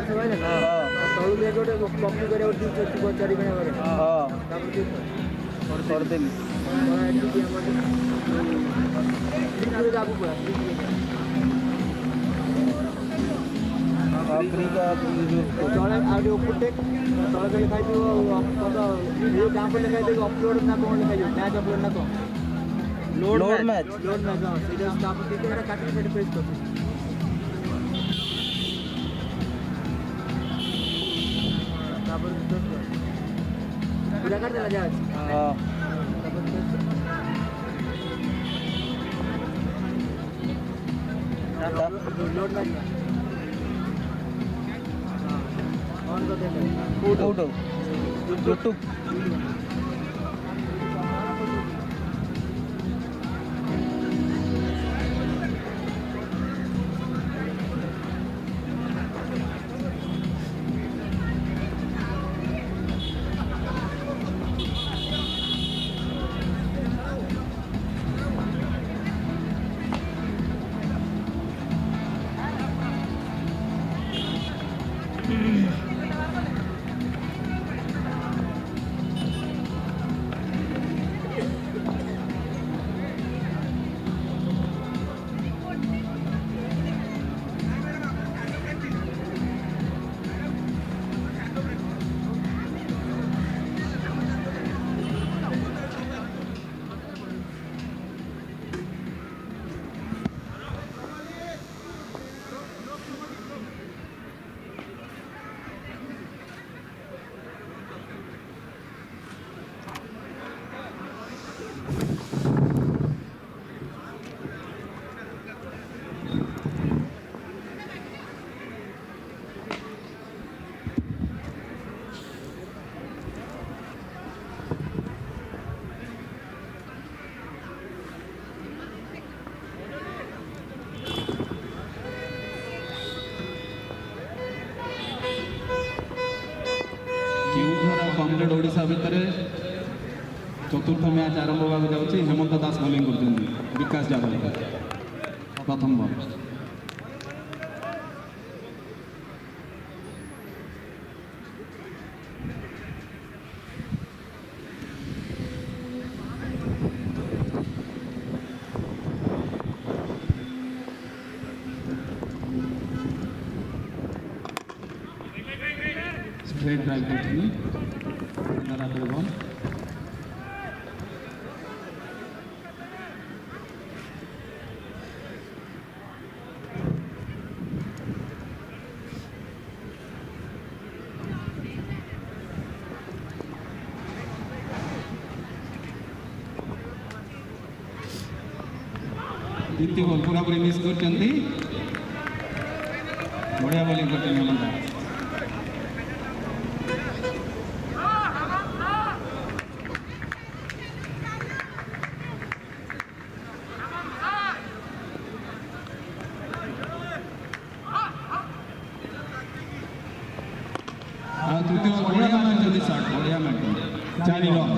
[SPEAKER 2] ତଳୁ ଯାଇକି ଗୋଟେ କପି କରିବାକୁ ଥିବ 4 ଘଣ୍ଟା ପରେ ତାପରେ
[SPEAKER 6] କରିଦେଲି।
[SPEAKER 2] ତଳେ ଆଉ ଟିକେ ଉପରଟେ ତଳେ ତଳେ ଖାଇଥିବ ଗାଁ ଲେଖାଇଦେବି ଅପଲୋଡ଼ ନା କ'ଣ ଲେଖାଯିବ ମ୍ୟାଚ୍ ଅପଲୋଡ଼ ନା କ'ଣ
[SPEAKER 6] ଲୋଡ୍ ମ୍ୟାଚ୍
[SPEAKER 2] लोड मैच हाँ सीधा स्टाफ देते हैं काट के फिर पेस्ट करते हैं तापर पूरा कर देना जहाज
[SPEAKER 6] हां
[SPEAKER 2] लोड मैच ऑन कर देना
[SPEAKER 6] फोटो यूट्यूब
[SPEAKER 7] कमरेड ओडिशा भितर चतुर्थ मैच आरंभ होगा जाऊँगी हेमंत दास बोलिंग कर विकास जादव प्रथम बॉल स्ट्रेट ड्राइव करती बॉल द्वितीय बॉल पूरा पूरी मिस कर बढ़िया बॉलिंग करते हैं तृतीय बढ़िया मार शॉट बढ़िया मार 4 रन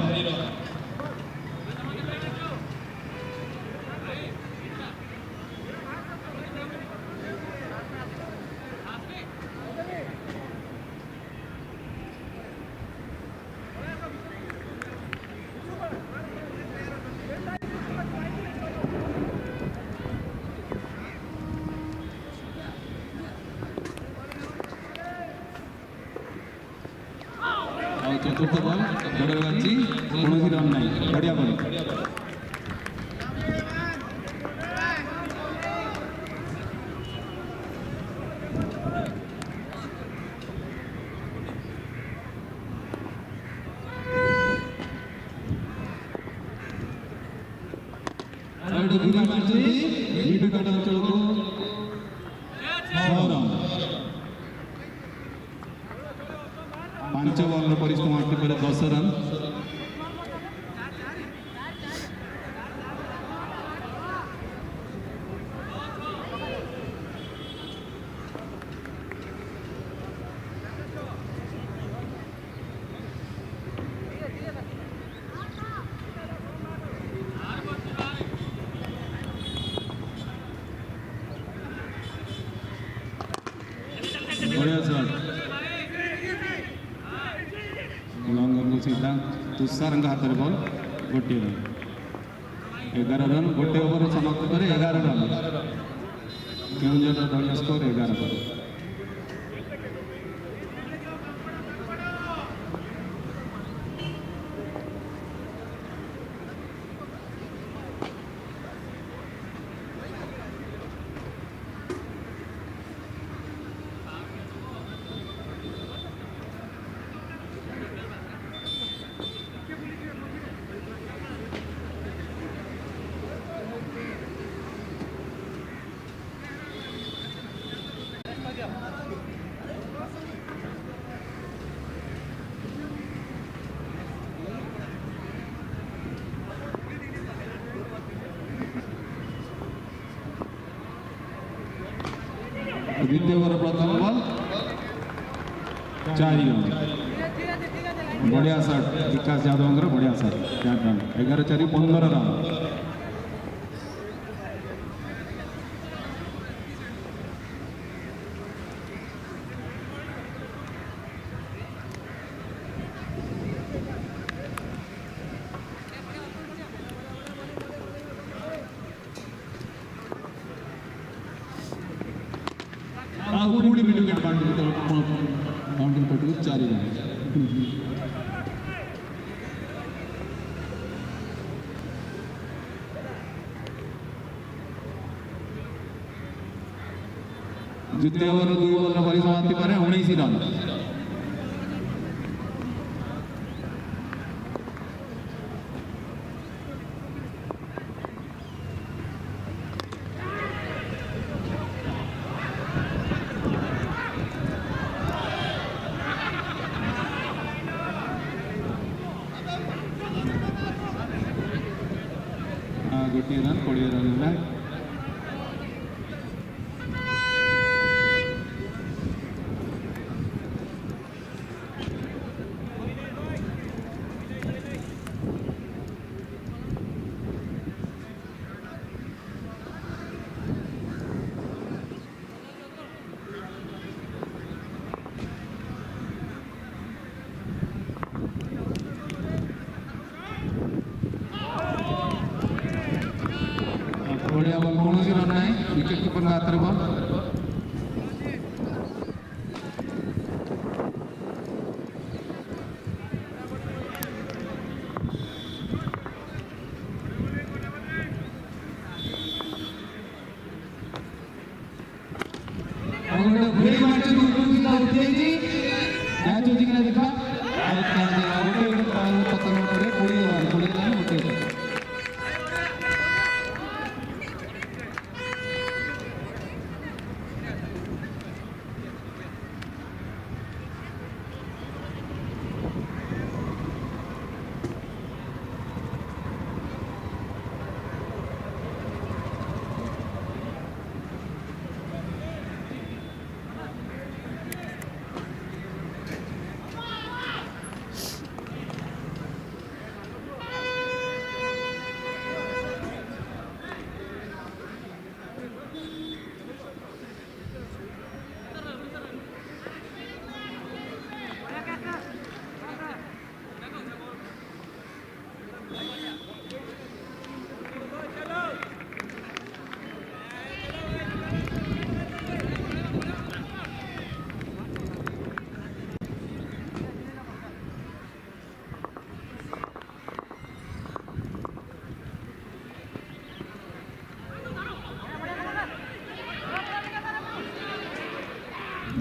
[SPEAKER 7] चतुर्थ बॉल बड़े बाजी कौन रन नहीं बढ़िया बॉल बुरा मार मिड विकेट अंचल को 6 रन बढ़िया शॉट लॉन्गर को सीधा तुषार हाथ में बॉल गोटे रन 11 रन गोटे ओवर समाप्त करे 11 रन केउंझर दल स्कोर 11 रन द्वितीय ओवर प्रथम बॉल 4 रन बढ़िया शॉट विकास यादव बढ़िया शॉट 4 रन 11-4 15 रन पूरी विकेट बाउंड्री पट्टू 4 रन द्वितीय ओवर 2 ओवर परिसमाप्ति पर 19 रन गोटे रन 20 रन है बढ़िया बॉल कौन सी रन है विकेट कीपर का हाथ ball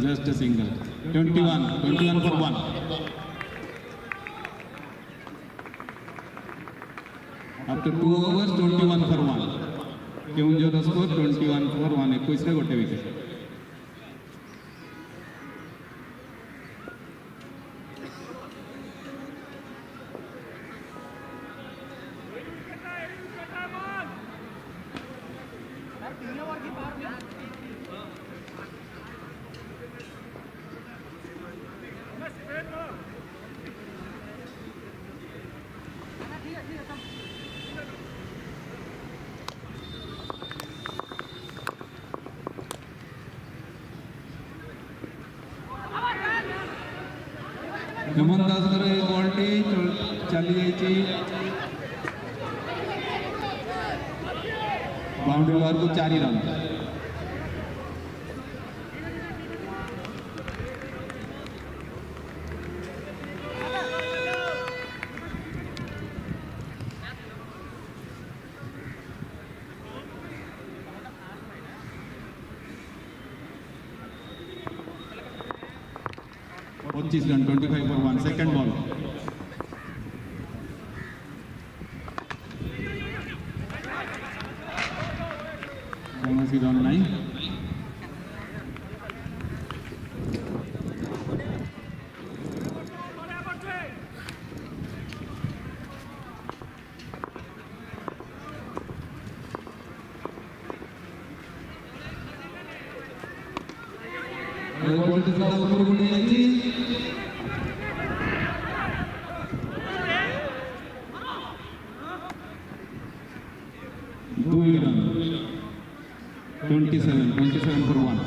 [SPEAKER 7] Just a single. 21 for 1. After 2 overs, 21 for 1. Keonjhar score 21 for 1. 21 रे गोटे विकेट. हेमंत दास ए बॉल टी चली जाइए बाउंड्री ओवर को 4 run run 25 for 1 second ball almost on 9 ball to the upper good run 27 for 1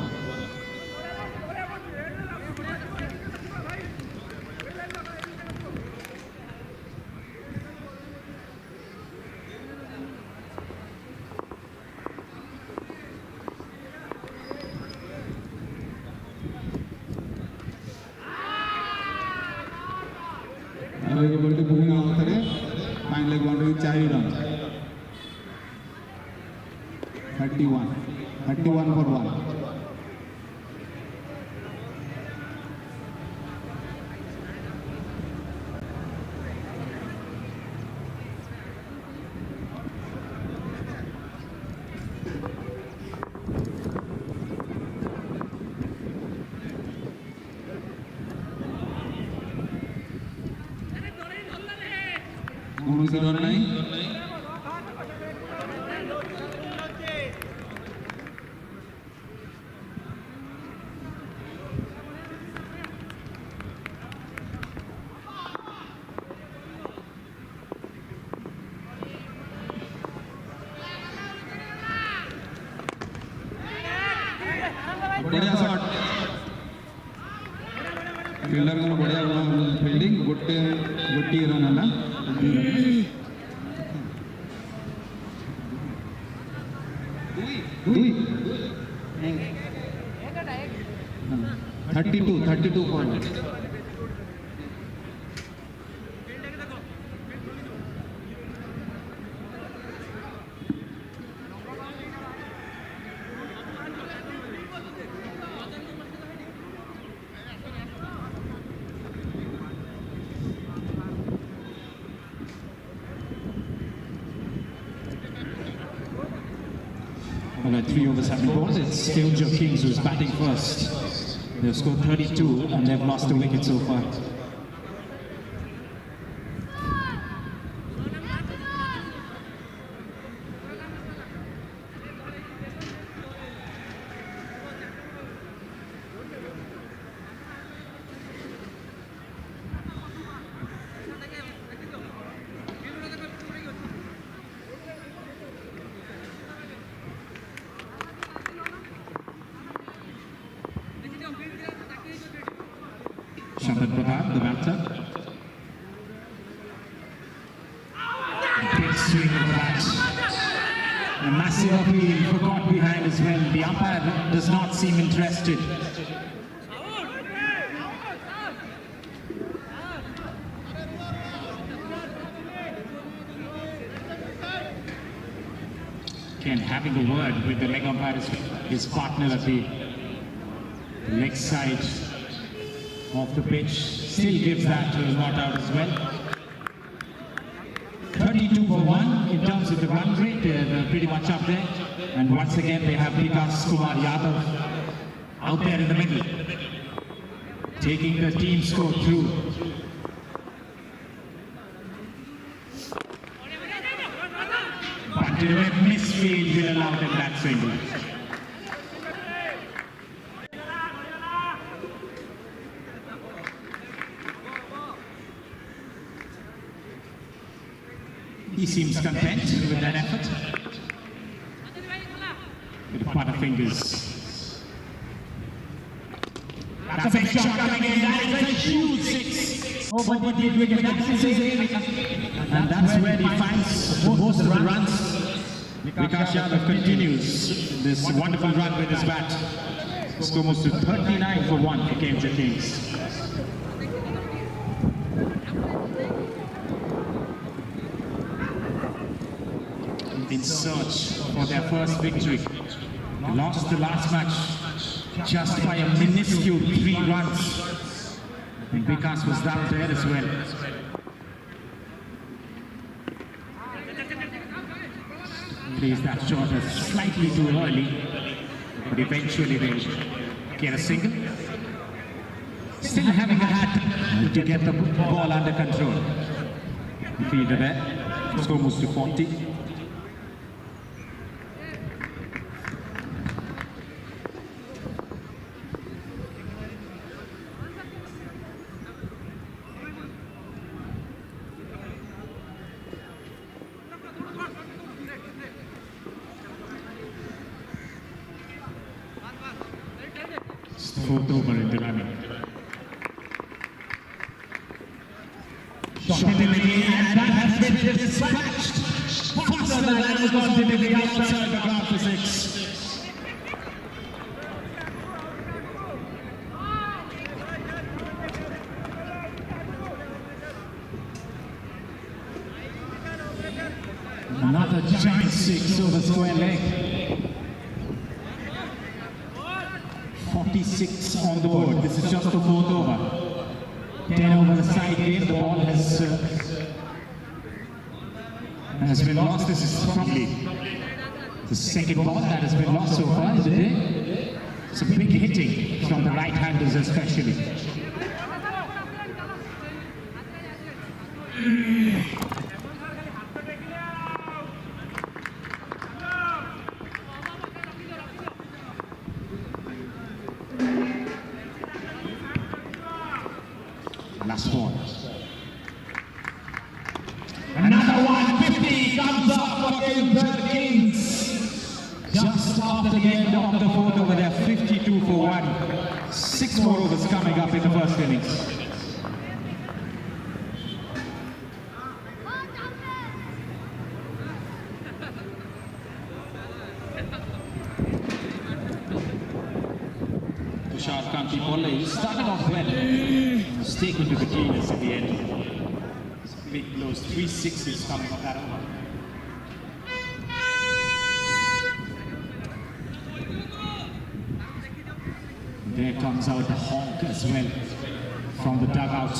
[SPEAKER 7] ball to moving out fine leg boundary 4 run 31 for 1 run 9 बढ़िया shot fielder को बढ़िया fielding गोटे run है 32 for 1
[SPEAKER 1] Well, at 3 overs have been bowled. It's Skeljo Kings who's batting first. They've scored 32 and they've lost a wicket so far. Shantan Pratap, the batter. Big swing of the bat. A massive appeal for caught behind as well. The umpire does not seem interested. Again, having a word with the leg umpire, his partner at the leg side of the pitch, still gives that to not out as well. 32 for 1 in terms of the run rate, they're pretty much up there. And once again, they have Vikas Kumar Yadav out there in the middle, taking the team score through. But a misfield will allow them that single. He seems content with that effort. With the butterfingers. That's a big shot coming in. That is a huge 6. But he and that's where he finds most of the runs. Vikas Yadav continues this wonderful run with his bat. Score moves to 39 for 1 for KMJ Kings. In search for their first victory. They lost the last match just by a minuscule 3 runs. And Vikas was down there as well. Plays that shot slightly too early, but eventually they'll get a single. Still having a hat to get the ball under control. Fielder there. Score moves to 40. Fourth over in the running. Shot in the game, and that has been dispatched. Faster than that has gone to the outside the ground for 6. Another giant 6 over square leg. 46 on the board. This is just the 4th over. 10 over the side game. The ball has been lost. This is probably the second ball that has been lost so far in the day. Some big hitting from the right-handers especially. Last one. Another 150 comes up for the Kings. Just after the end of the 4th over, they're 52 for 1. 6 more overs coming up in the first innings. He started off well. Was taken to the cleaners at the end. Big blows, 3 6s coming off that over. There comes out the honk as well from the dugout.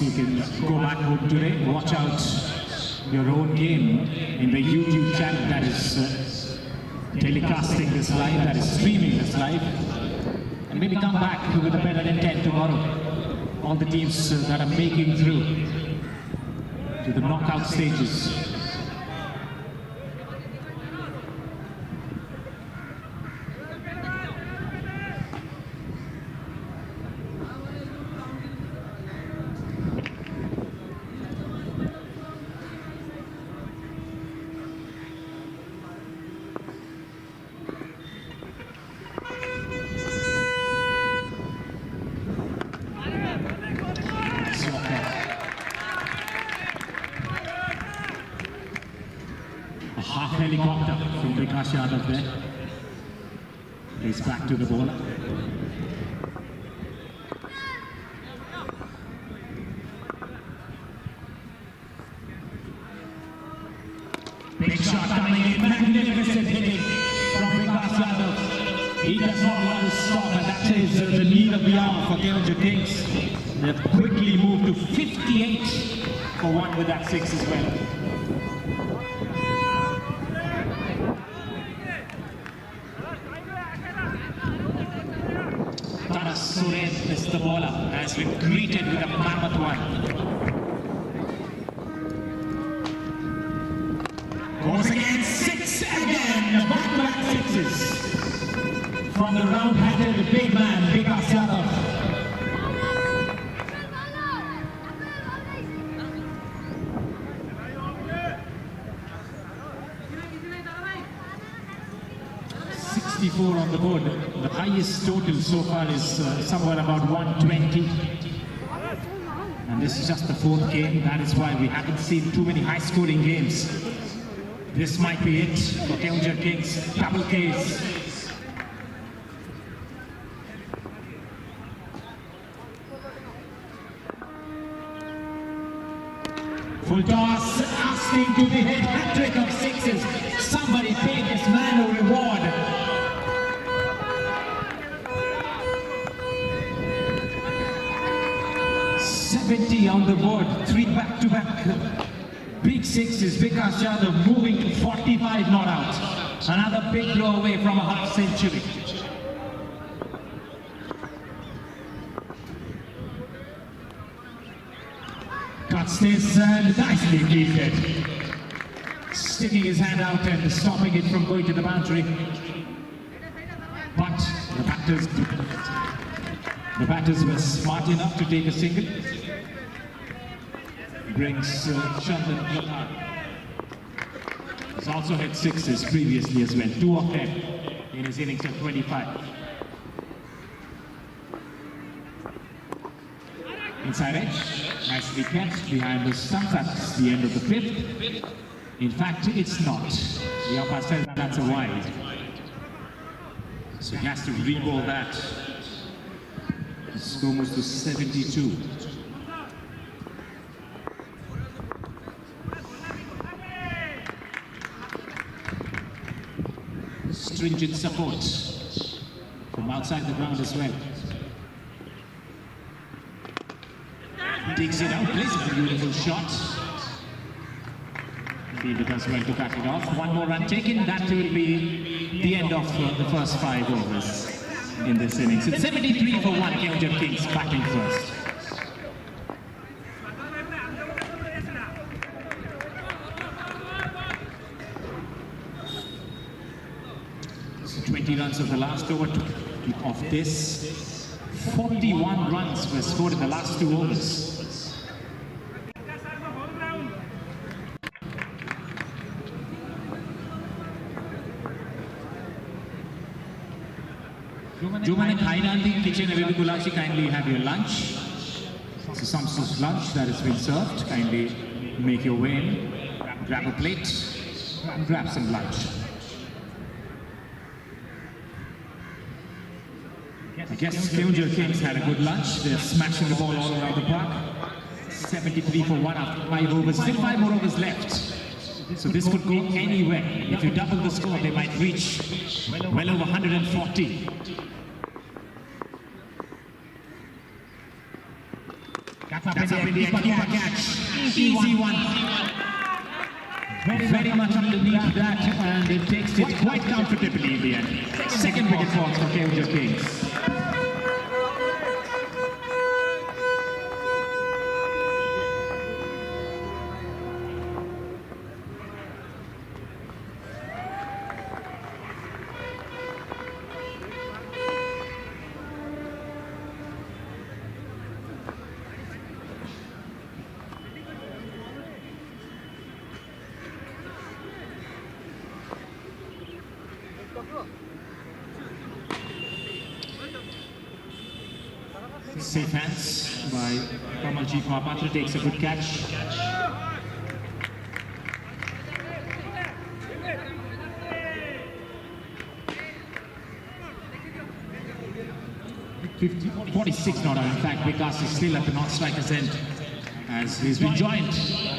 [SPEAKER 1] You can go back home today, watch out your own game in the YouTube channel that is telecasting this live, that is streaming this live, and maybe come back with a better intent tomorrow. All the teams that are making through to the knockout stages. Helicopter from Vikas Yadav there. He's back to the bowler. Big shot coming in, magnificent hitting from Vikas Yadav. He does not want to stop, and that is the need of the hour for KMJ Kings. They have quickly moved to 58 for 1 with that 6 as well. Suren is the bowler, has been greeted with a mammoth one. Goes again, 6 again, back-to-back 6s. from the round-handed big man, Vikas Yadav. On the board. The highest total so far is somewhere about 120. And this is just the fourth game. That is why we haven't seen too many high-scoring games. This might be it for Keonjhar Kings. Double Ks. Full toss, asking to be hit. Hat-trick of sixes. Somebody pay this man a reward. 70 on the board, 3 back-to-back big sixes. Vikas Yadav moving to 45 not out. Another big blow away from a half century. Cuts this and nicely fielded. Sticking his hand out and stopping it from going to the boundary. But the batters were smart enough to take a single. Brings Chandan Pratap. He's also had sixes previously as well, 2 of them in his innings of 25. Inside edge, nicely kept behind the stump. That's the end of the fifth. In fact, it's not. The umpire says that's a wide. So he has to re-ball that. The score moves to 72. Stringent support from outside the ground as well. Takes it out, plays a beautiful shot. Fielder does well to back it off. One more run taken, that will be the end of the first 5 overs in this innings. It's 73 for 1, Keonjhar Kings batting first. So 20 runs of the last over of this. 41 runs were scored in the last 2 overs. Jumane Khainandi kitchen available. Kindly have your lunch. So some lunch that has been served. Kindly make your way in, grab a plate, and grab some lunch. I guess Keonjhar Kings had a good lunch. They're smashing the ball all around the park. 73 for 1 after 5 overs. Still 5 more overs left. So this could go anywhere. If you double the score, they might reach well over 140. That's up in the keeper catch. Easy one. Very much underneath that, and it takes it quite comfortably in the end. Second wicket fall for Keonjhar Kings. Safe hands by Kamaljeet Mahapatra, takes a good catch. .46 not out. In fact, Vikas is still at the non-striker's end as he's been joined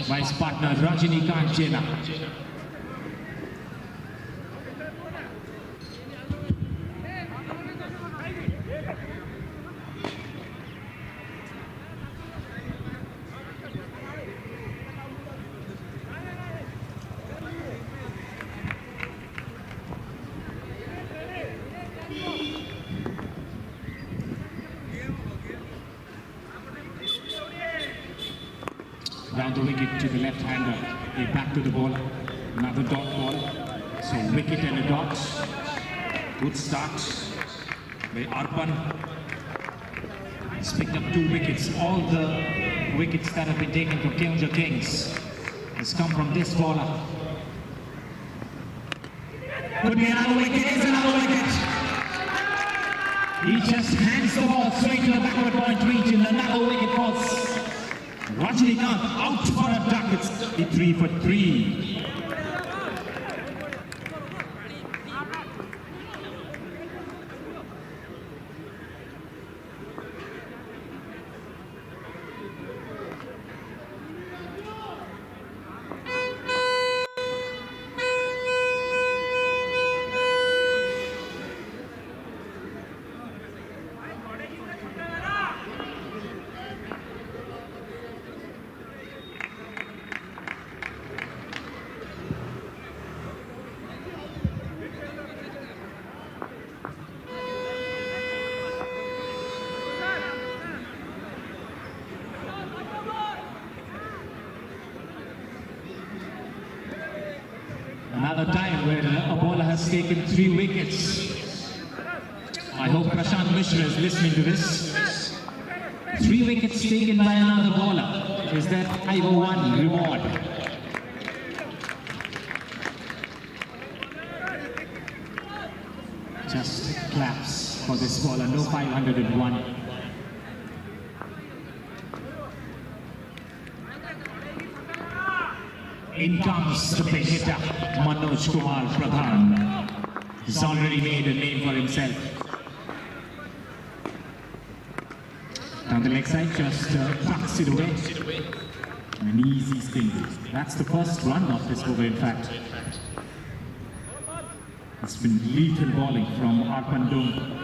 [SPEAKER 1] by his partner NISIKANT. Down the wicket to the left-hander, back to the ball, another dot ball, so wicket and a dot, good start. where Arpan has picked up 2 wickets. All the wickets that have been taken from Keonjhar Kings has come from this bowler. Could be another wicket, is another wicket. He just hands the ball straight to the backward point reach and another wicket falls. Rajinikanth out for a duck. It's 3 for 3. Another time where a bowler has taken 3 wickets. I hope Prashant Mishra is listening to this. 3 wickets taken by another bowler. Is that I01 reward? Just claps for this bowler. No 501. In comes the big hitter, Manoj Kumar Pradhan. He's already made a name for himself. Down the leg side, just tucks it away. An easy spin. That's the first run of this over, in fact. It's been lethal bowling from Arpan Dung.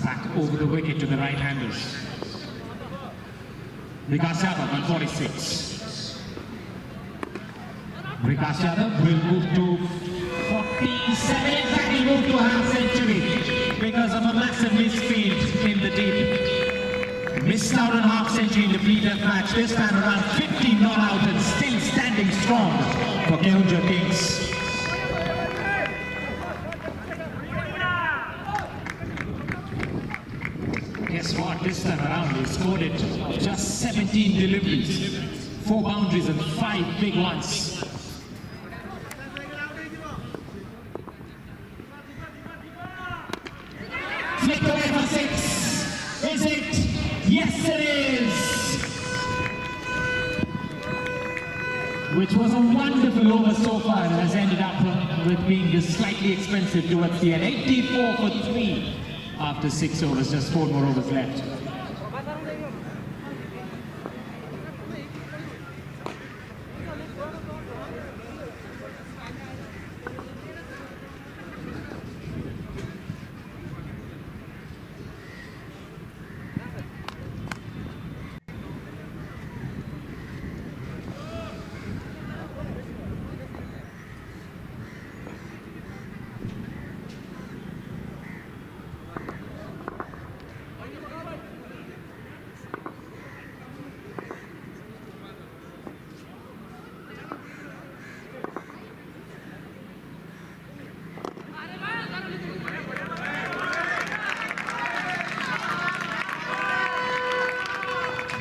[SPEAKER 1] Back over the wicket to the right-handers. Vikas Yadav on 46. Vikas Yadav will move to 47. In fact, he moved to a half-century because of a massive misfield in the deep. Missed out on half-century in the pre-death match. This time around 50 not out and still standing strong for Keonjhar Kings. Guess what? This time around he scored it just 17 deliveries, 4 boundaries and 5 big ones. Flick away for 6. Is it? Yes, it is. Which was a wonderful over so far and has ended up with being just slightly expensive towards the end. 84 for 3. After 6 overs, just 4 more overs left.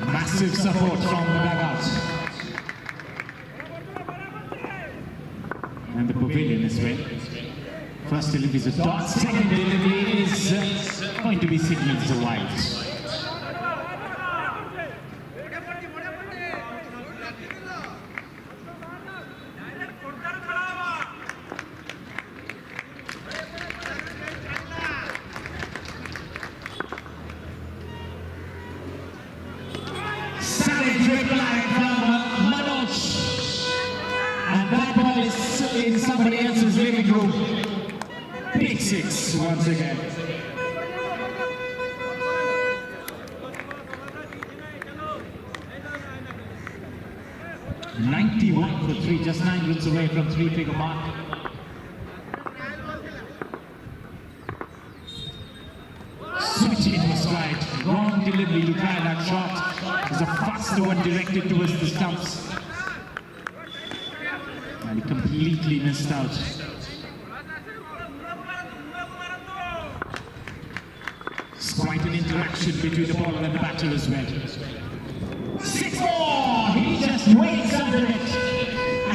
[SPEAKER 1] Massive support from the dugout. And the pavilion is ready. First delivery is a dot, second delivery is going to be signaled as a wide. In somebody else's living room. Big 6 once again. $91 for 3, just 9 runs away from 3-figure mark. Switching into a stride. Wrong delivery to try that shot. It's a fast faster one directed towards the stumps. And he completely missed out. It's quite an interaction between the bowler and the batter as well. 6-4! He just waits under it.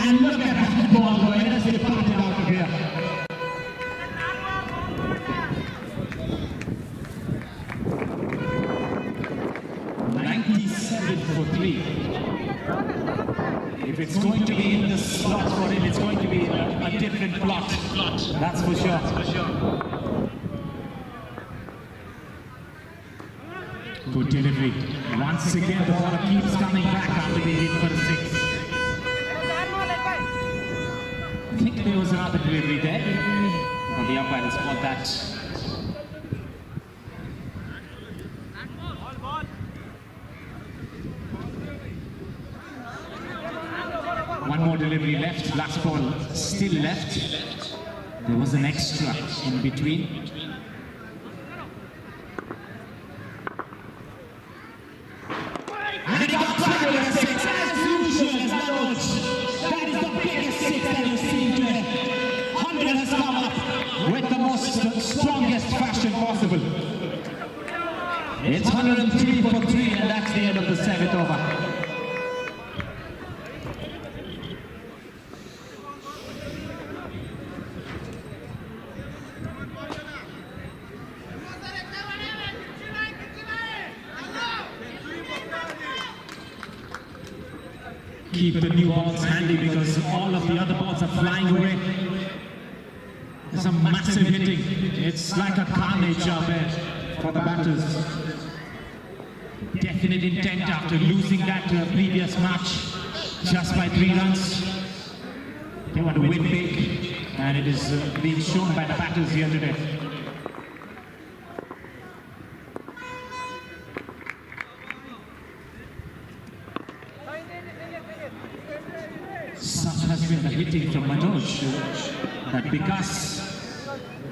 [SPEAKER 1] And look at that ball going. It has departed out of here. 97 for 3. If it's going to be in the slot for him, it's going to be a different plot. That's for sure. Good delivery. Once again, the ball keeps coming back after being hit for a 6. I think there was another delivery there. But the umpire has called that. One more delivery left. Last ball still left. There was an extra in between. It's 103 for 3, and that's the end of the 7th over. Keep the new balls handy because all of the other balls are flying away. There's some massive hitting. It's like a carnage out there for the batters. Definite intent after losing that previous match just by 3 runs. They want to win big, and it is being shown by the batters here today. Such has been the hitting from Manoj that Vikas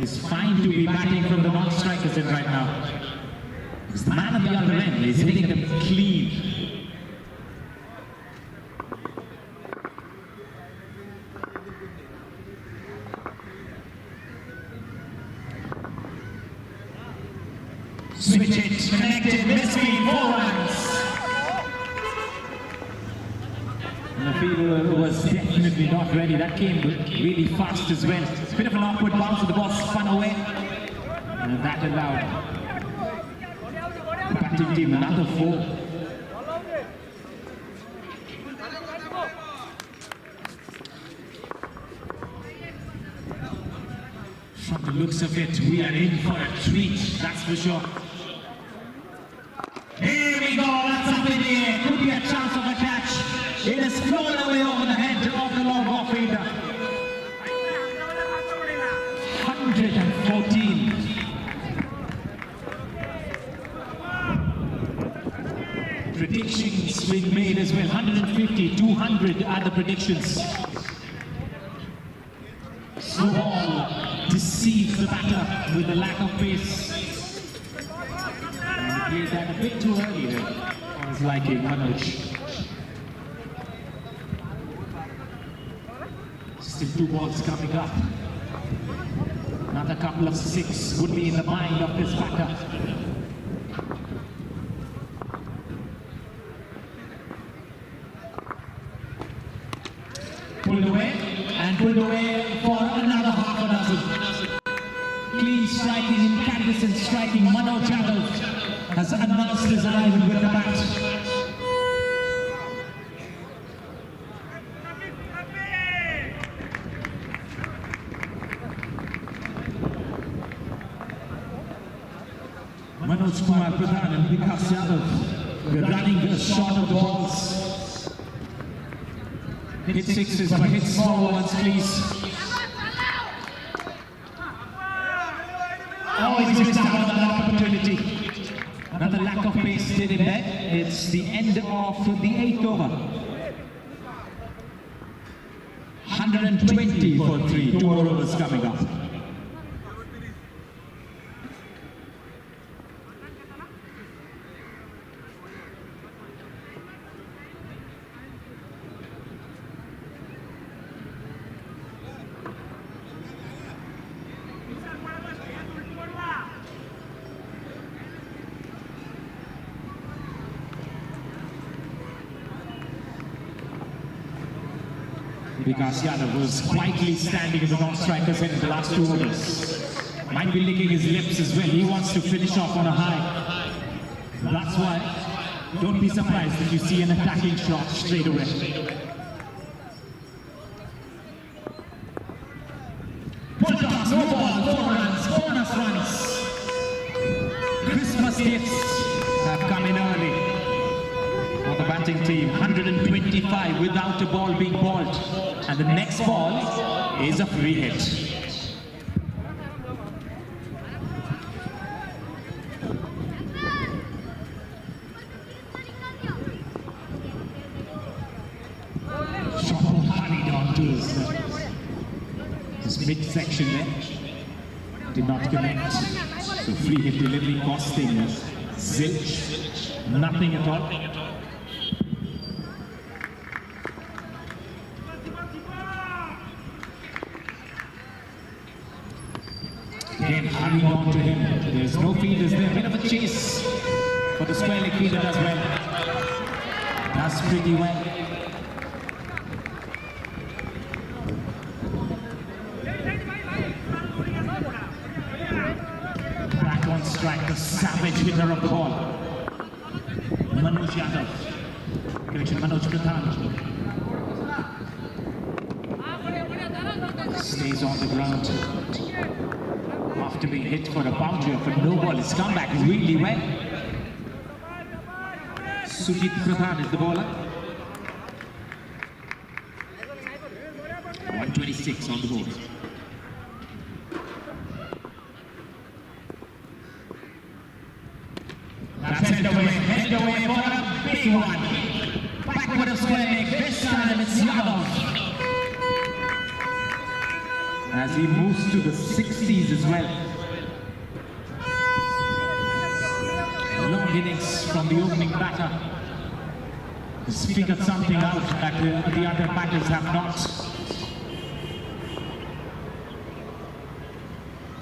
[SPEAKER 1] is fine to be batting from the non-strikers in right now. It's the man at the other end. He's hitting them clean. Switch it, connected, missing, 4 runs. And the fielder was definitely not ready. That came really fast as well. Bit of an awkward bounce, and the ball spun away. And that allowed the batting team another 4. From the looks of it, we are in for a treat, that's for sure. Here we go, that's up in the air. Could be a chance of a catch. It has flown away over the head of the long off fielder. 114. Predictions being made as well. 150, 200 are the predictions. Slow ball deceives the batter with the lack of pace. And he played that a bit too early there. I was liking Manoj. Still 2 balls coming up. Another couple of 6 would be in the mind of this batter. Pulled away, and pulled away for another half a dozen. Clean striking, incandescent striking. Manoj Yadav has announced his arrival with the bat. Manoj Kumar Pradhan and Vikas Yadav were running a shot of the balls. Hit 6s, but hit smaller ones, please. Always missed out on that opportunity. Another lack of pace did him there. It's the end of the 8th over. 120 for 3. 2 more overs coming up. Vikas Yadav was quietly standing in the non-striker's end in the last 2 overs. Might be licking his lips as well. He wants to finish off on a high. That's why, don't be surprised if you see an attacking shot straight away. Full toss, no ball, 4 runs, bonus runs. Christmas gifts have come in early for the batting team. 125 without a ball being balled. And the next ball is a free hit. This midsection there did not connect. So free hit delivery costing zilch, nothing at all. Again, hurrying on to him. There's no fielders there. Bit of a chase for the square leg fielder as well. Does pretty well. Back on strike, the savage hitter of the ball. Manoj Yadav. Correction, Manoj Pradhan. Stays on the ground. After being hit for a boundary of a no ball, it's come back really well. Sujit Pradhan is the bowler. 126 on the board. That's head away for a big one. Backward of square leg, this time it's Yadav. As he moves to the 60s as well. Long innings from the opening batter. He's figured something out that the other batters have not.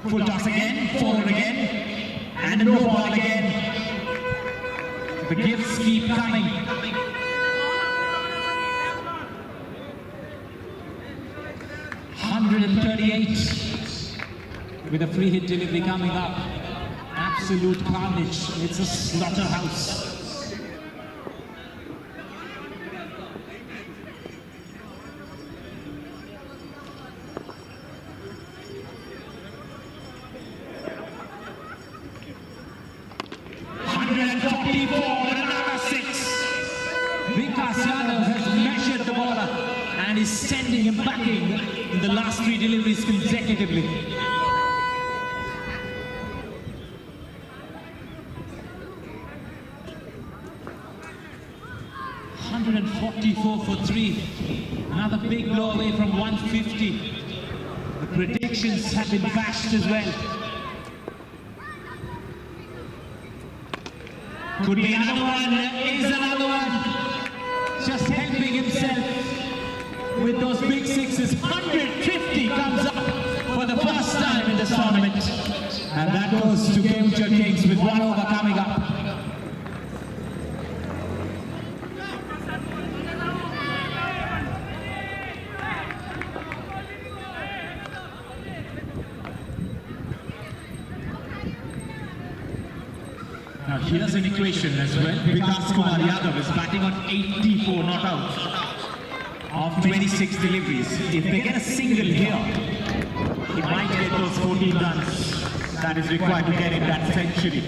[SPEAKER 1] Full toss again, forward again, and a no ball again. The gifts keep coming. With a free hit delivery coming up. Absolute carnage. It's a slaughterhouse. Vikas Yadav has measured the bowler and is sending him backing in the last 3 deliveries consecutively. $144 for 3. Another big blow away from 150. The predictions have been bashed as well. Could be another one, is another one. Just helping himself with those big sixes. 150 comes up for the first time in this tournament. And that goes to Cambridge Kings with 1 over coming up. Now here's an equation as well. Vikas Kumar Yadav is batting on 84 not out of 26 deliveries. If they get a single here, he might get those 14 runs that is required to get in that century.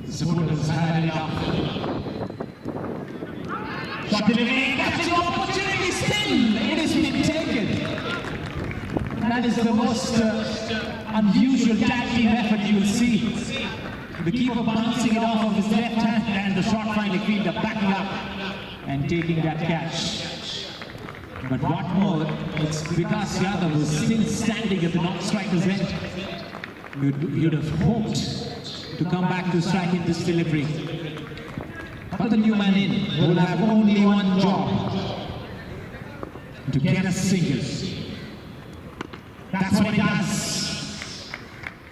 [SPEAKER 1] Supporters had enough. Shot delivery, catching opportunity still. It has been taken. That is the most unusual tag team effort you will see. The keeper bouncing it off of his left hand and the short finally fielder backing up and taking that catch. But what more, it's Vikas Yadav who's still standing at the non-striker's end. You'd have hoped to come back to strike in this delivery. But the new man in will have only one job: to get a single. That's what he does.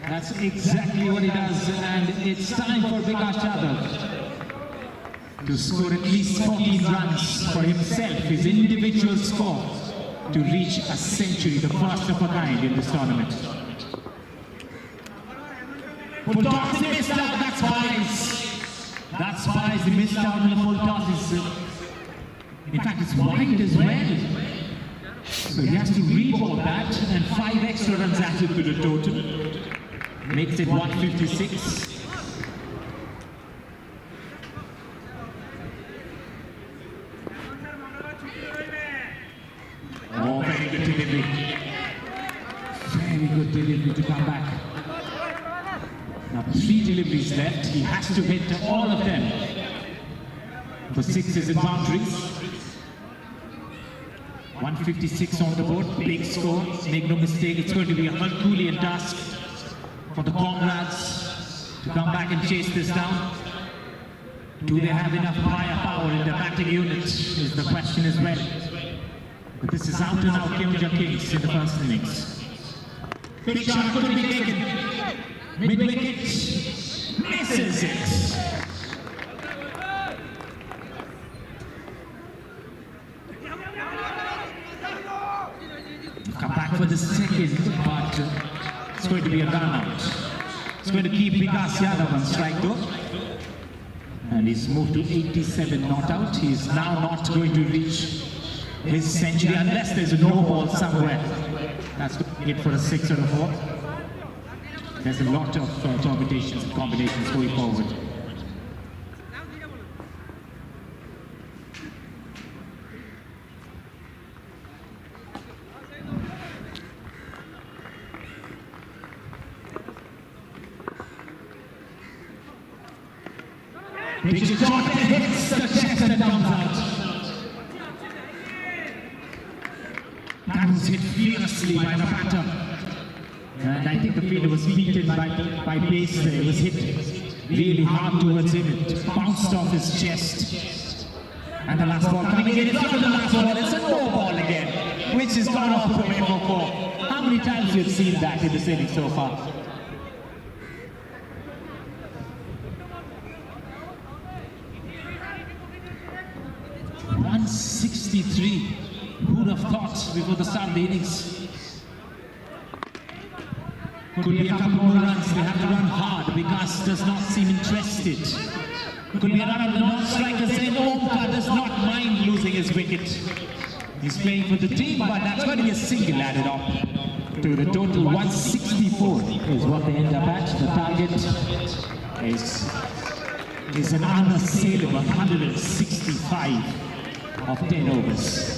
[SPEAKER 1] That's exactly what he does, and it's time for Vikas Yadav to score at least 14 runs for himself, his individual score, to reach a century, the first of a kind in this tournament. Full toss, he missed out, that's Spies. That's Spies, he missed out on the full toss. In fact, it's wide as well. So he has to reball that, and 5 extra runs added to the total. Makes it 156. Oh, very good delivery. Very good delivery to come back. Now 3 deliveries left. He has to hit all of them for 6s and boundaries. 156 on the board, big score. Make no mistake, it's going to be a Herculean task for the comrades to come back and chase this down. Do they have enough firepower in their batting unit is the question as well. But this is out and out Keonjhar Kings in the first innings. Big shot could be taken. Mid-wicket, misses it. Come back for the second, but it's going to be a run out. It's going to keep Vikas Yadav on strike though. And he's moved to 87 not out. He's now not going to reach his century unless there's a no ball somewhere. That's going to hit for a 6 or a 4. There's a lot of permutations and combinations going forward. Big shot and hits the chest and comes out. That was hit fiercely by the batter. And I think the fielder was beaten by pace there. It was hit really hard towards him. It bounced off his chest. And the last ball coming in. It's not the last ball, it's a no ball again, which has gone off the way for 4. How many times you've seen that in this inning so far? Who would have thought before the start of the innings? Could be a couple more runs, they have to run hard. Vikas does not seem interested. Could be a run of the non-strikers saying Omkar does not mind losing his wicket. He's playing for the team, but that's going to be a single added up to the total. 164 is what they end up at. The target is an unassailable 165 of 10 overs.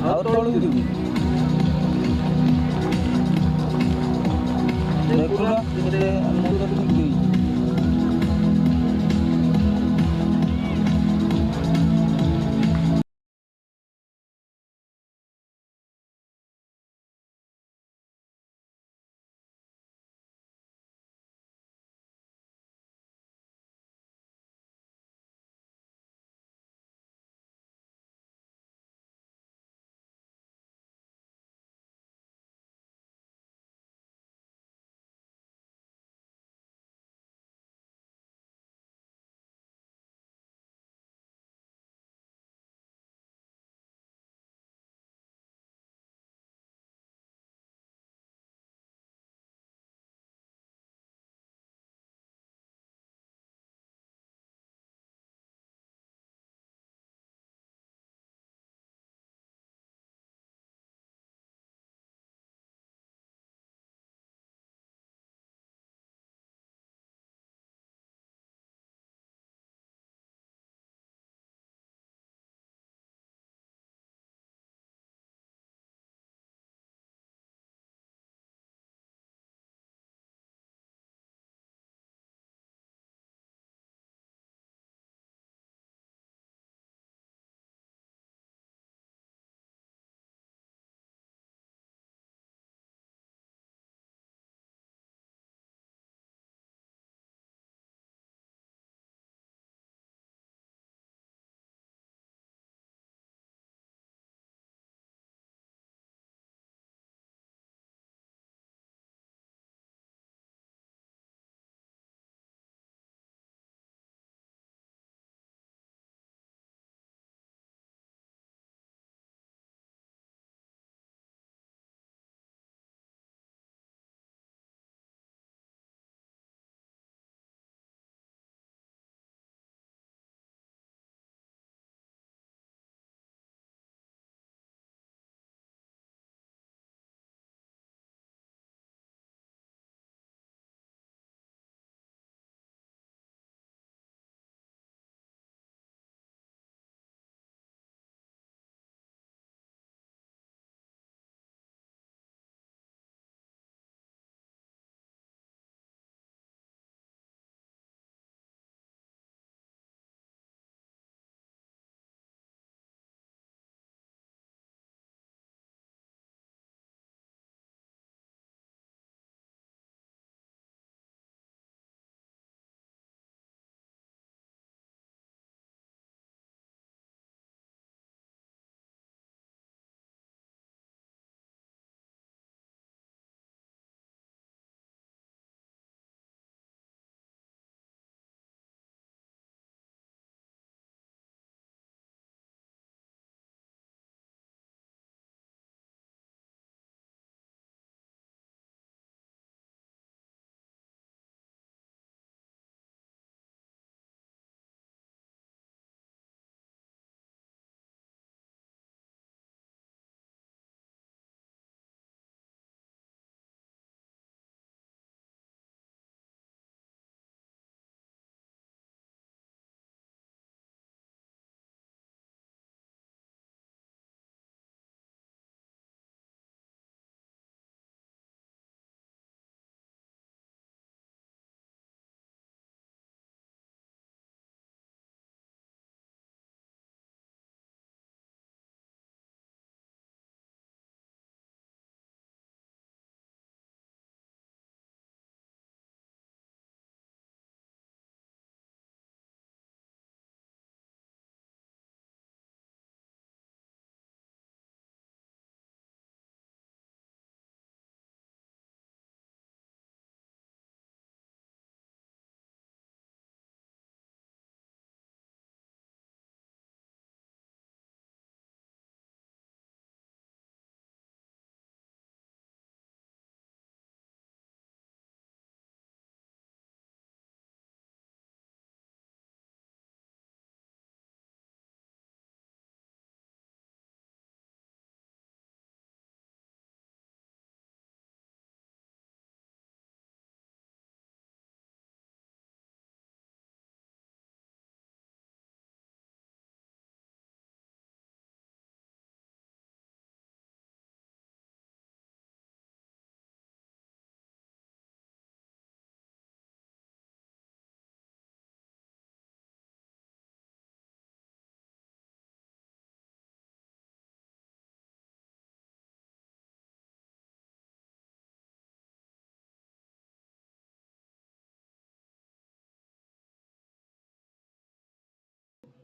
[SPEAKER 6] ଆଉ ତଳକୁ ଯିବୁ ଦେଖୁନ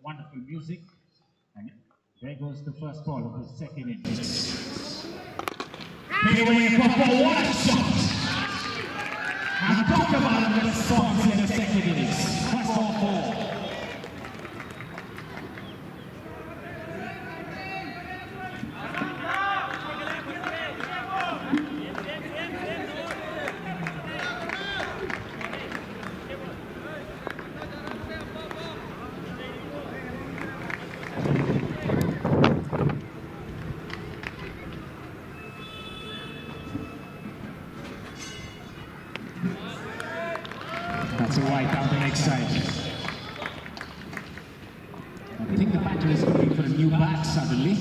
[SPEAKER 1] wonderful music. And there goes the first ball of the second innings. Fairway for what a shot! And talk about the response in the second innings. First ball four. That's a right down the next side. I think the batter is looking for a new bat suddenly.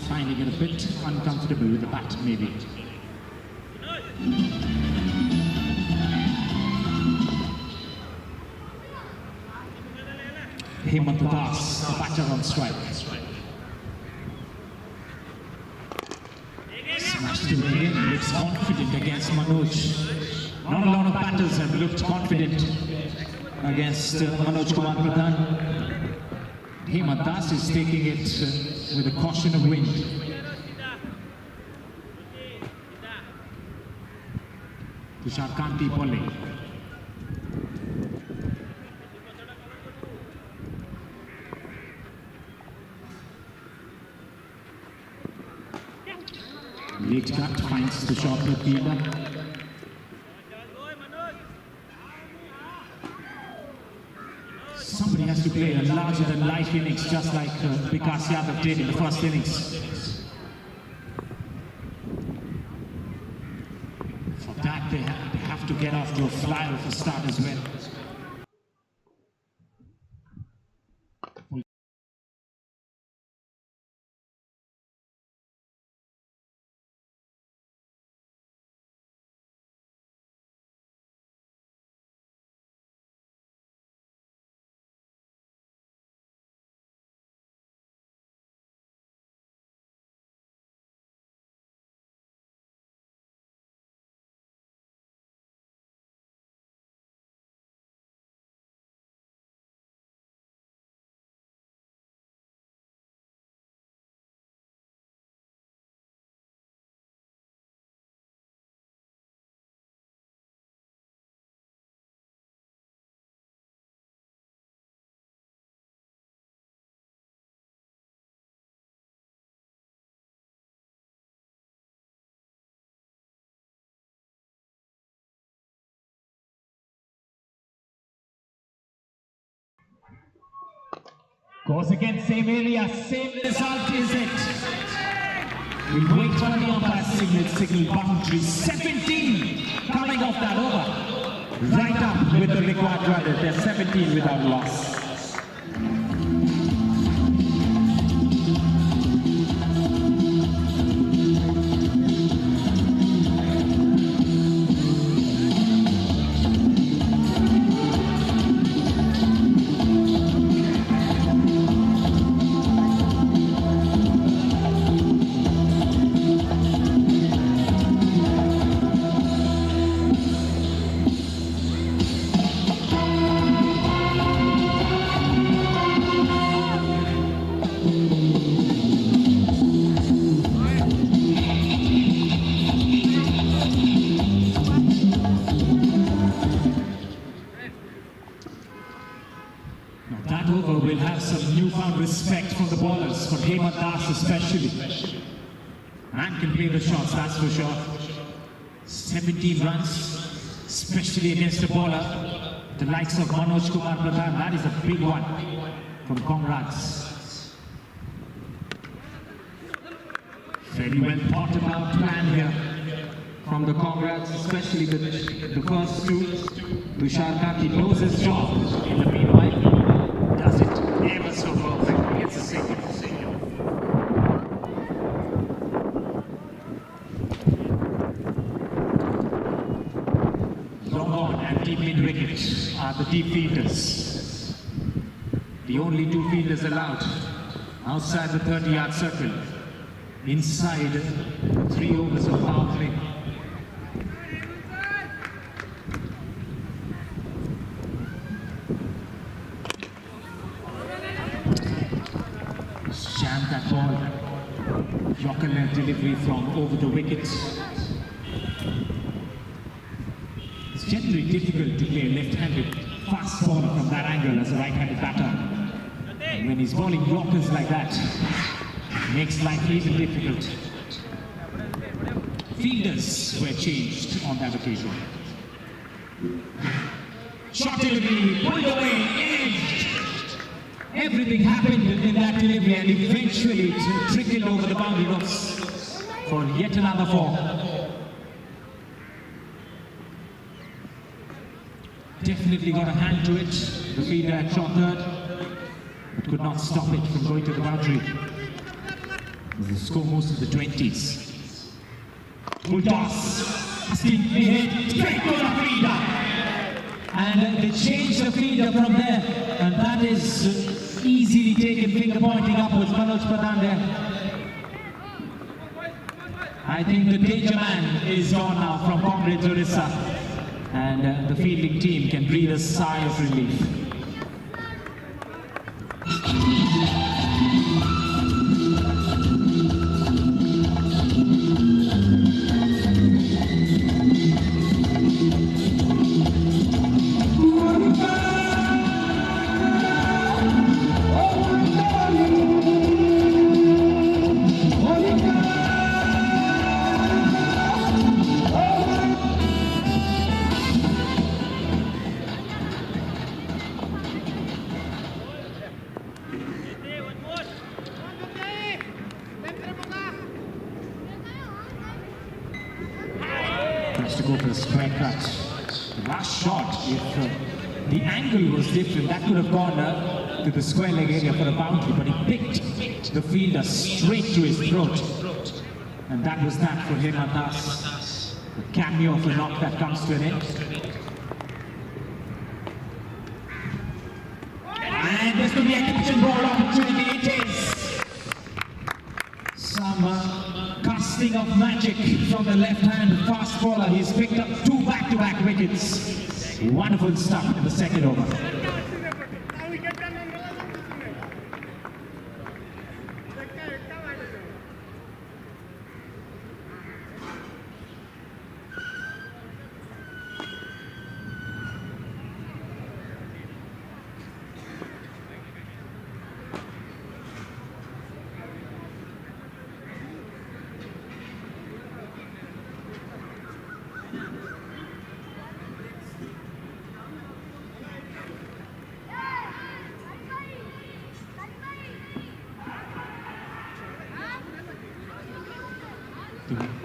[SPEAKER 1] Finding it a bit uncomfortable with the bat, maybe. Das, the batter on strike. Smashed to again, looks confident against Manoj. Not a lot of batters have looked confident against Manoj Kumar Pradhan. Das is taking it with a caution of wind. Tushar bowling. Late cut finds the short fielder. Somebody has to play a larger than life innings, just like Vikas Yadav did in the first innings. For that, they have to get off to a flyer for start as well. Goes again, same area, same result is it. We wait for the umpire signal boundary. 17 coming off that over. Right up with the required run. They're 17 without loss. Respect from the bowlers, for Das especially. And can play the shots, that's for sure. 17 runs, especially against a bowler, the likes of Manoj Kumar Pradhan. That is a big one from Congrats. Very well thought about plan here from the Congrats, especially the first two. Tushar Kanti knows his job in the meanwhile. Does it ever so perfect. Gets a single. Long on and deep mid wicket are the deep fielders. The only two fielders allowed outside the 30-yard circle. Inside 3 overs of power play. Yorker left delivery from over the wicket. It's generally difficult to play a left-handed fast bowler from that angle as a right-handed batter. And when he's bowling Yorkers like that, it makes life even difficult. Fielders were changed on that occasion. Shot delivery, pulled away, edged. Everything happened in that delivery and eventually it trickled over the boundary ropes for yet another 4. Definitely got a hand to it. The fielder had shot third, but could not stop it from going to the boundary. The score moves to the 20s. Full toss, distinctly hit, straight to the fielder. And they change the fielder from there, and that is easily taken, finger pointing upwards. Manoj Pradhan there. I think the danger man is gone now from Comrades Orissa, and the fielding team can breathe a sigh of relief. To go for a square cut. The last shot, if the angle was different, that could have gone to the square leg area for a boundary, but he picked the fielder straight to his throat. And that was that for him, and thus the cameo of the knock that comes to an end. And this could be a kitchen ball opportunity. It is some casting of magic from the left-hand fast bowler. He's picked up 2 back-to-back wickets. Wonderful stuff in the second over.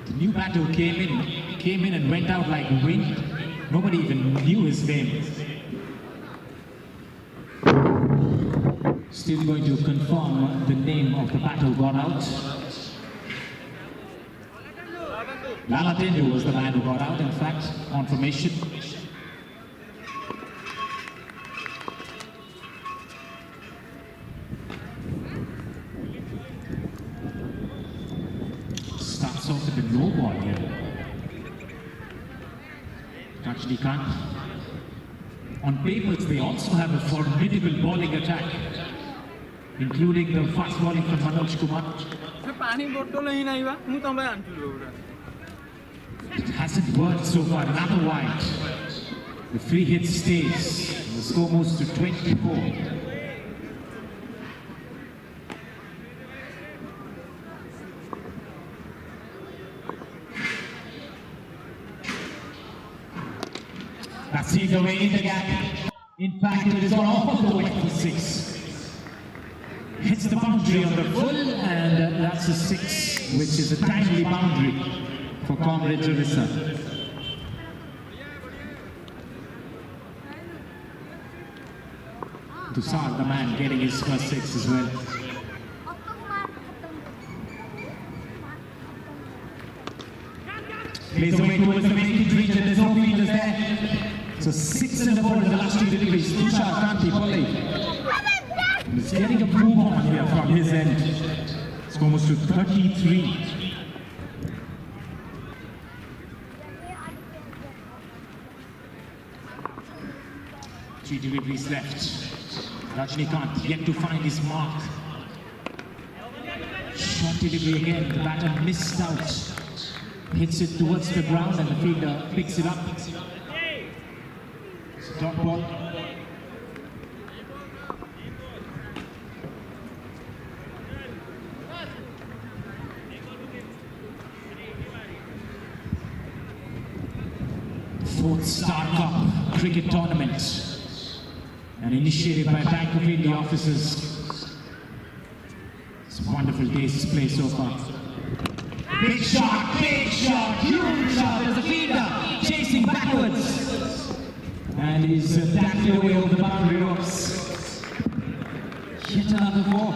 [SPEAKER 1] The new batter who came in and went out like wind. Nobody even knew his name. Still going to confirm the name of the batter who got out. Lalatendu was the man who got out, in fact, on formation. Starts off with a no ball here. NISIKANT. On papers, they also have a formidable bowling attack, including the fast bowling from Manoj Kumar. It hasn't worked so far. Another wide. The free hit stays. The score moves to 24. That's it away in the gap. In fact, it is gone off the way for 6. Hits the boundary on the full, and that's a 6, which is a timely boundary for Comrades Orissa. Tushar, the man, getting his first 6 as well. Plays away towards the vacant region, there's no fielders there. So 6 in the ball in the last 2 deliveries. Tushar Kanti Pallai. He's getting a move on here from his end. It's almost to 33. Three deliveries left. NISIKANT yet to find his mark. Short delivery again, the batter missed out. Hits it towards the ground and the fielder picks it up. It's a dot ball. Fourth Star Cup cricket tournament, and initiated by Bank of India officers. It's a wonderful day's display so far. Big shot, huge shot. There's a fielder chasing backwards, and he's tackled away over the boundary ropes. Yet another four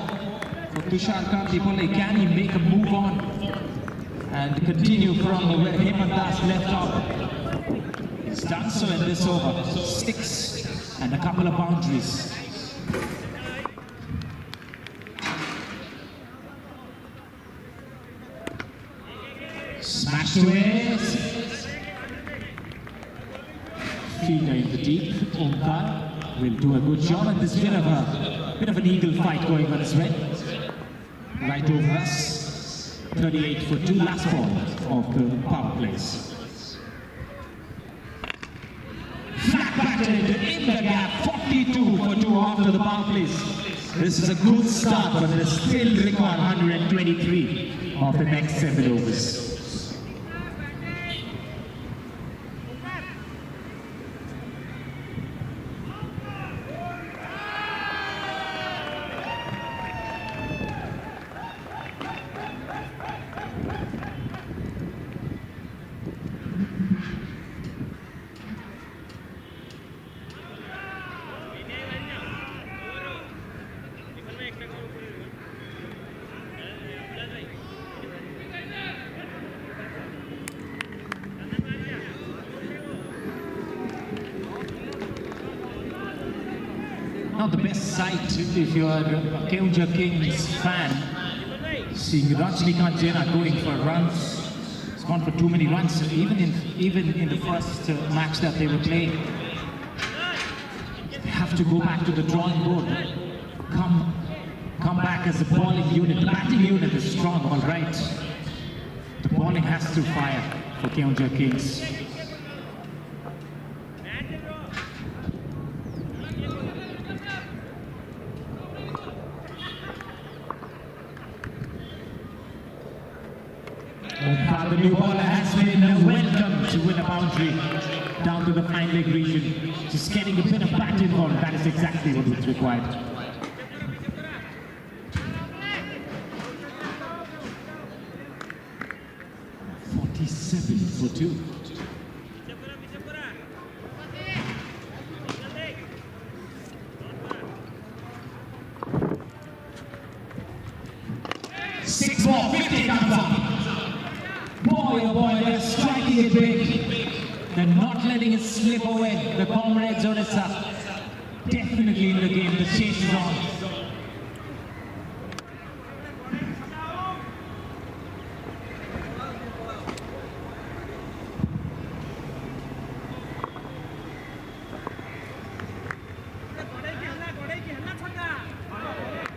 [SPEAKER 1] for Tushar. Can he make a move on and continue from where Hemandas left off? He's done so in this over. 6 and a couple of boundaries. Smashed away. Fielder in the deep. Omkar will do a good job, and there's bit of an eagle fight going on as well. Right over us. 38 for 2, last ball of the power plays. Flat batted in the gap, 42 for 2 after the power plays. This is a good start, but they still require 123 of the next 7 overs. Not the best sight if you are a Keonjhar Kings fan, seeing Rajnikant Jena going for runs. It's gone for too many runs, even in the first match that they were playing. They have to go back to the drawing board. Come back as a bowling unit. The batting unit is strong, all right. The bowling has to fire for Keonjhar Kings. The new bowler has been welcome to win a boundary down to the fine leg region. Just getting a bit of bat involved, that is exactly what was required. For 2. Six more, 50 comes up. Boy, oh boy, they're striking it big. They're not letting it slip away. The comrades Orissa definitely in the game. The chase is on.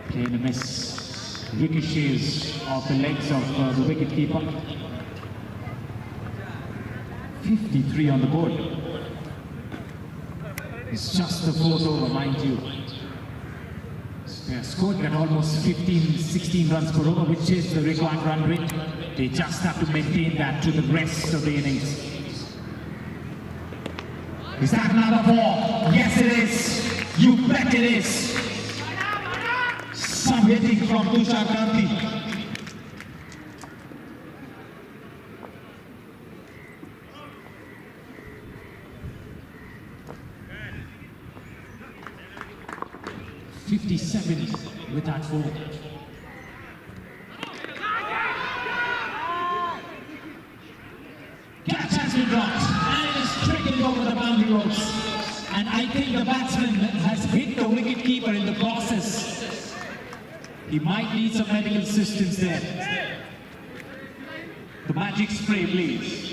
[SPEAKER 1] Playing a miss. Ricochets off the legs of the wicketkeeper. 53 on the board. It's just the 4th over, mind you. They are scored at almost 15-16 runs per over, which is the required run rate. They just have to maintain that to the rest of the innings. Is that another 4? Yes, it is. You bet it is. Some hitting from Tushar Karthi. .57 with that 4. Catch has been dropped and it is trickled over the boundary ropes. And I think the batsman has hit the wicket-keeper in the process. He might need some medical assistance there. The magic spray, please.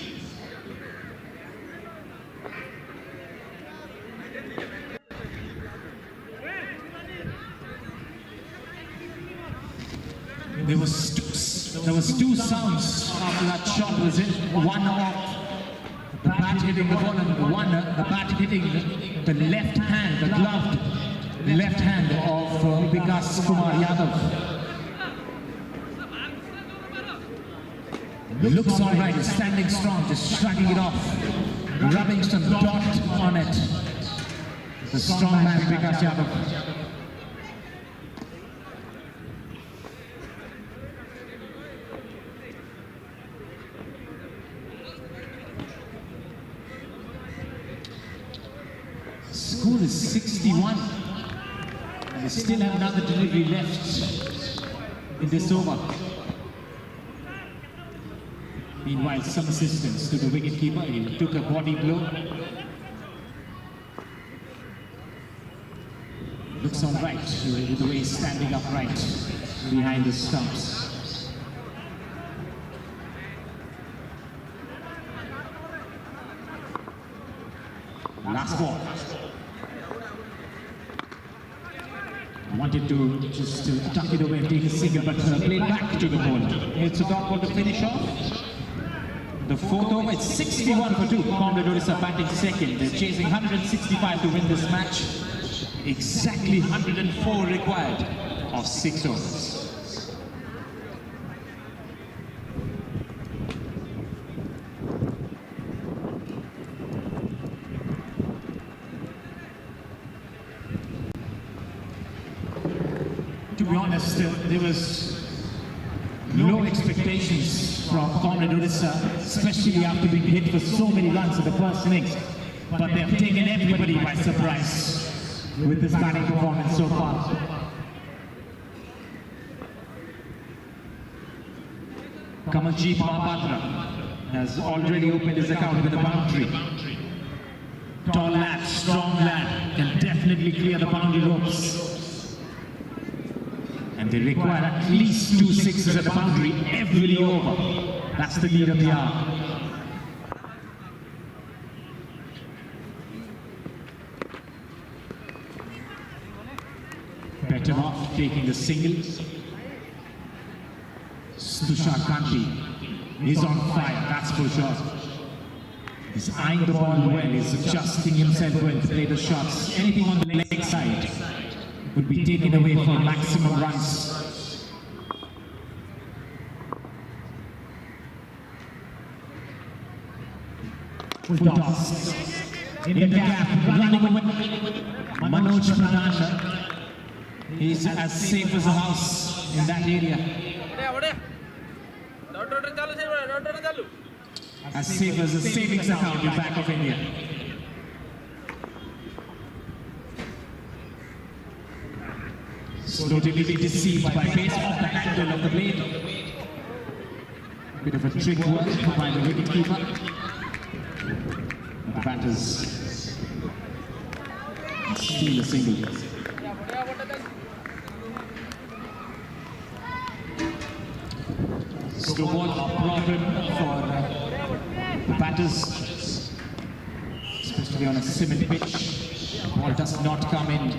[SPEAKER 1] There was There was two sounds after that shot was in. One of the bat hitting the ball and one the bat hitting the left hand, the gloved left hand of Vikas Kumar Yadav. Looks all right, he's standing strong, just shrugging it off, rubbing some dot on it. The strong man Vikas Yadav. Score is 61. And they still have another delivery left in this over. Meanwhile, some assistance to the wicketkeeper. He took a body blow. Looks all right with the way he's standing upright behind the stumps. Last ball. Wanted to just tuck it away and take a single, but played back to the bowler. It's a dot ball to finish off. The fourth over, it's 61 for 2. Comrade Orissa batting second. They're chasing 165 to win this match. Exactly 104 required of 6 overs. To be honest, there was low expectations from Comrade Orissa, especially after being hit for so many runs in the first innings. But they have taken everybody by surprise with this batting performance so far. Kamaljeet Mahapatra has already opened his account with a boundary. Tall lad, strong lad, can definitely clear the boundary ropes. And they require at least 2 sixes at the boundary every over. That's the need of the hour. Better off taking the single. Tushar Kanti is on fire, that's for sure. He's eyeing the ball well, he's adjusting himself well to play the shots. Anything on the leg side would be taken away for maximum runs. Full toss. In the gap, running away. Manoj Pradhan. He's as safe as a house in that area. As safe as a savings account in Bank of India. Slowly be deceived by pace off the handle of the blade. Bit of a trick work by the wicketkeeper. The batters steal a single. Slow ball, a problem for the batters, especially on a cement pitch. Ball does not come in.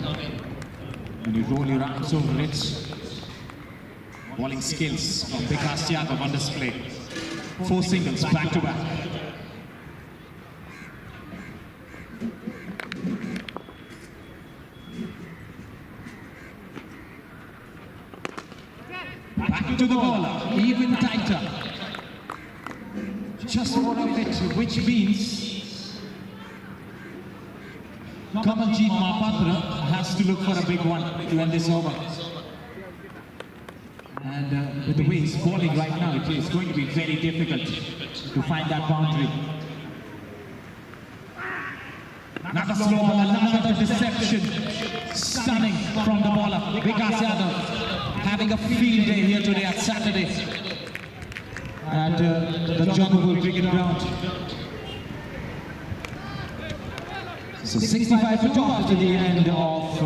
[SPEAKER 1] When you roll your arms over it, bowling skills from Vikas Yadav on display. 4 singles back to back. Back to the bowler, even tighter. Just more of it, which means Kamaljeet Mahapatra has to look for a big one to end this over. And with the way he's bowling right now, it's going to be very difficult to find that boundary. Another slow ball, another deception. Stunning from the bowler, Vikas Yadav. Having a field day here today at Saturday at the Jungle Cricket Ground. So 65 for 2 after the end of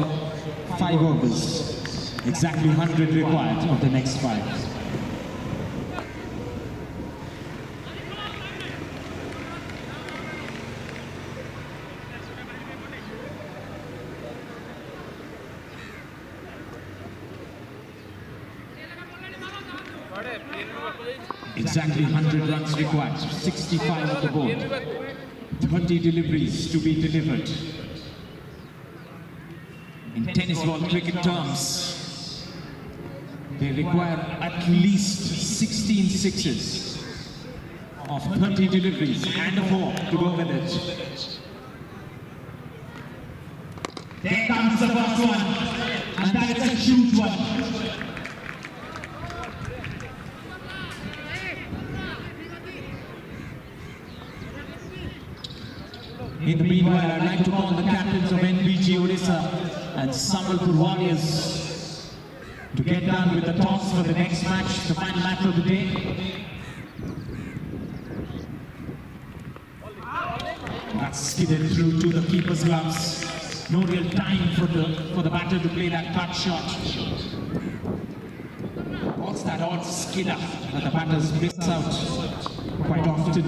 [SPEAKER 1] 5 overs. Exactly 100 required of the next 5. Exactly 100 runs required, 65 on the board, 30 deliveries to be delivered. In tennis ball cricket terms, they require at least 16 sixes of 30 deliveries and a 4 to go with it. There comes the first one, and that is a huge one. In the meanwhile, I'd like to call the captains of NBG Orissa and Sambalpur Warriors to get done with the toss for the next match, the final match of the day. That's skidded through to the keeper's gloves. No real time for the batter to play that cut shot. What's that odd skidder that the batters miss out quite often?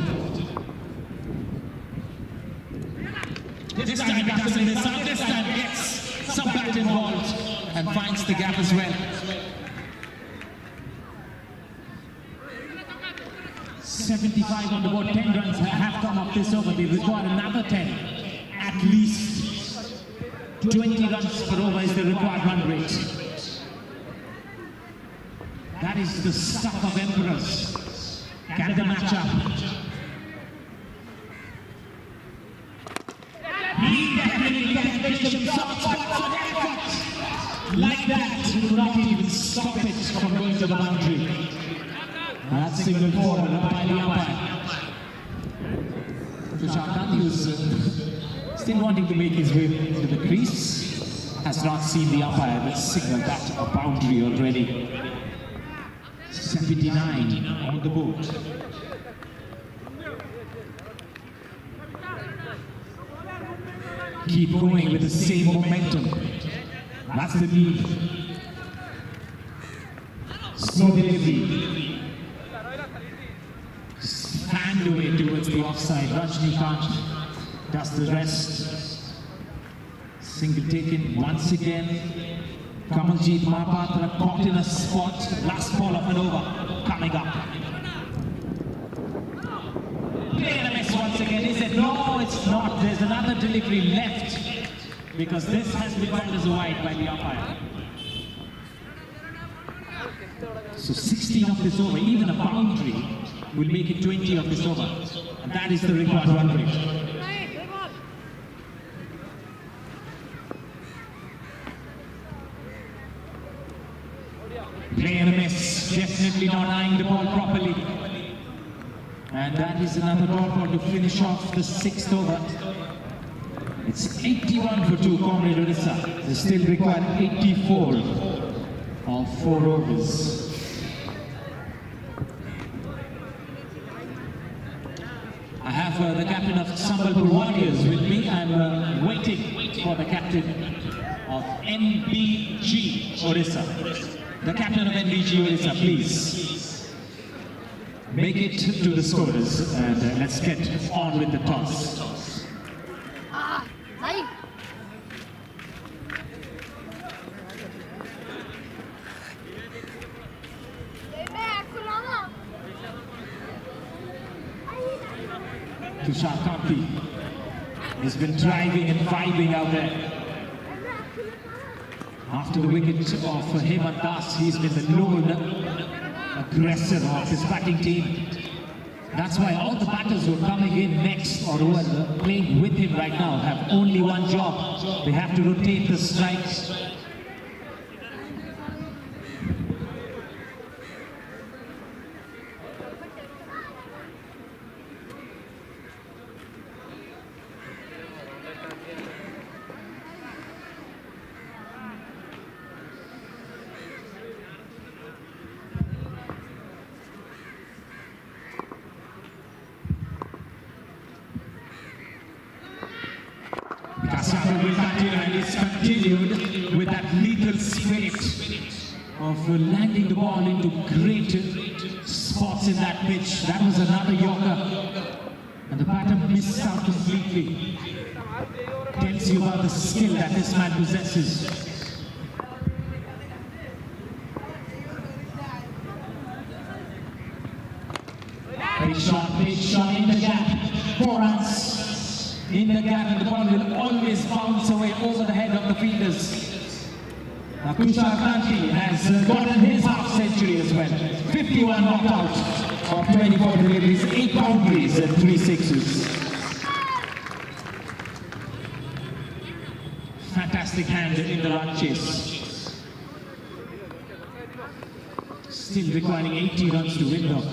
[SPEAKER 1] This time he doesn't miss out, this time gets some bat involved and finds the gap as well. 75 on the board, 10 runs have come up this over. They require another 10. At least 20 runs per over is the required run rate. That is the stuff of emperors. Can they match up? He definitely can finish himself on effort. Like that, he could not even stop it from going to the boundary. That single forward up by the umpire. Tushar Gandhi was still wanting to make his way to the crease. Has not seen the umpire, but signaled that a boundary already. 79 on the board. Keep going with the same momentum. That's the need. Slow delivery. Hand away towards the offside. Rajnikant does the rest. Single taken once again. Kamaljeet Mahapatra caught in a spot. Last ball of an over coming up. Play and a miss once again. He said, no, it's not. There's another delivery left because this has been called as a wide by the umpire. So 16 of this over, even a boundary will make it 20 of this over. And that is the required run rate. Play and a miss. Definitely not eyeing the ball properly. And that is another dot ball to finish off the 6th over. It's 81 for 2, Comrade Orissa. They still require 84 of 4 overs. I have the captain of Sambalpur Warriors with me. I'm waiting for the captain of NBG Orissa. The captain of NBG Orissa, please. Make it to the scorers and let's get on with the toss. Tushar Gandhi has been driving and vibing out there. After the wicket of Hemant Das, he's been the lone aggressor of his batting team. That's why all the batters who are coming in next or who are playing with him right now have only one job. They have to rotate the strikes. Will continue, and it's continued with that lethal spirit of landing the ball into great spots in that pitch. That was another Yorker, and the batter missed out completely. Tells you about the skill that this man possesses. jab, 4 runs in the gap, and the ball will always bounce away over the head of the fielders. Tushar Kanti has gotten his half century as well. 51 knocked out of 24 deliveries, 8 boundaries and 3 sixes. Fantastic hand in the run chase. Still requiring 80 runs to win though.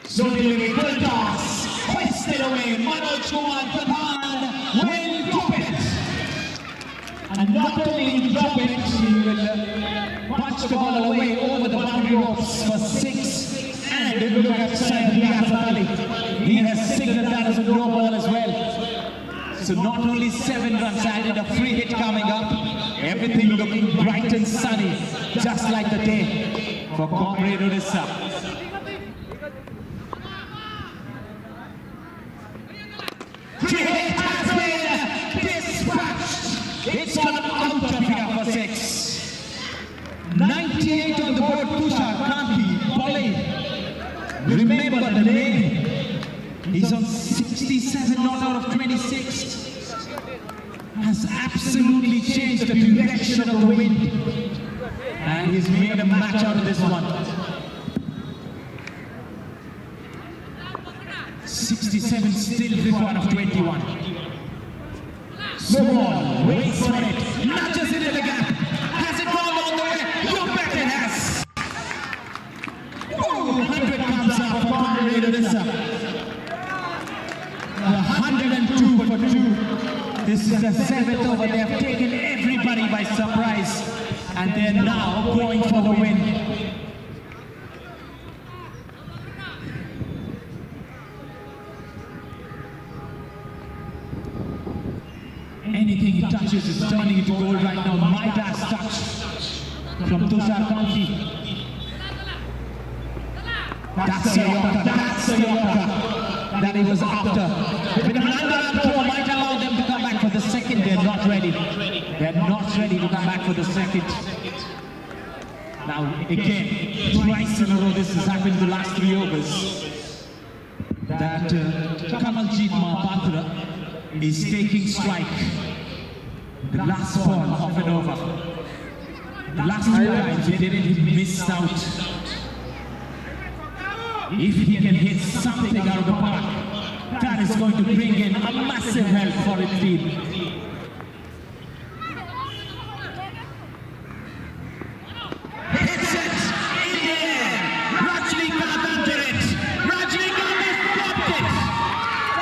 [SPEAKER 1] So delivery, full toss, hoisted away, Manoj Kumar Pradhan will drop it. And not only drop it, he will punch the ball away over the boundary ropes for 6. And look at Riaz Ali. He has signaled that as a no ball as well. So not only 7 runs added, a free hit coming up. Everything looking bright and sunny, just like the day for Comrade Orissa. Free hit has been dispatched. It's gone out of here for 6. 98 on the board, Tushar Kanti, Polly. Remember the name. He's on 67, not out of 26. Has absolutely changed the direction of the wind. And he's made a match out of this one. 67 still required of 21. Slow ball, waits for it, nudges into the gap. Has it gone all the way? You bet it has. Oh, 100 comes up for Comrade Orissa. 102 for 2. This is the 7th over. They have taken everybody by surprise. And they're now going for the win. Anything he touches is turning into gold right now. Midas touch from Tushar Kanti. That's the Yorker, that's the Yorker that he was after. With an underhand throw might allow them to come back for the second. They're not ready. They're not ready to come back for the second. Now again, twice in a row this has happened the last 3 overs. That Kamaljeet Mahapatra is taking strike. The last ball of an over. The last 2 times he didn't, he missed out. If he can hit something out of the park, that is going to bring in a massive help for his team. Hits it in the air. Rajnikant under it. Rajnikant has dropped it.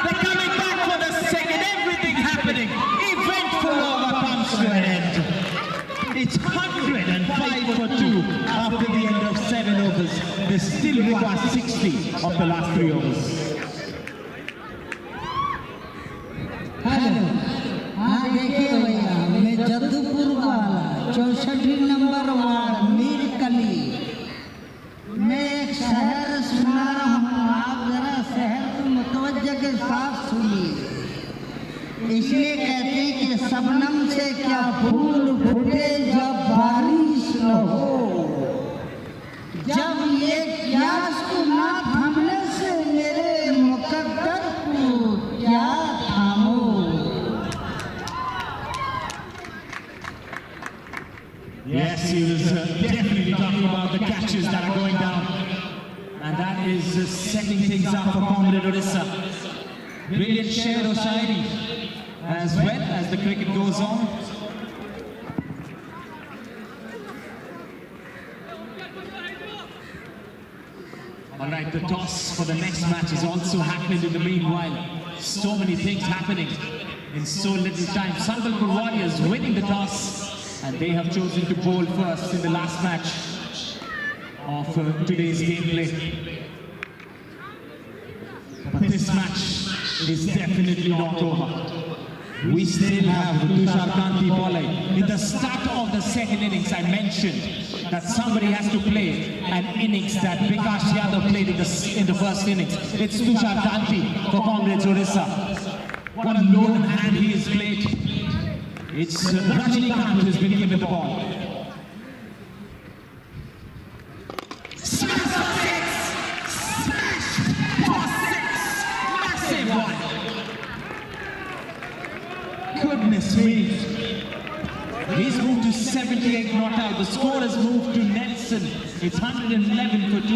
[SPEAKER 1] They're coming back for the second. Everything happening. Eventful over comes to an end. It's 105 for 2 after the end of 7 overs. They still require 60 of the last 3 overs.
[SPEAKER 8] Hello हाँ देखिए भैया मैं जद्दूपुर वाला 64 number ward Mir कली मैं एक शहर सुना रहा हूँ आप जरा शहर को मुतवज्जो के साथ सुनिए इसलिए कहते हैं कि शबनम से क्या फूल फूटे जब बारिश न हो जब ये प्यास को ना थामने से मेरे मुकद्दर को क्या थामो
[SPEAKER 1] Yes, he was definitely talking about the catches that are going down. And that is setting things up for Comrade Orissa. Brilliant share of Shairi as well as the cricket goes on. Alright, the toss for the next match is also happening in the meanwhile. So many things happening in so little time. Sambalpur Warriors winning the toss. And they have chosen to bowl first in the last match of today's gameplay. But this match is definitely not over. We still have Tushar Kanti Polly. In the start of the second innings, I mentioned that somebody has to play an innings that Bikash Yadav played in the first innings. It's Tushar Kanti for Comrades Orissa. What a lone hand he has played. It's Rajnikant who's been given the ball. Smash for 6! massive one. Goodness me. He's moved to 78 not out. The score has moved to Nelson. It's 111 for 2.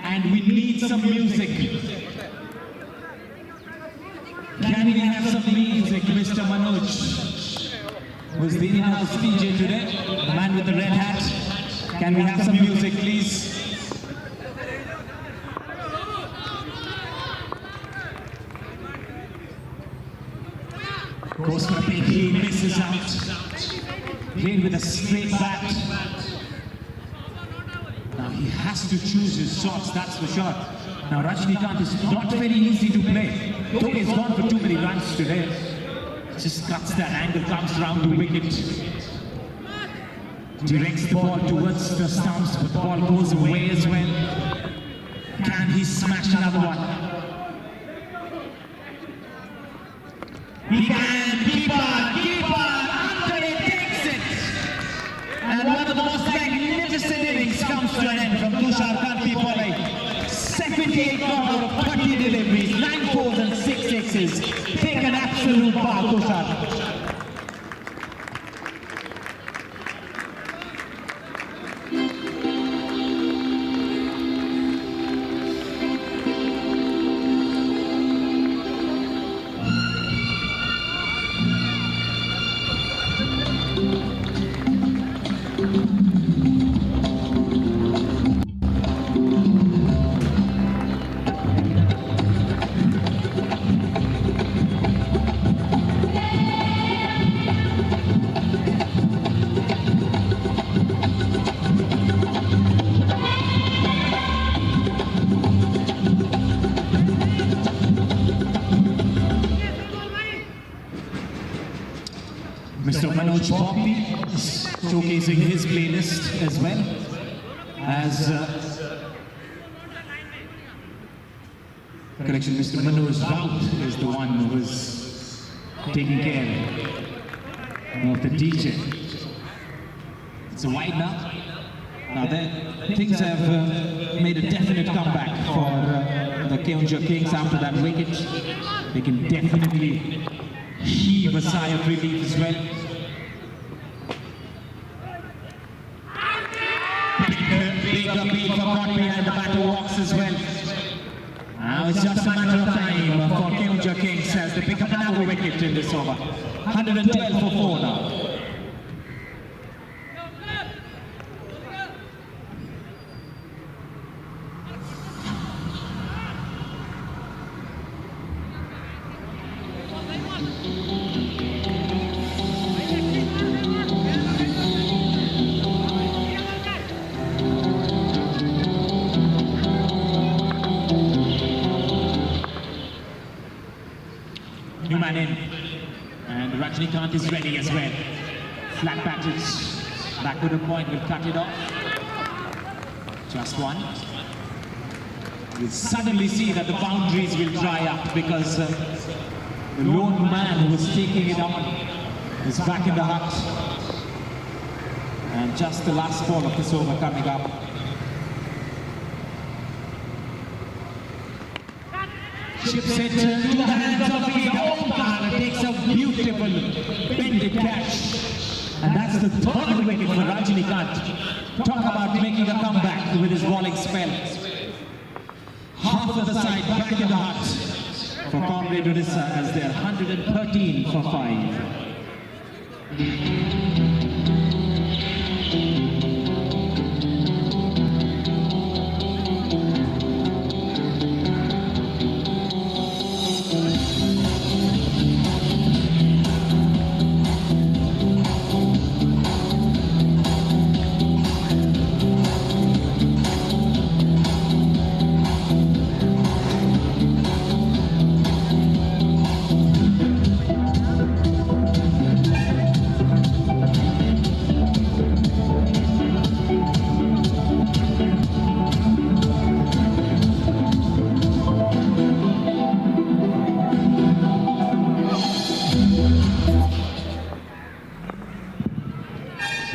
[SPEAKER 1] And we need some music. Can we have some music, Mr. Manoj? Who's the in-house DJ today? The man with the red hat. Can we have some music, please? Goes for a big, he misses out. Playing with a straight bat. Now he has to choose his shots, that's for sure. Now Rajnikant is not very easy to play. Though he's gone for too many runs today. Just cuts that angle, comes round the wicket. Directs the ball towards the stumps, but the ball goes away as well. Can he smash another one? He can, keep on, until he takes it. And one of the most magnificent innings comes to an end from Tushar Kantipole. 78 out of 30 deliveries, 9 fours and 6 sixes. Take an absolute bow, Tushar. Mr. Manoj Poppy is showcasing his playlist as well as correction, Mr. Manoj ROUT is the one who is taking care of the DJ. It's a wide now. Now things have made a definite comeback for the Keonjhar Kings after that wicket. They can definitely heave a sigh of relief as well. Big appeal for caught behind the batter walks as well. Now it's just a matter of time for Keonjhar Kings as they pick up another wicket in this over. 112 for 4 now. New man in, and Rajnikant is ready as well. Flat batted, backward a point, will cut it off. Just one. We'll suddenly see that the boundaries will dry up because the lone man who was taking it on is back in the hut. And just the last ball of this over coming up. Chips it to the hands of the Omkar. Takes a beautiful bended catch. And that's the third wicket for Rajnikant. Talk about making a comeback with his bowling spell. Half of the side back in the hut for Comrade Orissa as they're 113 for 5.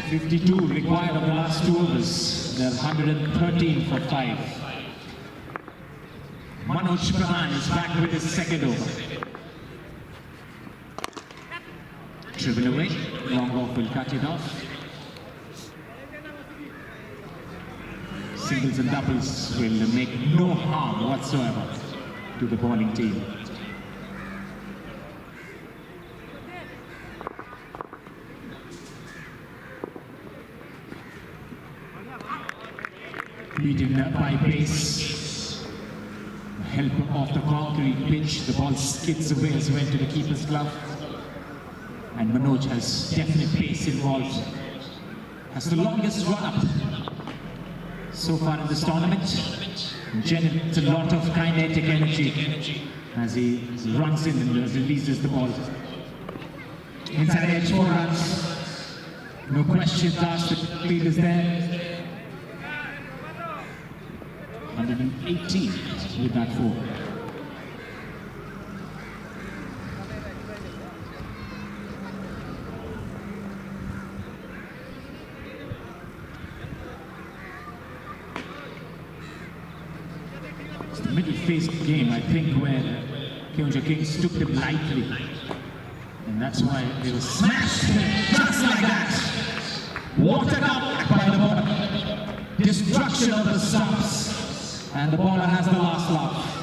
[SPEAKER 1] 52 required of the last 2 overs. They're 113 for 5. Manoj Pradhan is back with his second over. Dribble away, long off will cut it off. Singles and doubles will make no harm whatsoever to the bowling team. Beaten by pace. Help off the concrete pitch. The ball skids away as well to the keeper's glove. And Manoj has definite pace involved. Has the longest run-up so far in this tournament. Generates a lot of kinetic energy as he runs in and releases the ball. Inside edge, 4 runs. No questions asked, the field is there. 118 with that 4. It's the middle phase game, I think, where Keonjhar Kings took them lightly. And that's why they were smashed just like that. Watered up by the ball. Destruction of the stumps. And the bowler has the last laugh.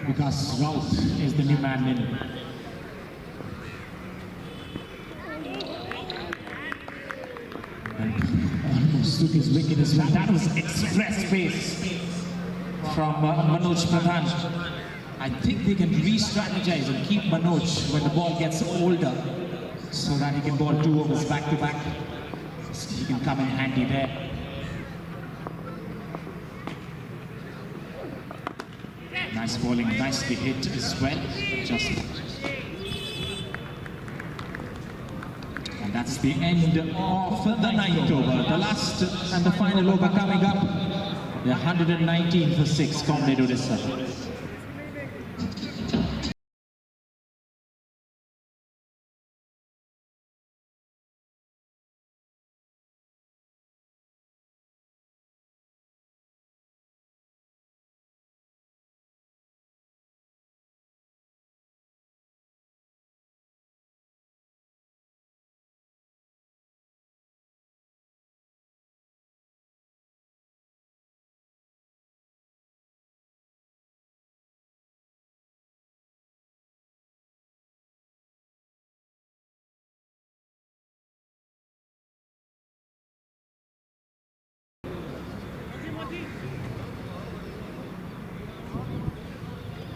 [SPEAKER 1] Because ROUT is the new man in. And almost took his wicket as well. That was express pace from Manoj Pradhan. I think they can re-strategize and keep Manoj when the ball gets older so that he can bowl 2 overs back to back. He can come in handy there. Nice bowling, nicely hit as well. And that's the end of the 9th over. The last and the final over coming up. The 119 for 6, Comrade Orissa.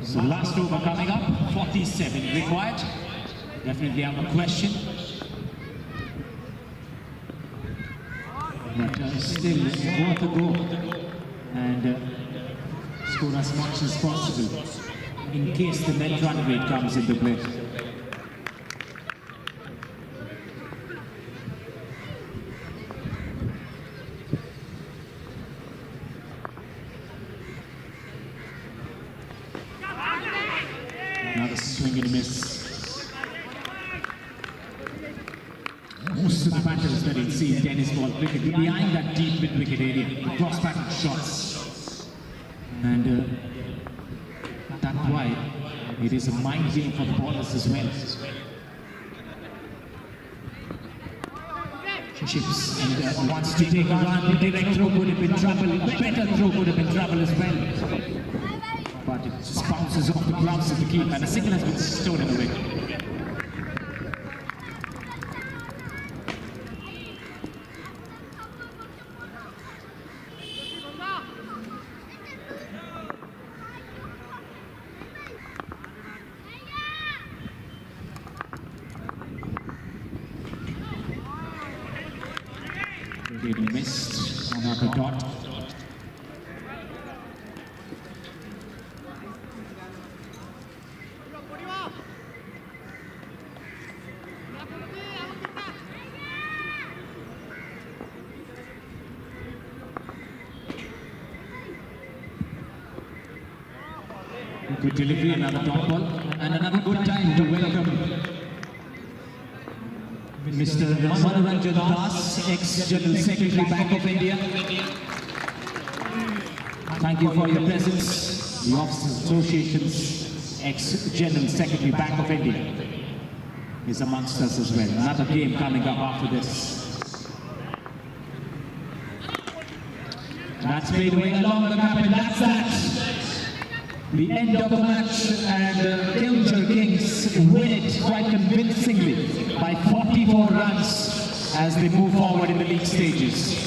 [SPEAKER 1] So last over coming up, 47 required. Definitely out of question. But still worth a go and score as much as possible in case the net run rate comes into play. Another swing and miss. Most of the batters that you'll see in tennis ball cricket behind that deep mid-wicket area, the cross-pattern shots. And that's why it is a mind game for the bowlers as well. Chips and wants to take a run. The direct throw would have been trouble. A better throw would have been trouble as well. But it just bounces off the gloves of the keeper and a single has been stolen away. Good delivery, another top ball, and another good time to welcome Mr. Manoranjan Das, ex-General Secretary, Bank of India. Thank you for your presence. The Officers Association's ex-General Secretary, Bank of India, is amongst us as well. Another game coming up after this. That's played away along the gap, and that's that. The end of the match, and Kilcher Kings win it quite convincingly by 44 runs as they move forward in the league stages.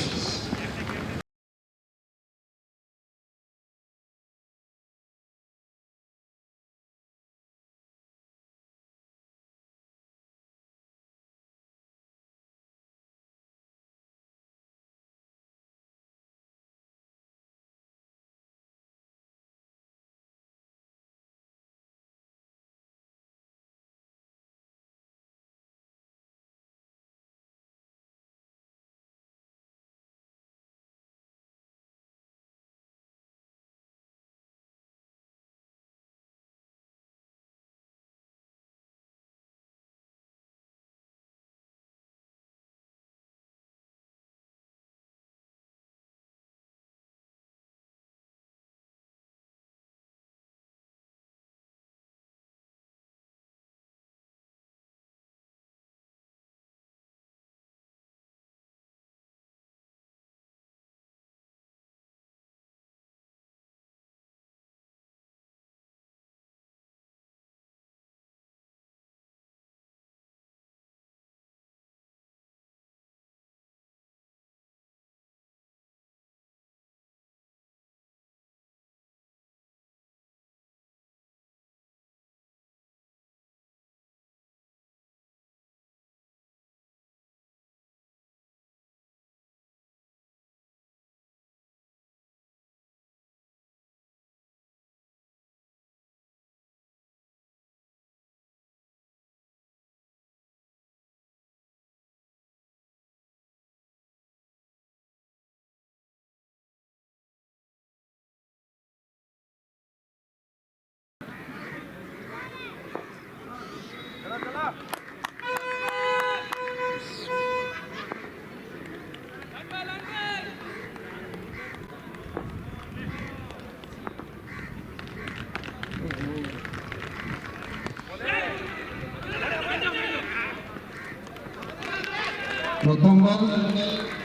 [SPEAKER 7] प्रथम ball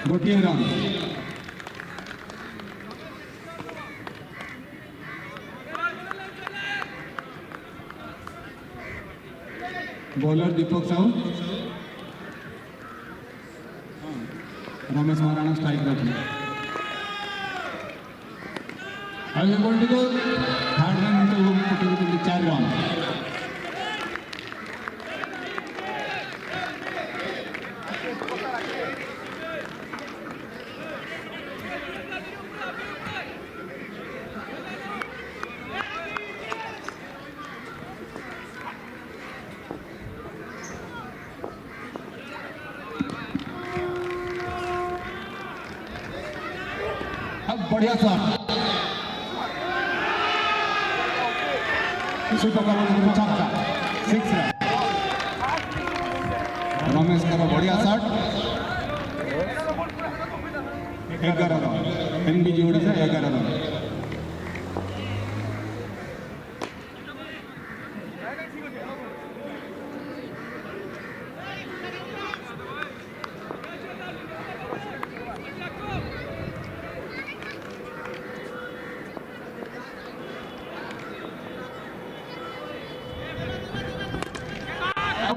[SPEAKER 7] गोटे run bowler Deepak Sahu Ramesh Maharana strike रखी third run 4 run बढ़िया shot छक्का 6 run Ramesh का बढ़िया shot 11 run NBG Odisha 11 run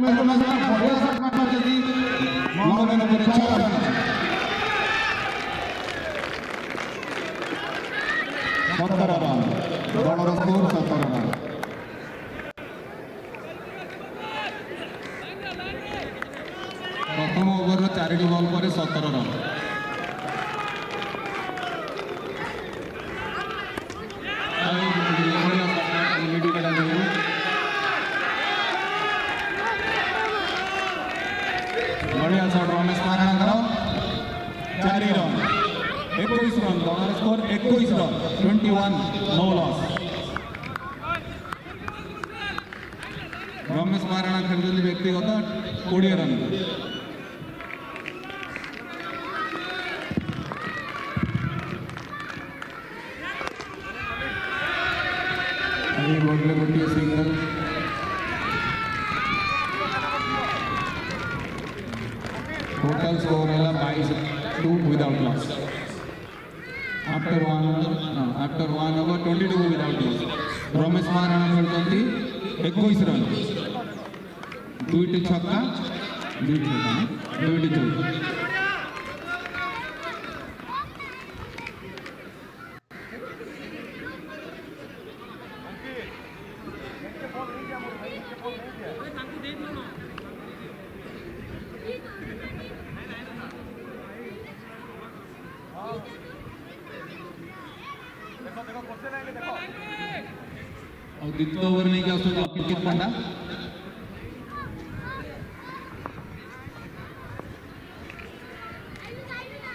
[SPEAKER 7] बढ़िया shot मारना जल्दी 9 रन पर 6 रन बॉलर स्कोर 17 रन प्रथम ओवर 4 बॉल पर 17 रन बढ़िया shot Ramesh Maharana 4 run 21 run bowler score 21 run 21 no loss Ramesh Maharana ଖେଳୁଛନ୍ତି ବ୍ୟକ୍ତିଗତ 20 ରନ୍। गोटे सिंगल टोटल स्कोर है 22 without loss after 1 over 22 without loss. Ramesh Maharana खेलुଛନ୍ତି 21 रन 2टी छक्का 2टी चौका। और द्वितीय ओवर नहीं क्या उसको पंडा